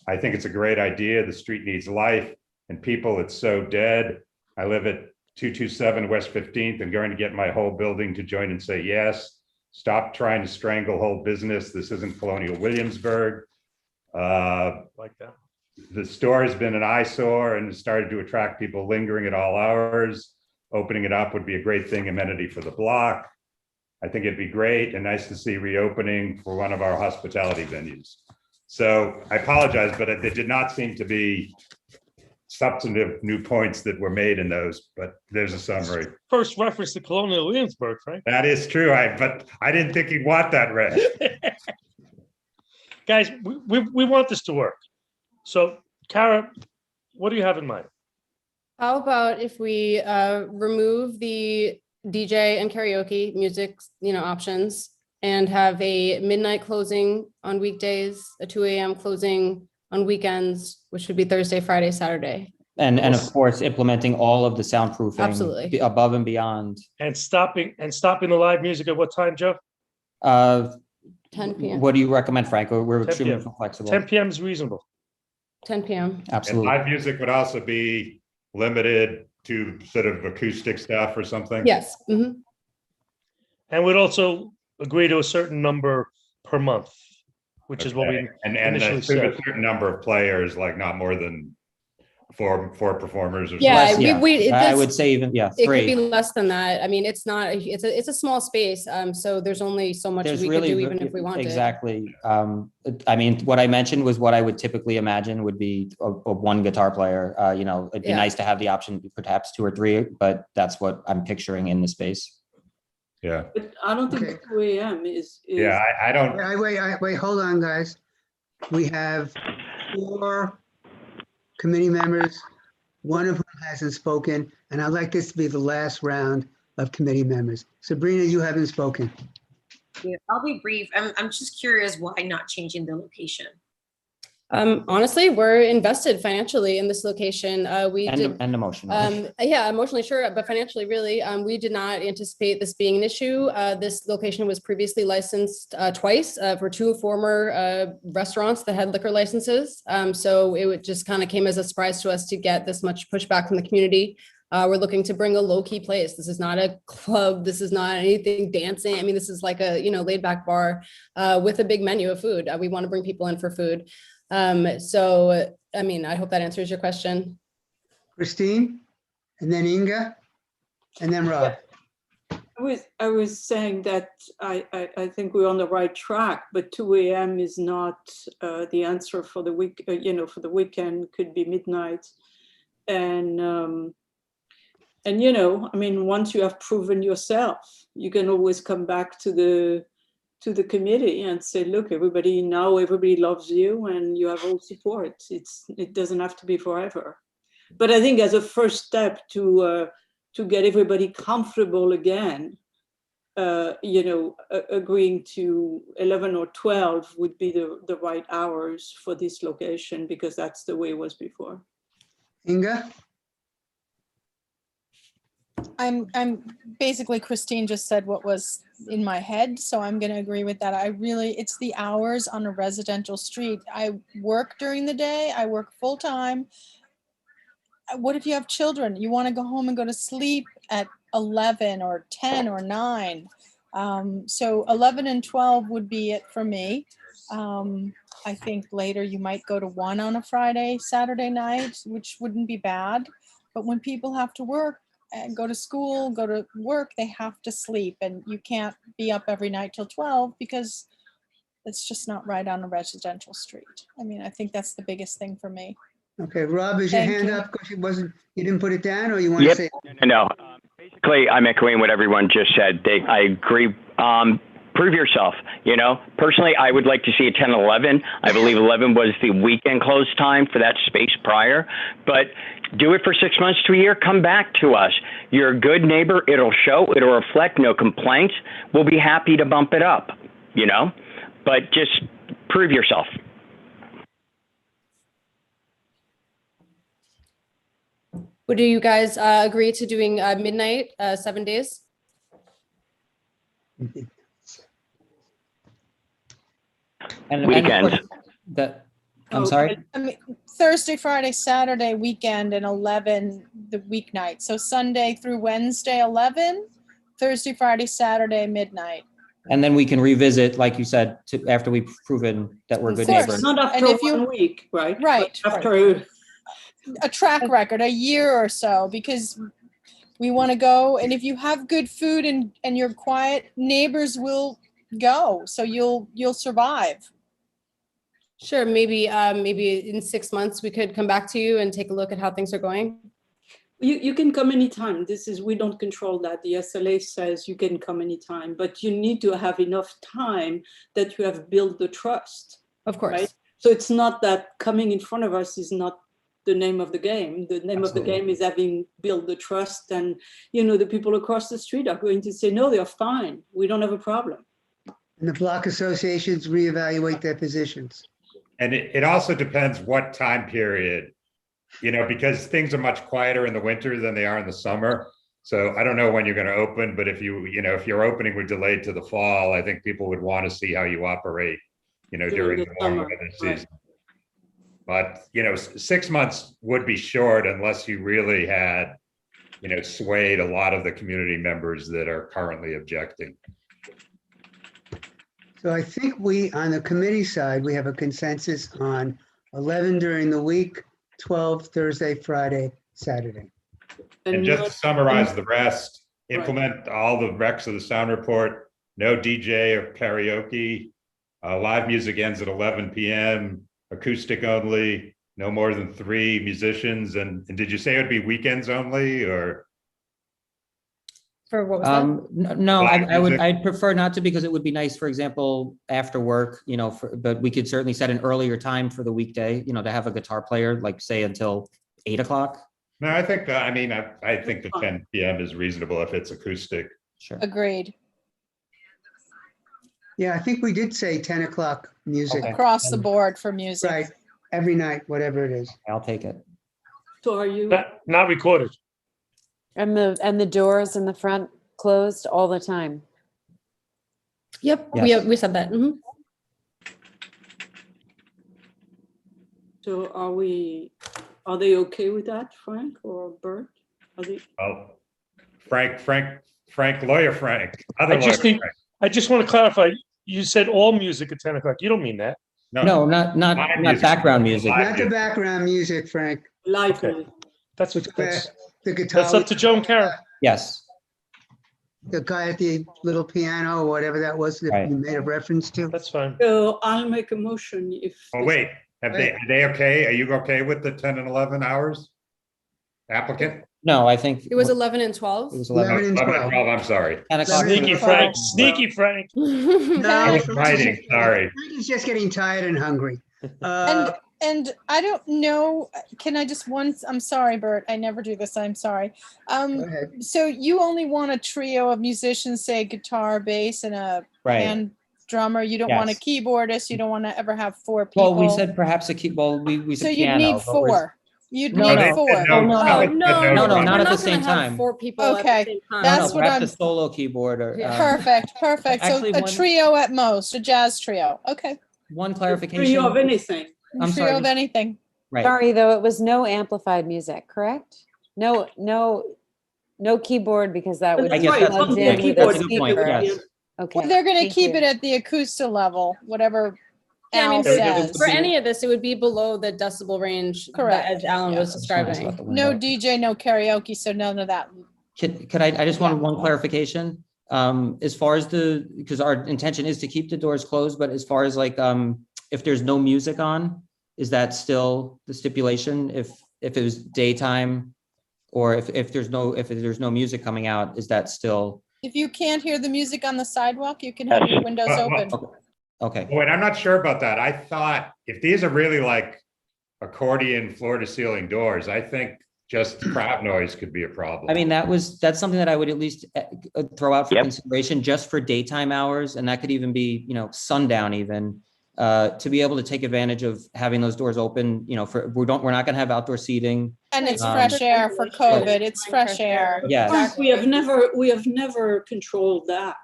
I think it's a great idea. The street needs life and people. It's so dead. I live at 227 West 15th and going to get my whole building to join and say yes. Stop trying to stranglehold business. This isn't Colonial Williamsburg. Like that. The store has been an eyesore and started to attract people lingering at all hours. Opening it up would be a great thing, amenity for the block. I think it'd be great and nice to see reopening for one of our hospitality venues. So I apologize, but there did not seem to be substantive new points that were made in those, but there's a summary. First reference to Colonial Williamsburg, right? That is true, but I didn't think you'd want that read. Guys, we want this to work. So, Kara, what do you have in mind? How about if we remove the DJ and karaoke music, options, and have a midnight closing on weekdays, a 2 a.m. closing on weekends, which would be Thursday, Friday, Saturday. And of course, implementing all of the soundproofing Absolutely. above and beyond. And stopping the live music at what time, Joe? 10 p.m. What do you recommend, Frank? We're 10 extremely p.m. flexible. 10 p.m. is reasonable. 10 p.m. Absolutely. And live music would also be limited to sort of acoustic stuff or something? Yes. Mm-hmm. And we'd also agree to a certain number per month, which is what we and initially a said. certain number of players, like not more than four performers or Yeah, something. I would say even It could three. be less than that. I mean, it's not. It's a small space. So there's only so much There's we really could do, even if we wanted. exactly. I mean, what I mentioned was what I would typically imagine would be a one guitar player. It'd be Yeah. nice to have the option, perhaps 2 or 3, but that's what I'm picturing in the space. Yeah. But I don't think 2 a.m. is. Yeah, I don't. Wait, hold on, guys. We have 4 committee members, one of whom hasn't spoken, and I'd like this to be the last round of committee members. Sabrina, you haven't spoken. Yeah, I'll be brief. I'm just curious why not changing the location? Honestly, we're invested financially in this location. And emotionally. Yeah, emotionally, sure, but financially, really, we did not anticipate this being an issue. This location was previously licensed twice for 2 former restaurants that had liquor licenses. So it just kind of came as a surprise to us to get this much pushback from the community. We're looking to bring a low-key place. This is not a club. This is not anything dancing. I mean, this is like a laid-back bar with a big menu of food. We want to bring people in for food. So, I mean, I hope that answers your question. Christine, and then Inga, and then Rob. I was saying that I think we're on the right track, but 2 a.m. is not the answer for the week. For the weekend, could be midnight, and I mean, once you have proven yourself, you can always come back to the committee and say, look, everybody loves you and you have all support. It doesn't have to be forever. But I think as a first step to get everybody comfortable again, agreeing to 11 or 12 would be the right hours for this location, because that's the way it was before. Inga? I'm basically, Christine just said what was in my head, so I'm going to agree with that. It's the hours on a residential street. I work during the day, I work full time. What if you have children? You want to go home and go to sleep at 11 or 10 or 9. So 11 and 12 would be it for me. I think later you might go to 1 on a Friday, Saturday night, which wouldn't be bad. But when people have to work, and go to school, go to work, they have to sleep, and you can't be up every night till 12 because it's just not right on a residential street. I mean, I think that's the biggest thing for me. Okay, Rob, is your Thank hand you. up because you didn't put it down, or you want to say? No. Basically, I'm echoing what everyone just said. I agree. Prove yourself. Personally, I would like to see a 10 and 11. I believe 11 was the weekend close time for that space prior, but do it for 6 months to a year. Come back to us. You're a good neighbor. It'll show. It'll reflect. No complaints. We'll be happy to bump it up. But just prove yourself. Would you guys agree to doing midnight, 7 days? Weekends. I'm sorry? I mean, Thursday, Friday, Saturday, weekend, and 11 the weeknight. So Sunday through Wednesday, 11, Thursday, Friday, Saturday, midnight. And then we can revisit, like you said, after we've proven that we're Of good course. neighbors. Not after And if you- 1 week, right? Right, But after, a track record, a year or so, because we want to go. And if you have good food and you're quiet, neighbors will go. So you'll survive. Sure, maybe in 6 months, we could come back to you and take a look at how things are going. you can come anytime. We don't control that. The SLA says you can come anytime, but you need to have enough time that you have built the trust. Of course. Right? So it's not that coming in front of us is not the name of the game. The name of the game is having built the trust, and the people across the street are going to say, no, they're fine. We don't have a problem. And the block associations reevaluate their positions. And it also depends what time period, because things are much quieter in the winter than they are in the summer. So I don't know when you're going to open, but if if your opening were delayed to the fall, I think people would want to see how you operate, during the warm weather season. But, 6 months would be short unless you really had, swayed a lot of the community members that are currently objecting. So I think on the committee side, we have a consensus on 11 during the week, 12 Thursday, Friday, Saturday. And just to summarize the rest, implement all the recs of the sound report, no DJ or karaoke, live music ends at 11 p.m., acoustic only, no more than 3 musicians. And did you say it would be weekends only, or? For what was that? No, I'd prefer not to, because it would be nice, for example, after work, but we could certainly set an earlier time for the weekday, to have a guitar player, like say until 8 o'clock. No, I think that, I think the 10 p.m. is reasonable if it's acoustic. Sure. Agreed. Yeah, I think we did say 10 o'clock music. Okay. Across the board for music. Right, every night, whatever it is. I'll take it. So are you? Not recorded. And the doors in the front closed all the time. Yep, Yes. we said that. Mhm. So are they okay with that, Frank or Bert? Are they? Oh, Frank, lawyer Frank. Other I just lawyer think, Frank. I just want to clarify, you said all music at 10 o'clock. You don't mean that. No, not music. background music. Not the background music, Frank. Live Okay. music. That's The guitar. up to Joe and Karen. Yes. The guy at the little piano or whatever that was that Right. you made a reference to. That's fine. So I'll make a motion if. Oh, wait, are they okay? Are you okay with the 10 and 11 hours? Applicant? No, I think. It was 11 and 12. It was 11 11. and 11 and 12. 12, I'm sorry. 10 o'clock. Sneaky Frank, sneaky Frank. No, I was writing, sorry. Frank is just getting tired and hungry. And I don't know, can I just I'm sorry, Bert, I never do this, I'm sorry. Go ahead. So you only want a trio of musicians, say guitar, bass, and a Right. and drummer. You don't want a Yes. keyboardist. You don't want to ever have 4 people. Well, we said perhaps we So said you'd piano. need but we're- 4. You'd No, need no. 4. No, no, no, no, not We're at the not same gonna have time. 4 people at the Okay, same time. that's what perhaps I'm. a solo keyboard or. Perfect. Actually, So a one- trio at most, a jazz trio. Okay. One Trio clarification. of anything. I'm Trio sorry. of anything. Right. Sorry, though, it was no amplified music, correct? No keyboard, because that would I be guess that's- plugged yeah, in with that's a a good point, speaker. yes. Okay. Well, they're going to thank keep you. it at the acoustic level, whatever Yeah, I mean, Al for, says. for any of this, it would be below the decibel range. Correct. As Alan was describing. No DJ, no karaoke, so none of that. Could I just wanted one clarification. As far as because our intention is to keep the doors closed, but as far as if there's no music on, is that still the stipulation? If it was daytime, or if there's no music coming out, is that still? If you can't hear the music on the sidewalk, you can have your windows open. Okay. Wait, I'm not sure about that. I thought if these are really like accordion floor to ceiling doors, I think just crowd noise could be a problem. I mean, that's something that I would at least throw out for consideration just for daytime hours. And that could even be, sundown even, to be able to take advantage of having those doors open, we're not going to have outdoor seating. And it's fresh air for COVID. It's fresh air. Yes. We have never controlled that.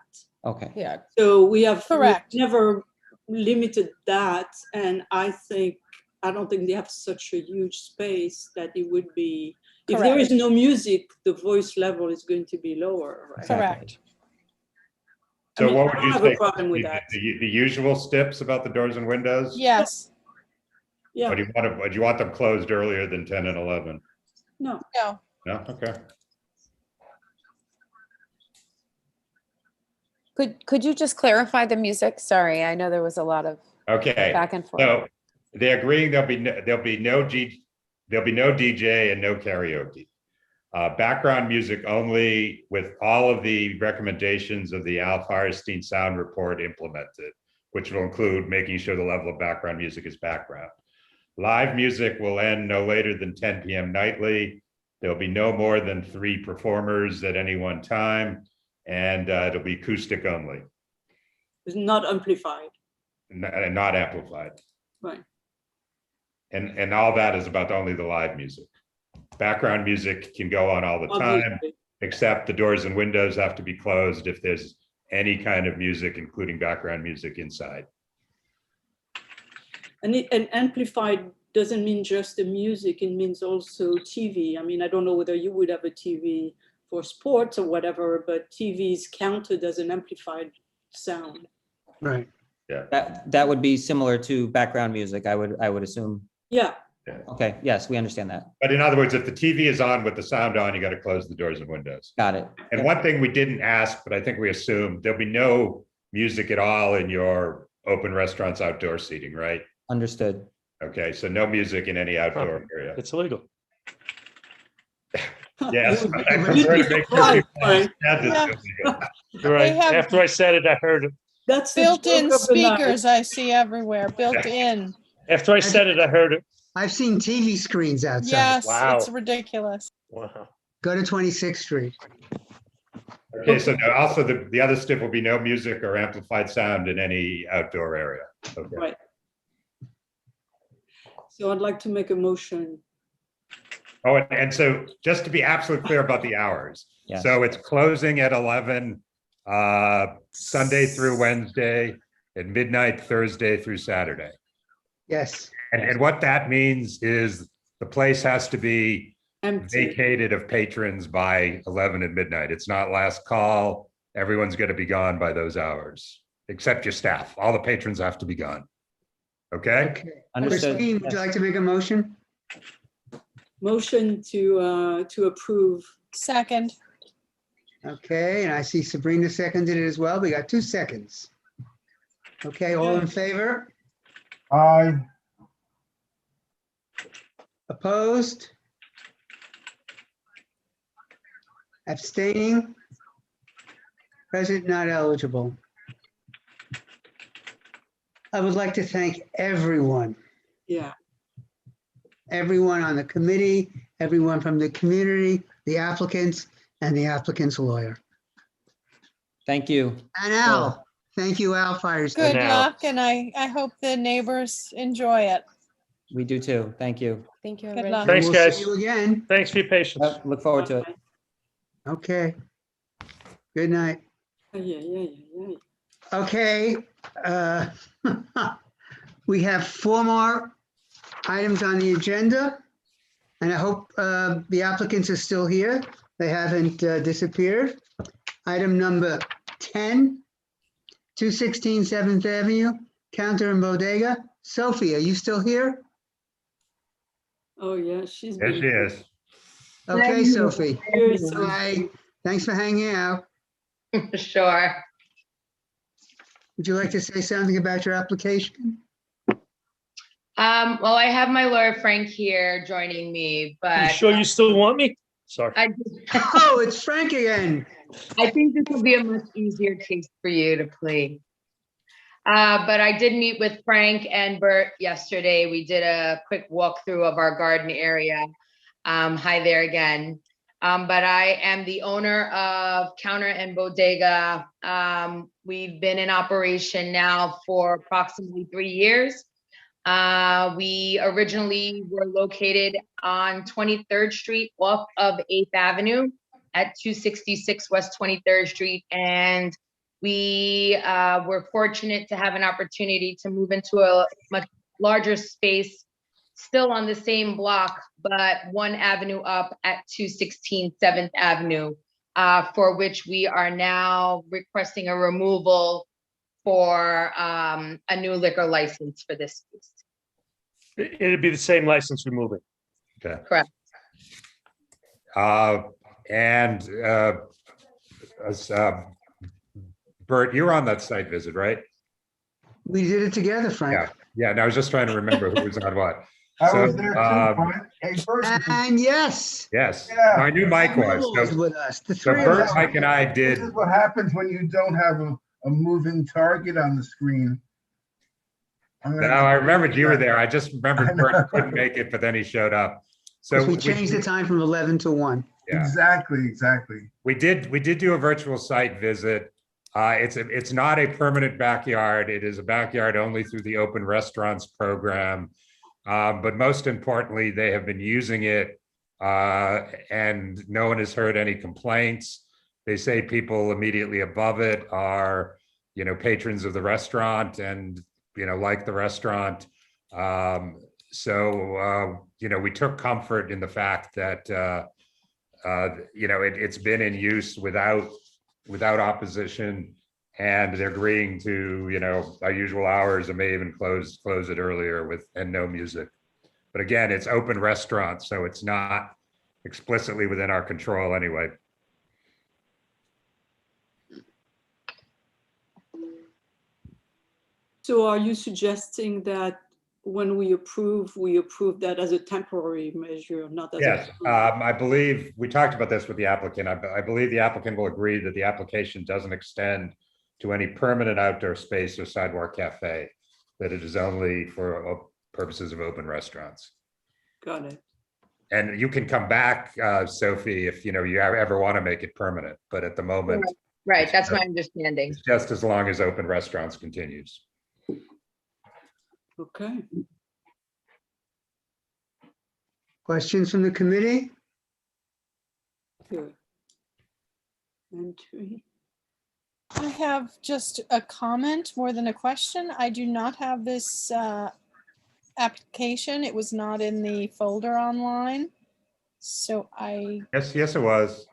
Okay. Yeah. So we've Correct. never limited that, and I don't think they have such a huge space that it would be. If there is Correct. no music, the voice level is going to be lower. Right? Correct. So what would I you don't have a say? problem with that. The usual steps about the doors and windows? Yes. Yeah. Or do you want them closed earlier than 10 and 11? No. No. No, okay. Could you just clarify the music? Sorry, I know there was a lot of Okay. back and forth. So they're agreeing there'll be no DJ and no karaoke. Background music only, with all of the recommendations of the Al Firestein sound report implemented, which will include making sure the level of background music is background. Live music will end no later than 10 p.m. nightly. There'll be no more than 3 performers at any one time, and it'll be acoustic only. It's not amplified. And not amplified. Right. And all that is about only the live music. Background music can go on all the time, Obviously. except the doors and windows have to be closed if there's any kind of music, including background music inside. And amplified doesn't mean just the music, it means also TV. I mean, I don't know whether you would have a TV for sports or whatever, but TV is counted as an amplified sound. Right. Yeah. That would be similar to background music, I would assume. Yeah. Okay, yes, we understand that. But in other words, if the TV is on with the sound on, you got to close the doors and windows. Got it. And one thing we didn't ask, but I think we assumed, there'll be no music at all in your open restaurants outdoor seating, right? Understood. Okay, so no music in any outdoor area. It's illegal. Yes. I prefer to make sure people understand this. You're right. They have- After I said it, I heard it. That's the Built-in joke of the night. speakers I see everywhere, built in. After I said it, I heard it. I've seen TV screens outside. Yes, Wow. it's ridiculous. Wow. Go to 26th Street. Okay, so no, also the other step will be no music or amplified sound in any outdoor area. Okay. Right. So I'd like to make a motion. Oh, and so just to be absolutely clear about the hours. Yes. So it's closing at 11, Sunday through Wednesday, at midnight, Thursday through Saturday. Yes. And what that means is the place has to be Empty. vacated of patrons by 11 at midnight. It's not last call. Everyone's going to be gone by those hours, except your staff. All the patrons have to be gone. Okay? Okay. Understood. Christine, would you like to make a motion? Motion to approve. Second. Okay, and I see Sabrina seconded it as well. We got 2 seconds. Okay, all in favor? Aye. Opposed? Abstaining? Present not eligible. I would like to thank everyone, Yeah. everyone on the committee, everyone from the community, the applicants, and the applicant's lawyer. Thank you. And Al, thank you, Al Firestein. Good now. luck, and I hope the neighbors enjoy it. We do too. Thank you. Thank you, Good everybody. luck. Thanks, We'll guys. see you again. Thanks for your patience. Look forward to it. Okay. Good night. Yeah. Okay. We have 4 more items on the agenda, and I hope the applicants are still here. They haven't disappeared. Item number 10, 216 7th Avenue, Counter and Bodega. Sophie, are you still here? Oh, yeah, she's. There she is. Okay, Sophie. Here, Sophie. Hi. Thanks for hanging out. Sure. Would you like to say something about your application? Well, I have my lawyer Frank here joining me, You but sure you still want me? Sorry. Oh, it's Frank again. I think this will be a much easier case for you to plead. But I did meet with Frank and Bert yesterday. We did a quick walkthrough of our garden area. Hi there again. But I am the owner of Counter and Bodega. We've been in operation now for approximately 3 years. We originally were located on 23rd Street off of 8th Avenue at 266 West 23rd Street. And we were fortunate to have an opportunity to move into a much larger space, still on the same block, but 1 avenue up at 216 7th Avenue. for which we are now requesting a removal for a new liquor license for this space. It'd be the same license removing. Okay. Correct. And Bert, you were on that site visit, right? We did it together, Frank. Yeah. Yeah. And I was just trying to remember who was on what. I was there too, Frank. Hey, Bert. And yes. Yes. Yeah. No, I knew Mike was. Noel was So, with us. The so three of Bert, us. Mike, and I did. This is what happens when you don't have a moving target on the screen. No, I remembered you were there. I just remembered Bert couldn't make it, but then he showed up. So We changed the time from 11 to 1. Yeah. Exactly. We did do a virtual site visit. It's not a permanent backyard. It is a backyard only through the open restaurants program. But most importantly, they have been using it and no one has heard any complaints. They say people immediately above it are, patrons of the restaurant and, like the restaurant. We took comfort in the fact that, it's been in use without opposition, and they're agreeing to, our usual hours, and may even close it earlier and no music. But again, it's open restaurant, so it's not explicitly within our control anyway. So are you suggesting that when we approve that as a temporary measure, not as Yes, a I believe we talked about this with the applicant. I believe the applicant will agree that the application doesn't extend to any permanent outdoor space or sidewalk cafe, that it is only for purposes of open restaurants. Got it. And you can come back, Sophie, if you ever want to make it permanent, but at the moment, Right, that's my understanding. it's just as long as open restaurants continues. Okay. Questions from the committee? Good. Entry. I have just a comment more than a question. I do not have this application. It was not in the folder online. So Yes, it was.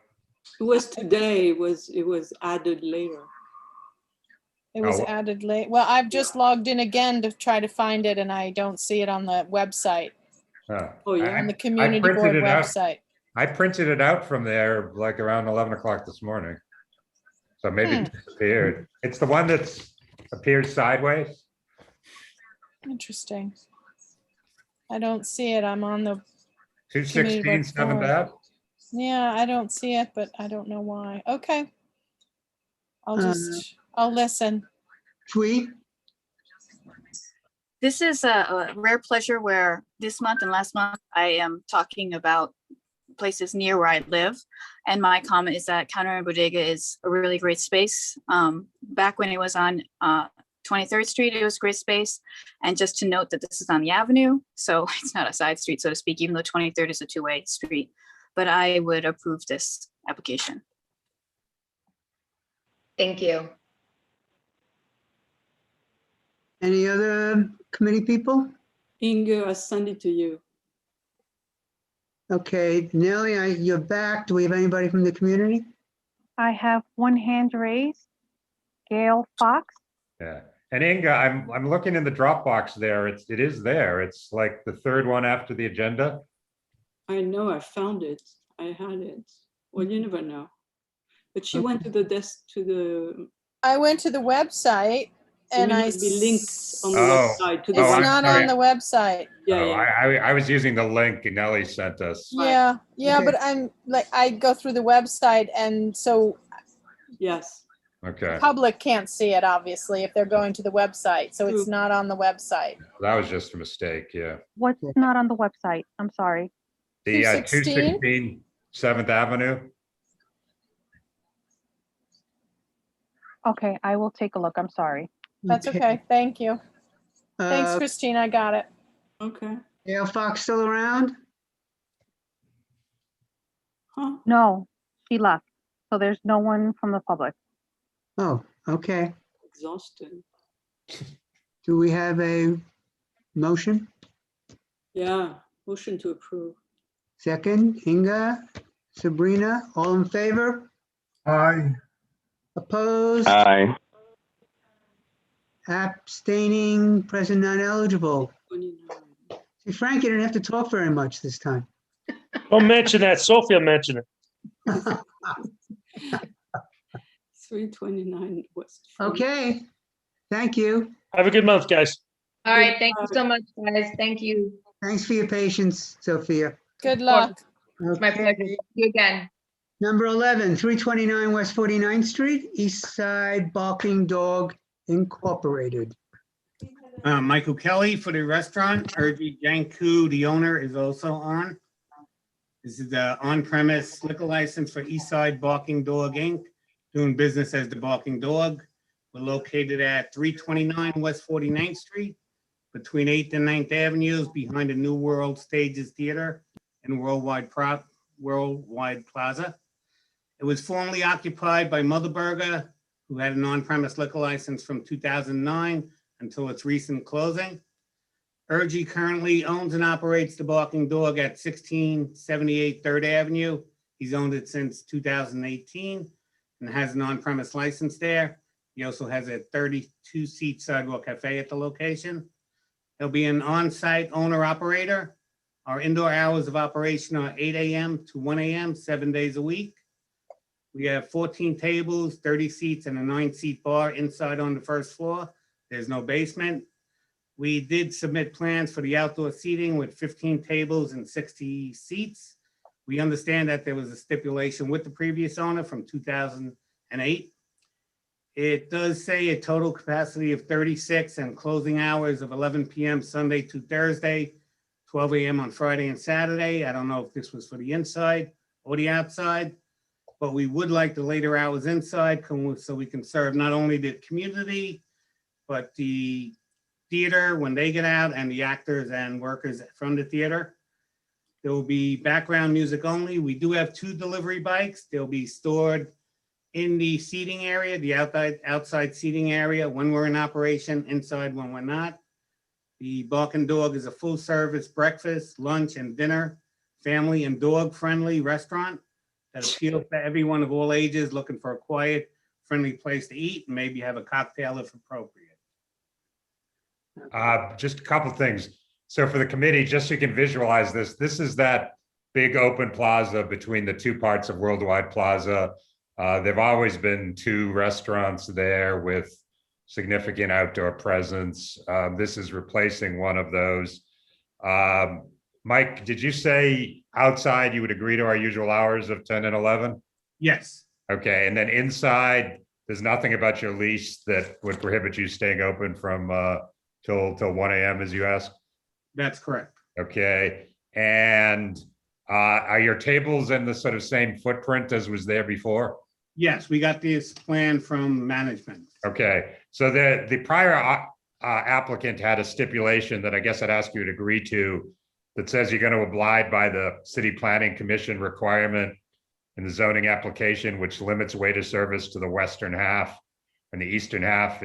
It was today. It was added later. It was added late. Well, I've just logged in again to try to find it and I don't see it on the website, Oh, yeah. on the community board website. I printed it out from there like around 11 o'clock this morning. So maybe it disappeared. It's the one that's appears sideways. Interesting. I don't see it. I'm on the 216 7th Ave. Yeah, I don't see it, but I don't know why. Okay. I'll listen. Tweet. This is a rare pleasure where this month and last month I am talking about places near where I live. And my comment is that Counter and Bodega is a really great space. Back when it was on 23rd Street, it was a great space. And just to note that this is on the avenue, so it's not a side street, so to speak, even though 23rd is a two-way street. But I would approve this application. Thank you. Any other committee people? Inga, I send it to you. Okay, Nellie, you're back. Do we have anybody from the community? I have one hand raised. Gail Fox. Yeah. And Inga, I'm looking in the Dropbox there. It is there. It's like the third one after the agenda. I know, I found it. I had it. Well, you never know. But she went to the desk I went to the website and I be linked on the website to the It's I'm not sorry. on the website. I was using the link Nellie sent us. Yeah, Okay. but I'm like, I go through the website and so yes. Okay. public can't see it, obviously, if they're going to the website. So it's not on the website. That was just a mistake. Yeah. What's not on the website? I'm sorry. The 216? 216 7th Avenue. Okay, I will take a look. I'm sorry. That's okay. Thank you. Thanks, Uh, Christine. I got it. Okay. Gail Fox still around? Huh? No, she left. So there's no one from the public. Oh, okay. Exhausted. Do we have a motion? Yeah. Motion to approve. Second, Inga, Sabrina, all in favor? Aye. Opposed? Aye. Abstaining, present not eligible. See, Frank, you didn't have to talk very much this time. Don't mention that. Sophia mentioned it. 329 West. Okay, thank you. Have a good month, guys. All right, thank you so much, guys. Thank you. Thanks for your patience, Sophia. Good luck. It's my pleasure. Thank you again. Number 11, 329 West 49th Street, East Side Barking Dog Incorporated. Michael Kelly for the restaurant. Ergie Janku, the owner, is also on. This is the on-premise liquor license for East Side Barking Dog Inc., doing business as the Barking Dog. We're located at 329 West 49th Street, between 8th and 9th Avenues, behind the New World Stages Theater and Worldwide Plaza. It was formerly occupied by Mother Burger, who had an on-premise liquor license from 2009 until its recent closing. Ergie currently owns and operates the Barking Dog at 1678 3rd Avenue. He's owned it since 2018 and has an on-premise license there. He also has a 32-seat sidewalk cafe at the location. He'll be an on-site owner-operator. Our indoor hours of operation are 8 a.m. to 1 a.m., 7 days a week. We have 14 tables, 30 seats, and a 9-seat bar inside on the first floor. There's no basement. We did submit plans for the outdoor seating with 15 tables and 60 seats. We understand that there was a stipulation with the previous owner from 2008. It does say a total capacity of 36 and closing hours of 11 p.m. Sunday to Thursday, 12 a.m. on Friday and Saturday. I don't know if this was for the inside or the outside, but we would like the later hours inside so we can serve not only the community, but the theater when they get out and the actors and workers from the theater. There will be background music only. We do have 2 delivery bikes. They'll be stored in the seating area, the outside seating area when we're in operation, inside when we're not. The Barking Dog is a full service breakfast, lunch, and dinner, family and dog friendly restaurant that appeals to everyone of all ages looking for a quiet, friendly place to eat and maybe have a cocktail if appropriate. Just a couple things. So for the committee, just so you can visualize this, this is that big open plaza between the 2 parts of Worldwide Plaza. There've always been 2 restaurants there with significant outdoor presence. This is replacing one of those. Mike, did you say outside you would agree to our usual hours of 10 and 11? Yes. Okay, and then inside, there's nothing about your lease that would prohibit you staying open from till 1 a.m. as you asked? That's correct. Okay, and are your tables in the sort of same footprint as was there before? Yes, we got this plan from management. Okay, so the prior applicant had a stipulation that I guess I'd ask you to agree to that says you're going to abide by the City Planning Commission requirement in the zoning application, which limits waiter service to the western half, and the eastern half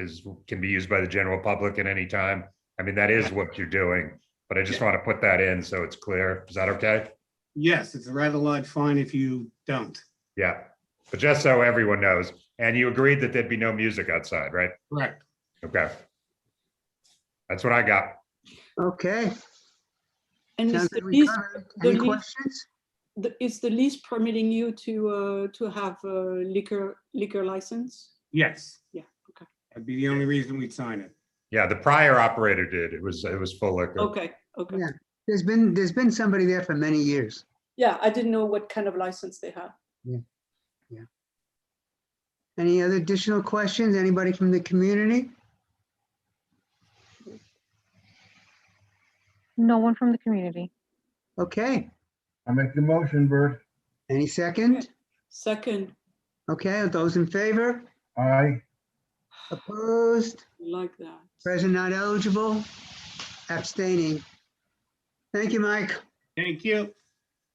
can be used by the general public at any time. I mean, that is what you're doing, but I just want to put that in so it's clear. Is that okay? Yes, it's a rather large fine if you don't. Yeah, but just so everyone knows, and you agreed that there'd be no music outside, right? Correct. Okay. That's what I got. Okay. And Sounds is the like we lease, covered. the Any lease, questions? is the lease permitting you to have a liquor license? Yes. Yeah. Okay. That'd be the only reason we'd sign it. Yeah, the prior operator did. It was full liquor. Okay. Okay. Yeah, there's been somebody there for many years. Yeah, I didn't know what kind of license they have. Yeah. Yeah. Any other additional questions? Anybody from the community? No one from the community. Okay. I'll make the motion, Bert. Any second? Second. Okay, those in favor? Aye. Opposed? Like that. Present not eligible? Abstaining. Thank you, Mike. Thank you.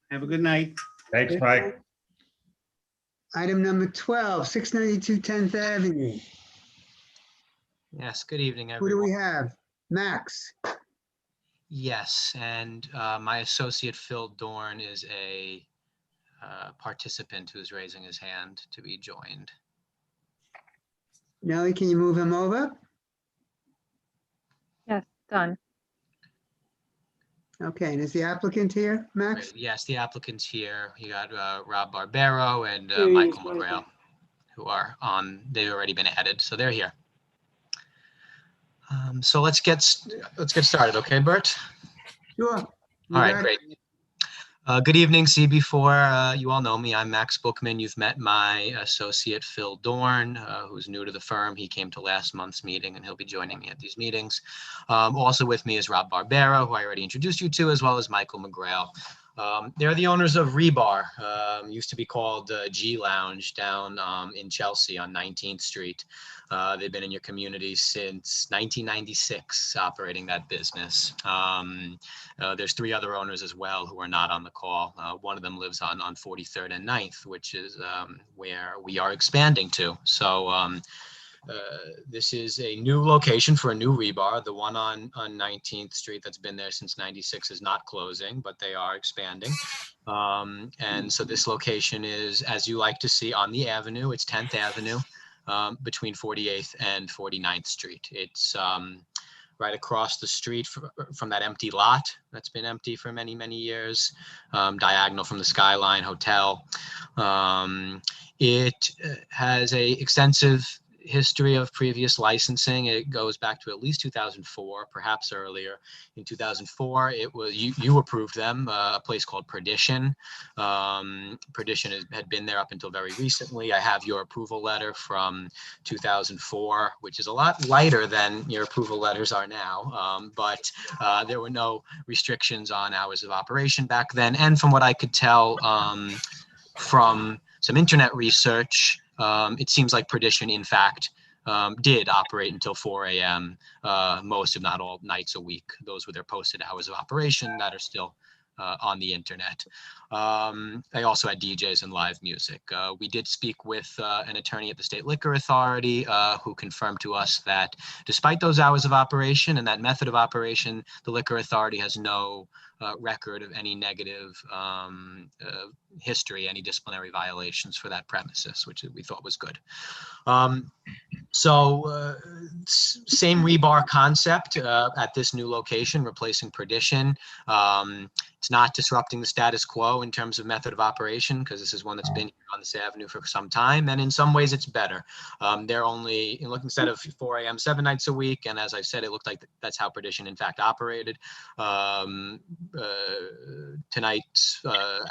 Have a good night. Thanks, Mike. Item number 12, 692 10th Avenue. Yes, good evening, Who do everyone. we have? Max. Yes, and my associate Phil Dorn is a participant who's raising his hand to be joined. Nellie, can you move him over? Yes, done. Okay, and is the applicant here, Max? Yes, the applicant's here. You got Rob Barbero and Here he Michael is, right McGrail, who are on, they've already been added, so they're here. So let's get started, okay, Bert? Sure. All right, great. Good evening, CB4. You all know me. I'm Max Bookman. You've met my associate, Phil Dorn, who's new to the firm. He came to last month's meeting, and he'll be joining me at these meetings. Also with me is Rob Barbero, who I already introduced you to, as well as Michael McGrail. They're the owners of Rebar, used to be called G Lounge down in Chelsea on 19th Street. They've been in your community since 1996, operating that business. There's 3 other owners as well who are not on the call. One of them lives on 43rd and 9th, which is where we are expanding to. So this is a new location for a new Rebar. The one on 19th Street that's been there since 96 is not closing, but they are expanding. And so this location is, as you like to see, on the avenue. It's 10th Avenue. Between 48th and 49th Street. It's right across the street from that empty lot that's been empty for many, many years, diagonal from the Skyline Hotel. It has a extensive history of previous licensing. It goes back to at least 2004, perhaps earlier. In 2004, it was you approved them, a place called Perdition. Perdition had been there up until very recently. I have your approval letter from 2004, which is a lot lighter than your approval letters are now. But there were no restrictions on hours of operation back then. And from what I could tell from some internet research, it seems like Perdition, in fact, did operate until 4 a.m. Most, if not all, nights a week. Those were their posted hours of operation that are still on the internet. They also had DJs and live music. We did speak with an attorney at the State Liquor Authority who confirmed to us that despite those hours of operation and that method of operation, the Liquor Authority has no record of any negative history, any disciplinary violations for that premises, which we thought was good. Same Rebar concept at this new location, replacing Perdition. It's not disrupting the status quo in terms of method of operation, because this is one that's been here on this avenue for some time, and in some ways it's better. They're only, instead of 4 a.m. 7 nights a week, and as I said, it looked like that's how Perdition in fact operated. Tonight's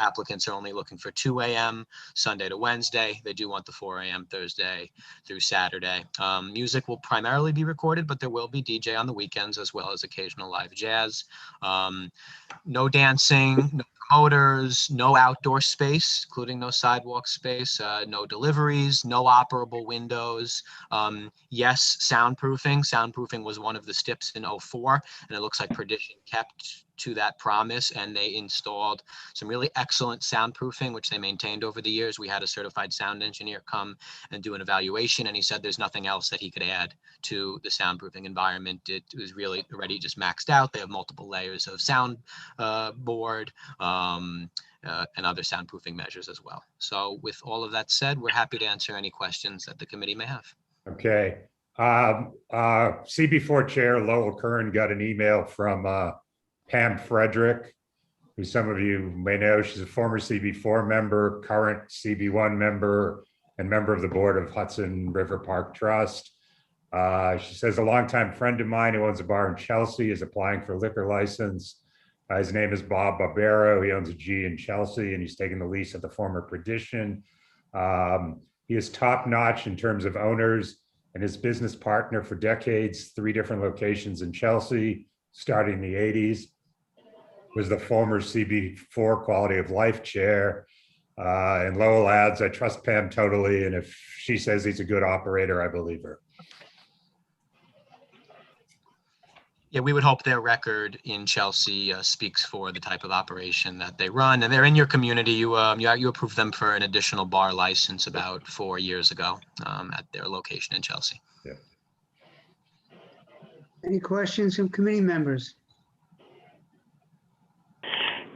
applicants are only looking for 2 a.m. Sunday to Wednesday. They do want the 4 a.m. Thursday through Saturday. Music will primarily be recorded, but there will be DJ on the weekends as well as occasional live jazz. No dancing, no promoters, no outdoor space, including no sidewalk space, no deliveries, no operable windows. Yes, soundproofing. Soundproofing was one of the steps in 04, and it looks like Perdition kept to that promise, and they installed some really excellent soundproofing, which they maintained over the years. We had a certified sound engineer come and do an evaluation, and he said there's nothing else that he could add to the soundproofing environment. It was really already just maxed out. They have multiple layers of sound board and other soundproofing measures as well. So with all of that said, we're happy to answer any questions that the committee may have. Okay. CB4 Chair Lowell Kern got an email from Pam Frederick, who some of you may know. She's a former CB4 member, current CB1 member, and member of the board of Hudson River Park Trust. She says a longtime friend of mine who owns a bar in Chelsea is applying for a liquor license. His name is Bob Barbero. He owns a G in Chelsea, and he's taken the lease at the former Perdition. He is top notch in terms of owners, and his business partner for decades, 3 different locations in Chelsea, starting in the 80s. Was the former CB4 Quality of Life Chair. And Lowell adds, I trust Pam totally, and if she says he's a good operator, I believe her. Yeah, we would hope their record in Chelsea speaks for the type of operation that they run, and they're in your community. You approved them for an additional bar license about 4 years ago at their location in Chelsea. Yeah. Any questions from committee members?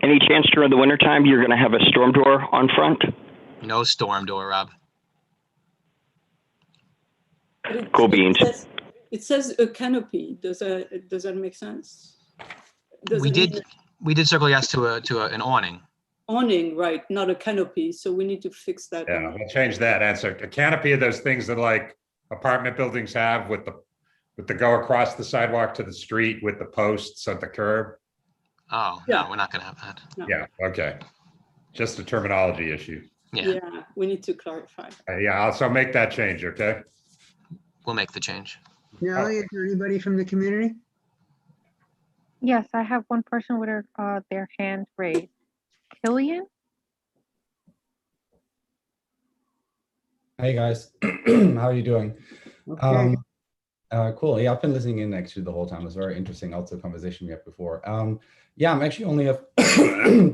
Any chance during the wintertime you're going to have a storm door on front? No storm door, Rob. Cool beans. It says a canopy. Does that make sense? Does We it mean did circle yes to an awning. awning, right? Not a canopy. So we need to fix that. Yeah, we'll change that answer. A canopy of those things that like apartment buildings have with the go across the sidewalk to the street with the posts at the curb. Oh, no, we're not gonna have that. No. Yeah, okay. Just a terminology issue. Yeah, we need to clarify. Yeah, I'll also make that change, okay? We'll make the change. Now, is there anybody from the community? Yes, I have one person with their hand raised. Killian? Hey guys, how are you doing? Okay. Cool. Yeah, I've been listening in actually the whole time. It was very interesting. Also, conversation we had before. Yeah, I'm actually only have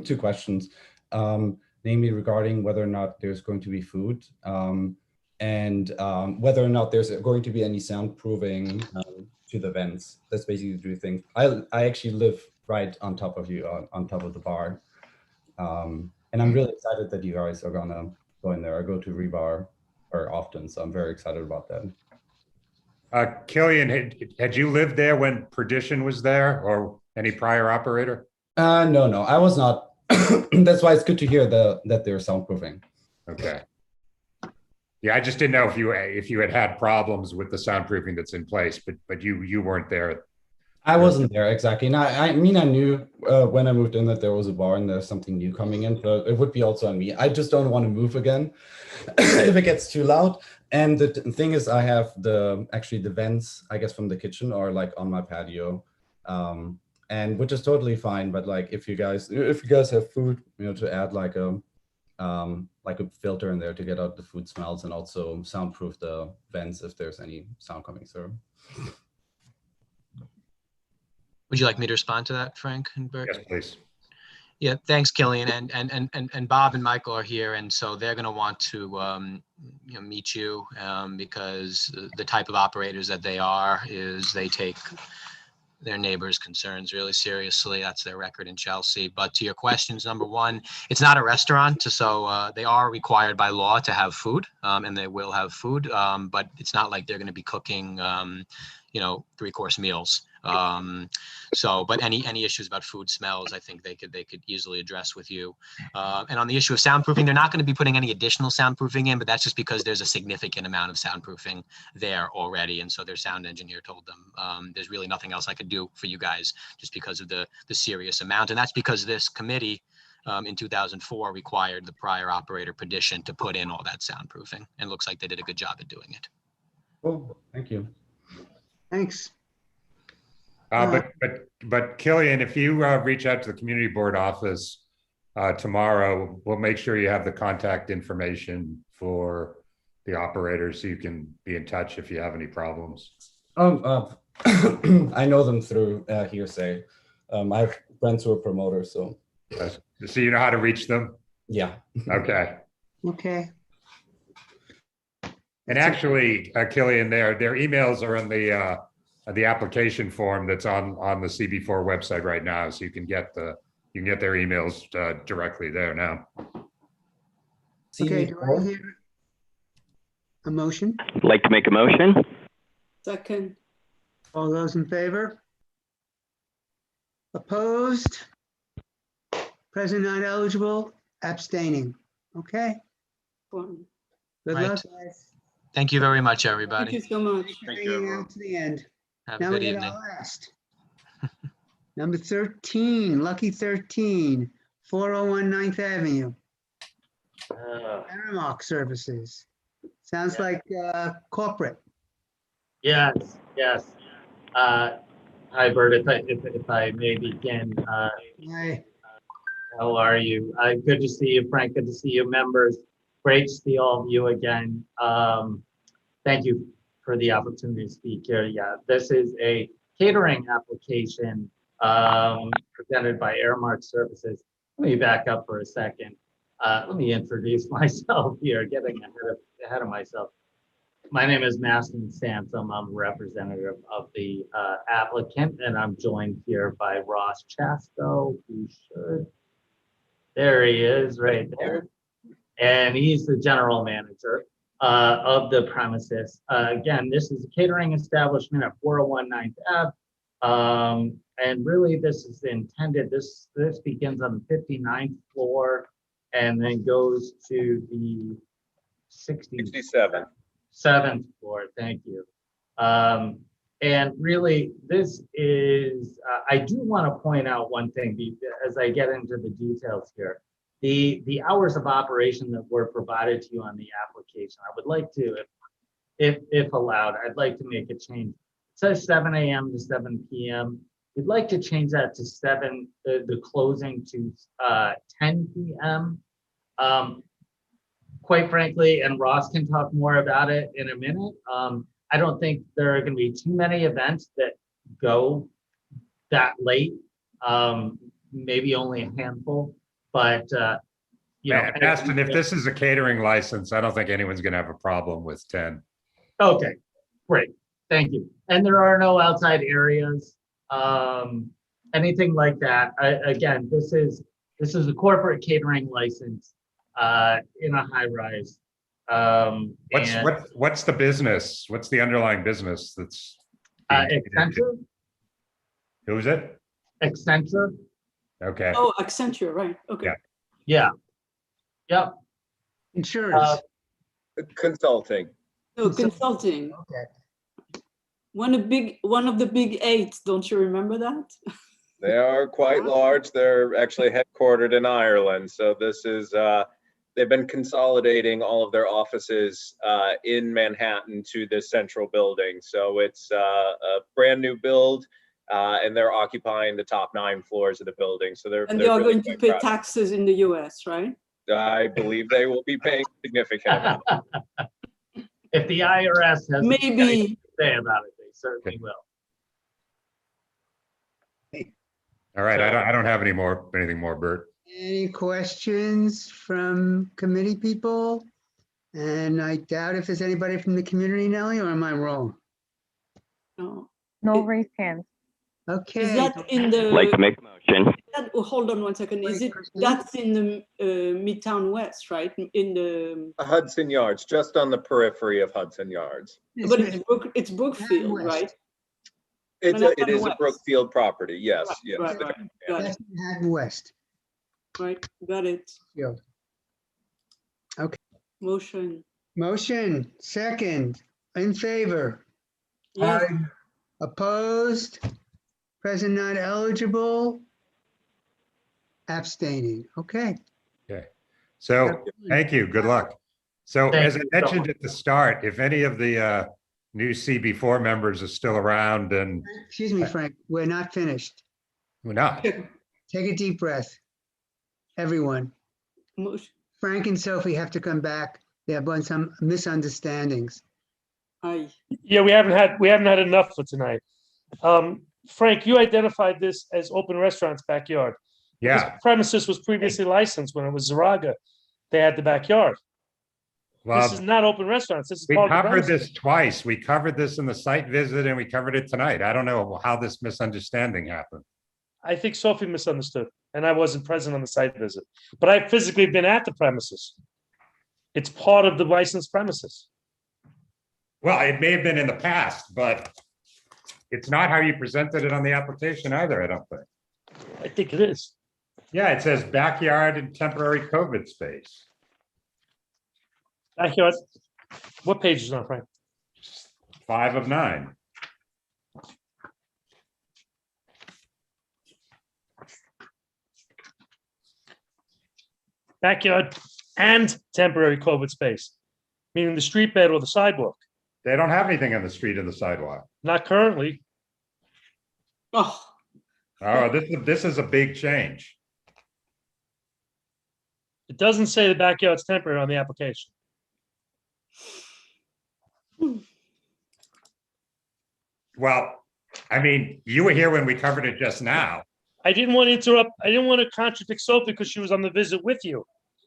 two questions, namely regarding whether or not there's going to be food, and whether or not there's going to be any soundproofing to the vents. That's basically the two things. I actually live right on top of you, on top of the bar, and I'm really excited that you guys are gonna go in there. I go to Rebar very often, so I'm very excited about that. Killian, had you lived there when Perdition was there or any prior operator? No, I was not. That's why it's good to hear that they're soundproofing. Okay. Yeah, I just didn't know if you had problems with the soundproofing that's in place, but you weren't there. I wasn't there exactly. And I mean, I knew when I moved in that there was a bar and there's something new coming in, but it would be also on me. I just don't want to move again if it gets too loud. And the thing is, I have the vents, I guess, from the kitchen are like on my patio, and which is totally fine. But like, if you guys have food, to add like a filter in there to get out the food smells and also soundproof the vents if there's any sound coming through. Would you like me to respond to that, Frank and Bert? Yes, please. Yeah, thanks, Killian. And Bob and Michael are here, and so they're going to want to meet you because the type of operators that they are is they take their neighbors' concerns really seriously. That's their record in Chelsea. But to your questions, number one, it's not a restaurant, so they are required by law to have food, and they will have food, but it's not like they're going to be cooking, 3-course meals. But any issues about food smells, I think they could easily address with you. And on the issue of soundproofing, they're not going to be putting any additional soundproofing in, but that's just because there's a significant amount of soundproofing there already. And so their sound engineer told them, there's really nothing else I could do for you guys just because of the serious amount. And that's because this committee in 2004 required the prior operator Perdition to put in all that soundproofing, and looks like they did a good job at doing it. Cool, thank you. Thanks. But Killian, if you reach out to the community board office tomorrow, we'll make sure you have the contact information for the operators so you can be in touch if you have any problems. I know them through hearsay. I have friends who are promoters, so. So you know how to reach them? Yeah. Okay. Okay. And actually, Killian, their emails are in the application form that's on the CB4 website right now, so you can get their emails directly there now. Okay, do I hear a motion? I'd like to make a motion. Second. All those in favor? Opposed? Present not eligible, abstaining. Okay. Good Right. luck, guys. Thank you very much, everybody. Thank you so much. Hanging out to the end. Have Now a good we get evening. our last. Number 13, Lucky 13, 401 9th Avenue. Aramark Services. Sounds like corporate. Yes. Hi, Bert. If I may begin. Hi. How are you? Good to see you, Frank. Good to see you, members. Great to see all of you again. Thank you for the opportunity to speak here. Yeah, this is a catering application presented by Aramark Services. Let me back up for a second. Let me introduce myself here, getting ahead of myself. My name is Mastin Sansom. I'm a representative of the applicant, and I'm joined here by Ross Chasto, who should There he is, right there. And he's the general manager of the premises. Again, this is a catering establishment at 401 9th Ave. And really, this is intended, this begins on the 59th floor and then goes to the 67th floor. Thank you. And really, this is, I do want to point out one thing as I get into the details here. The hours of operation that were provided to you on the application, I would like to, if allowed, I'd like to make a change. It says 7 a.m. to 7 p.m. We'd like to change that to the closing to 10 p.m. Quite frankly, and Ross can talk more about it in a minute, I don't think there are going to be too many events that go that late. Maybe only a handful, but you know. Aston, if this is a catering license, I don't think anyone's going to have a problem with 10. Okay, great, thank you. And there are no outside areas, anything like that. Again, this is a corporate catering license in a high rise. What's the business? What's the underlying business that's? Accenture. Who is it? Accenture. Okay. Oh, Accenture, right? Okay. Yeah. Yep. Insurance. Consulting. No, consulting. Okay. One of the big eight. Don't you remember that? They are quite large. They're actually headquartered in Ireland. So this is, they've been consolidating all of their offices in Manhattan to this central building. So it's a brand new build, and they're occupying the top 9 floors of the building. So they're And they are really going to quite pay proud. taxes in the US, right? I believe they will be paying significant amount. If the IRS has Maybe anything to say about it, they certainly will. All right, I don't have anything more, Bert. Any questions from committee people? And I doubt if there's anybody from the community, Nellie, or am I wrong? No. No raised hands. Okay. Is that in the? Like to make a motion. Hold on one second. Is it that's in the Midtown West, right? In the. Hudson Yards, just on the periphery of Hudson Yards. But it's Brookfield, right? It Manhattan is a West. Brookfield property. Yes, Right, yes. right, right. Got That's it. Manhattan West. Right, got it. Yeah. Okay. Motion. Second. In favor? Yes. Aye. Opposed? Present not eligible? Abstaining. Okay. Okay. So thank you. Good luck. So Thank as I you so mentioned much. at the start, if any of the new CB4 members are still around and Excuse me, Frank, we're not finished. we're not. Take a deep breath. Everyone. Motion. Frank and Sophie have to come back. There have been some misunderstandings. Aye. Yeah, we haven't had enough for tonight. Frank, you identified this as open restaurant's backyard. Yeah. This premises was previously licensed when it was Zaraga. They had the backyard. Well, This is not open restaurants. This is we part of the covered premises. this twice. We covered this in the site visit and we covered it tonight. I don't know how this misunderstanding happened. I think Sophie misunderstood, and I wasn't present on the site visit. But I've physically been at the premises. It's part of the licensed premises. Well, it may have been in the past, but it's not how you presented it on the application either, I don't think. I think it is. Yeah, it says backyard and temporary COVID space. Backyard. What page is it on, Frank? 5 of 9. Backyard and temporary COVID space, meaning the street bed or the sidewalk. They don't have anything on the street or the sidewalk. Not currently. Oh, Oh, this is a big change. It doesn't say the backyard's temporary on the application. Well, I mean, you were here when we covered it just now. I didn't want to interrupt. I didn't want to contradict Sophie because she was on the visit with you.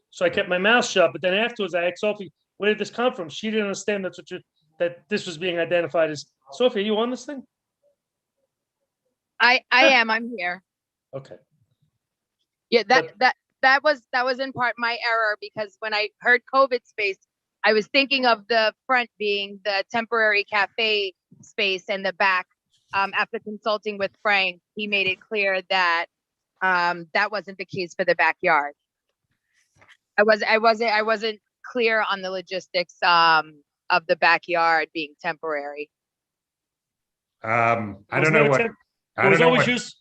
So I kept my mouth shut. But then afterwards, I asked Sophie, where did this come from? She didn't understand that this was being identified as. Sophie, are you on this thing? I am. I'm here. Okay. Yeah, that was in part my error, because when I heard COVID space, I was thinking of the front being the temporary cafe space, and the back, after consulting with Frank, he made it clear that that wasn't the case for the backyard. I wasn't clear on the logistics of the backyard being temporary. I Was don't know never what. temp- I It was don't know always what. used.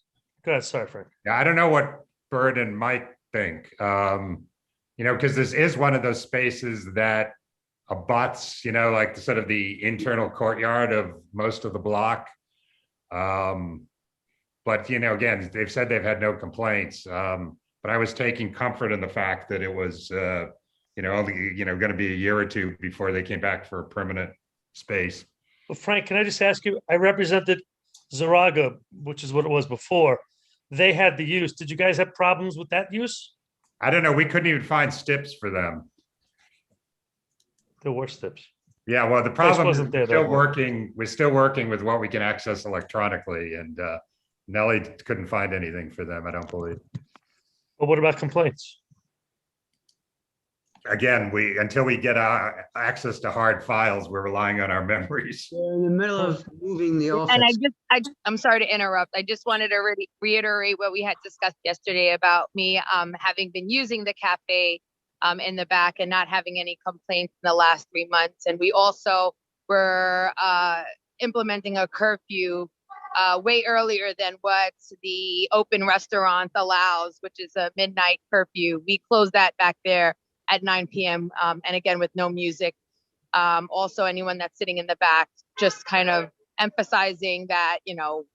Go ahead, sorry, Frank. Yeah, I don't know what Bert and Mike think. Because this is one of those spaces that abuts, like the sort of the internal courtyard of most of the block. But again, they've said they've had no complaints. But I was taking comfort in the fact that it was, only, going to be a year or two before they came back for a permanent space. Well, Frank, can I just ask you? I represented Zaraga, which is what it was before. They had the use. Did you guys have problems with that use? I don't know. We couldn't even find steps for them. There were steps. Yeah, well, the Place problem is wasn't there we're still that long. working. We're still working with what we can access electronically, and Nellie couldn't find anything for them, I don't believe. But what about complaints? Again, until we get our access to hard files, we're relying on our memories. They're in the middle of moving the office. And I'm sorry to interrupt. I just wanted to reiterate what we had discussed yesterday about me having been using the cafe in the back and not having any complaints in the last 3 months. And we also were implementing a curfew way earlier than what the open restaurant allows, which is a midnight curfew. We closed that back there at 9 p.m. And again, with no music. Also, anyone that's sitting in the back, just kind of emphasizing that,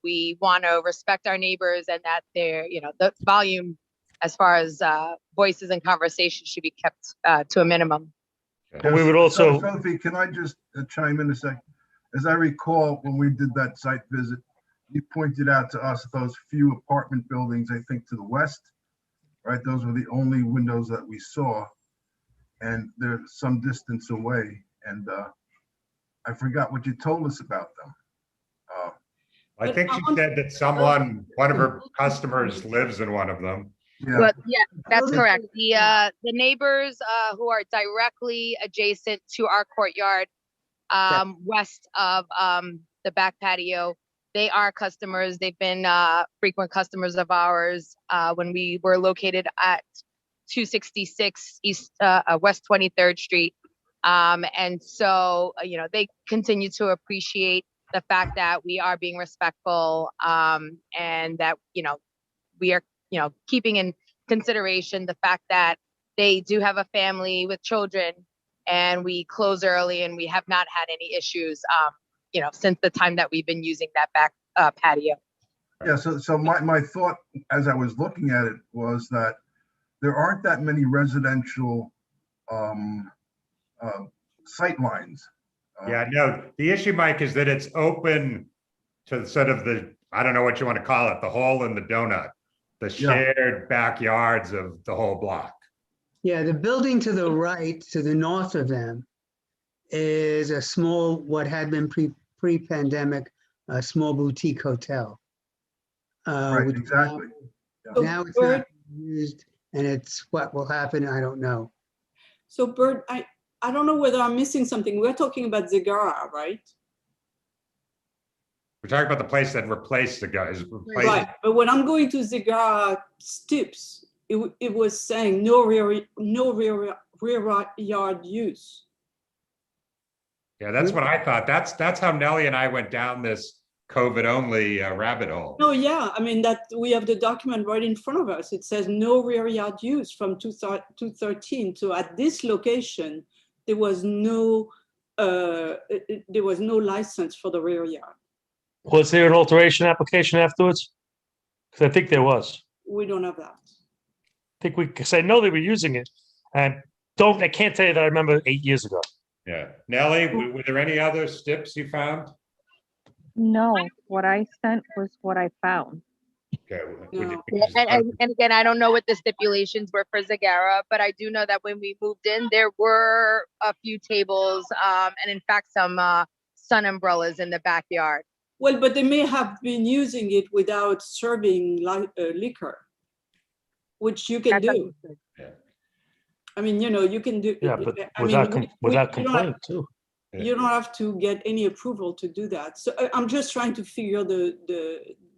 we want to respect our neighbors, and that the volume as far as voices and conversations should be kept to a minimum. And we would also. Sophie, can I just chime in a second? As I recall, when we did that site visit, you pointed out to us those few apartment buildings, I think to the west, right? Those were the only windows that we saw. And they're some distance away. And I forgot what you told us about them. I think she said that one of her customers lives in one of them. Yeah. But yeah, that's correct. The neighbors who are directly adjacent to our courtyard, west of the back patio, they are customers. They've been frequent customers of ours when we were located at 266 West 23rd Street. And so, they continue to appreciate the fact that we are being respectful, and that, we are, keeping in consideration the fact that they do have a family with children, and we close early, and we have not had any issues, since the time that we've been using that back patio. Yeah, so my thought as I was looking at it was that there aren't that many residential sight lines. Yeah, no, the issue, Mike, is that it's open to sort of I don't know what you want to call it, the hole in the donut, the shared backyards of the whole block. Yeah, the building to the right, to the north of them, is a small, what had been pre-pandemic, a small boutique hotel. Right, which exactly. Now it's not used, and it's what will happen, I don't know. So Bert, I don't know whether I'm missing something. We're talking about Zagara, right? We're talking about the place that replaced the guys. Right, but when I'm going to Zagara Steps, it was saying no rear yard use. Yeah, that's what I thought. That's how Nellie and I went down this COVID only rabbit hole. No, yeah, I mean that we have the document right in front of us. It says no rear yard use from 2013. So at this location, there was no license for the rear yard. Was there an alteration application afterwards? Because I think there was. We don't have that. I think because I know they were using it, and I can't tell you that I remember 8 years ago. Yeah, Nellie, were there any other steps you found? No, what I sent was what I found. Okay. And again, I don't know what the stipulations were for Zagara, but I do know that when we moved in, there were a few tables, and in fact, some sun umbrellas in the backyard. Well, but they may have been using it without serving liquor. which you can That's do. understood. I mean, you know, you can do. Yeah, but I mean, without you don't complaint too. You don't have to get any approval to do that. So I'm just trying to figure the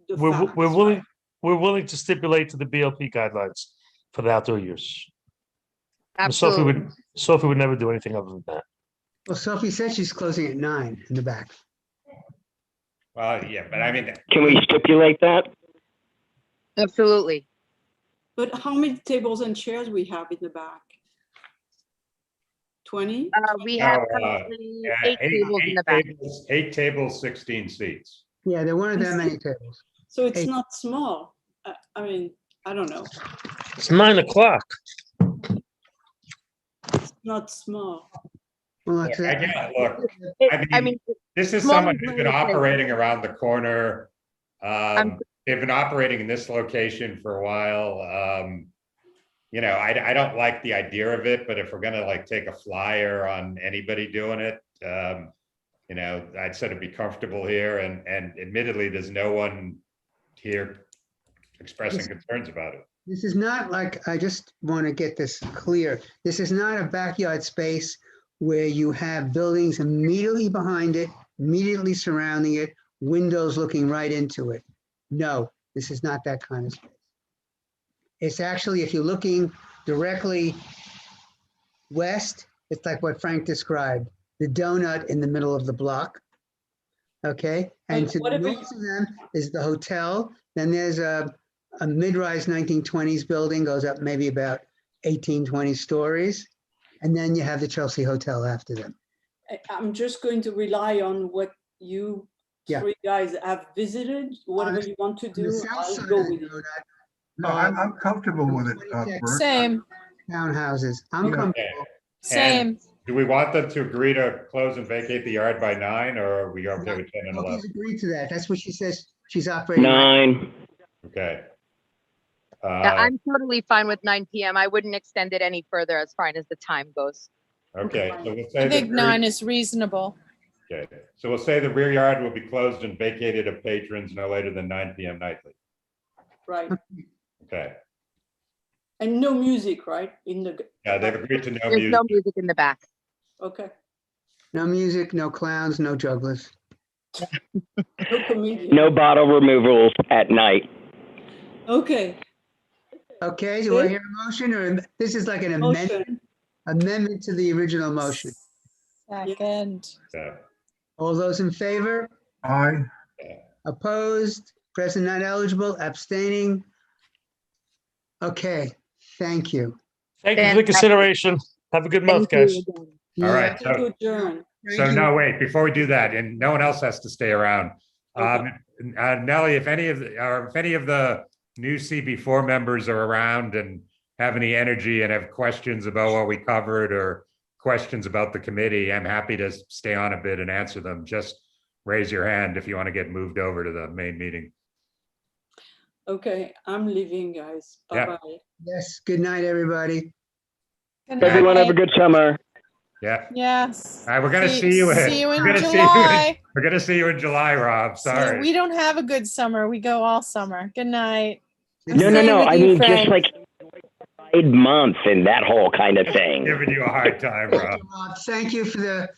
facts. We're willing to stipulate to the BLP guidelines for the outdoor use. And Absolutely. Sophie would never do anything other than that. Well, Sophie said she's closing at 9 in the back. Well, yeah, but I mean, Can we stipulate that? Absolutely. But how many tables and chairs we have in the back? 20? We no, have currently 8 tables in the back. 8 tables, 16 seats. Yeah, there weren't that many tables. So it's 8. not small. I mean, I don't know. It's 9 o'clock. It's not small. Well, Look, I mean, this is small someone is who's been relative. operating around the corner. They've been operating in this location for a while. You know, I don't like the idea of it, but if we're gonna like take a flyer on anybody doing it, you know, I'd sort of be comfortable here. And admittedly, there's no one here expressing concerns about it. This is not like, I just want to get this clear. This is not a backyard space where you have buildings immediately behind it, immediately surrounding it, windows looking right into it. No, this is not that kind of space. It's actually, if you're looking directly west, it's like what Frank described, the donut in the middle of the block. Okay, and to the north of them is the hotel. Then there's a mid-rise 1920s building, goes up maybe about 18, 20 stories. And then you have the Chelsea Hotel after them. I'm just going to rely on what you three guys have visited. Whatever you want to do, I'll go with you. No, I'm comfortable with it, Bert. Same. Townhouses, I'm comfortable. Same. And do we want them to agree to close and vacate the yard by 9, or are we okay with 10 and 11? Sophie's agreed to that. That's what she says. She's operating. 9. Okay. Yeah, I'm totally fine with 9 PM. I wouldn't extend it any further as far as the time goes. Okay, so we'll say I think the 9 is reasonable. Okay, so we'll say the rear yard will be closed and vacated of patrons no later than 9 PM nightly. Right. Okay. And no music, right? In the. Yeah, they've agreed to no There's music. no music in the back. Okay. No music, no clowns, no jugglers. No comedian. No bottle removals at night. Okay. Okay, do I hear a motion, or this is like an amendment to the original motion? Second. Okay. All those in favor? Aye. Opposed? Present not eligible? Abstaining? Okay, thank you. Thank you for the consideration. Have a good month, guys. All right. So no, wait, before we do that, and no one else has to stay around. Nellie, if any of the new CB4 members are around and have any energy and have questions about what we covered or questions about the committee, I'm happy to stay on a bit and answer them. Just raise your hand if you want to get moved over to the main meeting. Okay, I'm leaving, guys. Bye-bye. Yes, good night, everybody. Everyone have a good summer. Yeah. Yes. All right, we're gonna see you in July. We're gonna see you in July, Rob. Sorry. We don't have a good summer. We go all summer. Good night. No. I mean, just like Pride Month and that whole kind of thing. Giving you a hard time, Rob. Thank you for the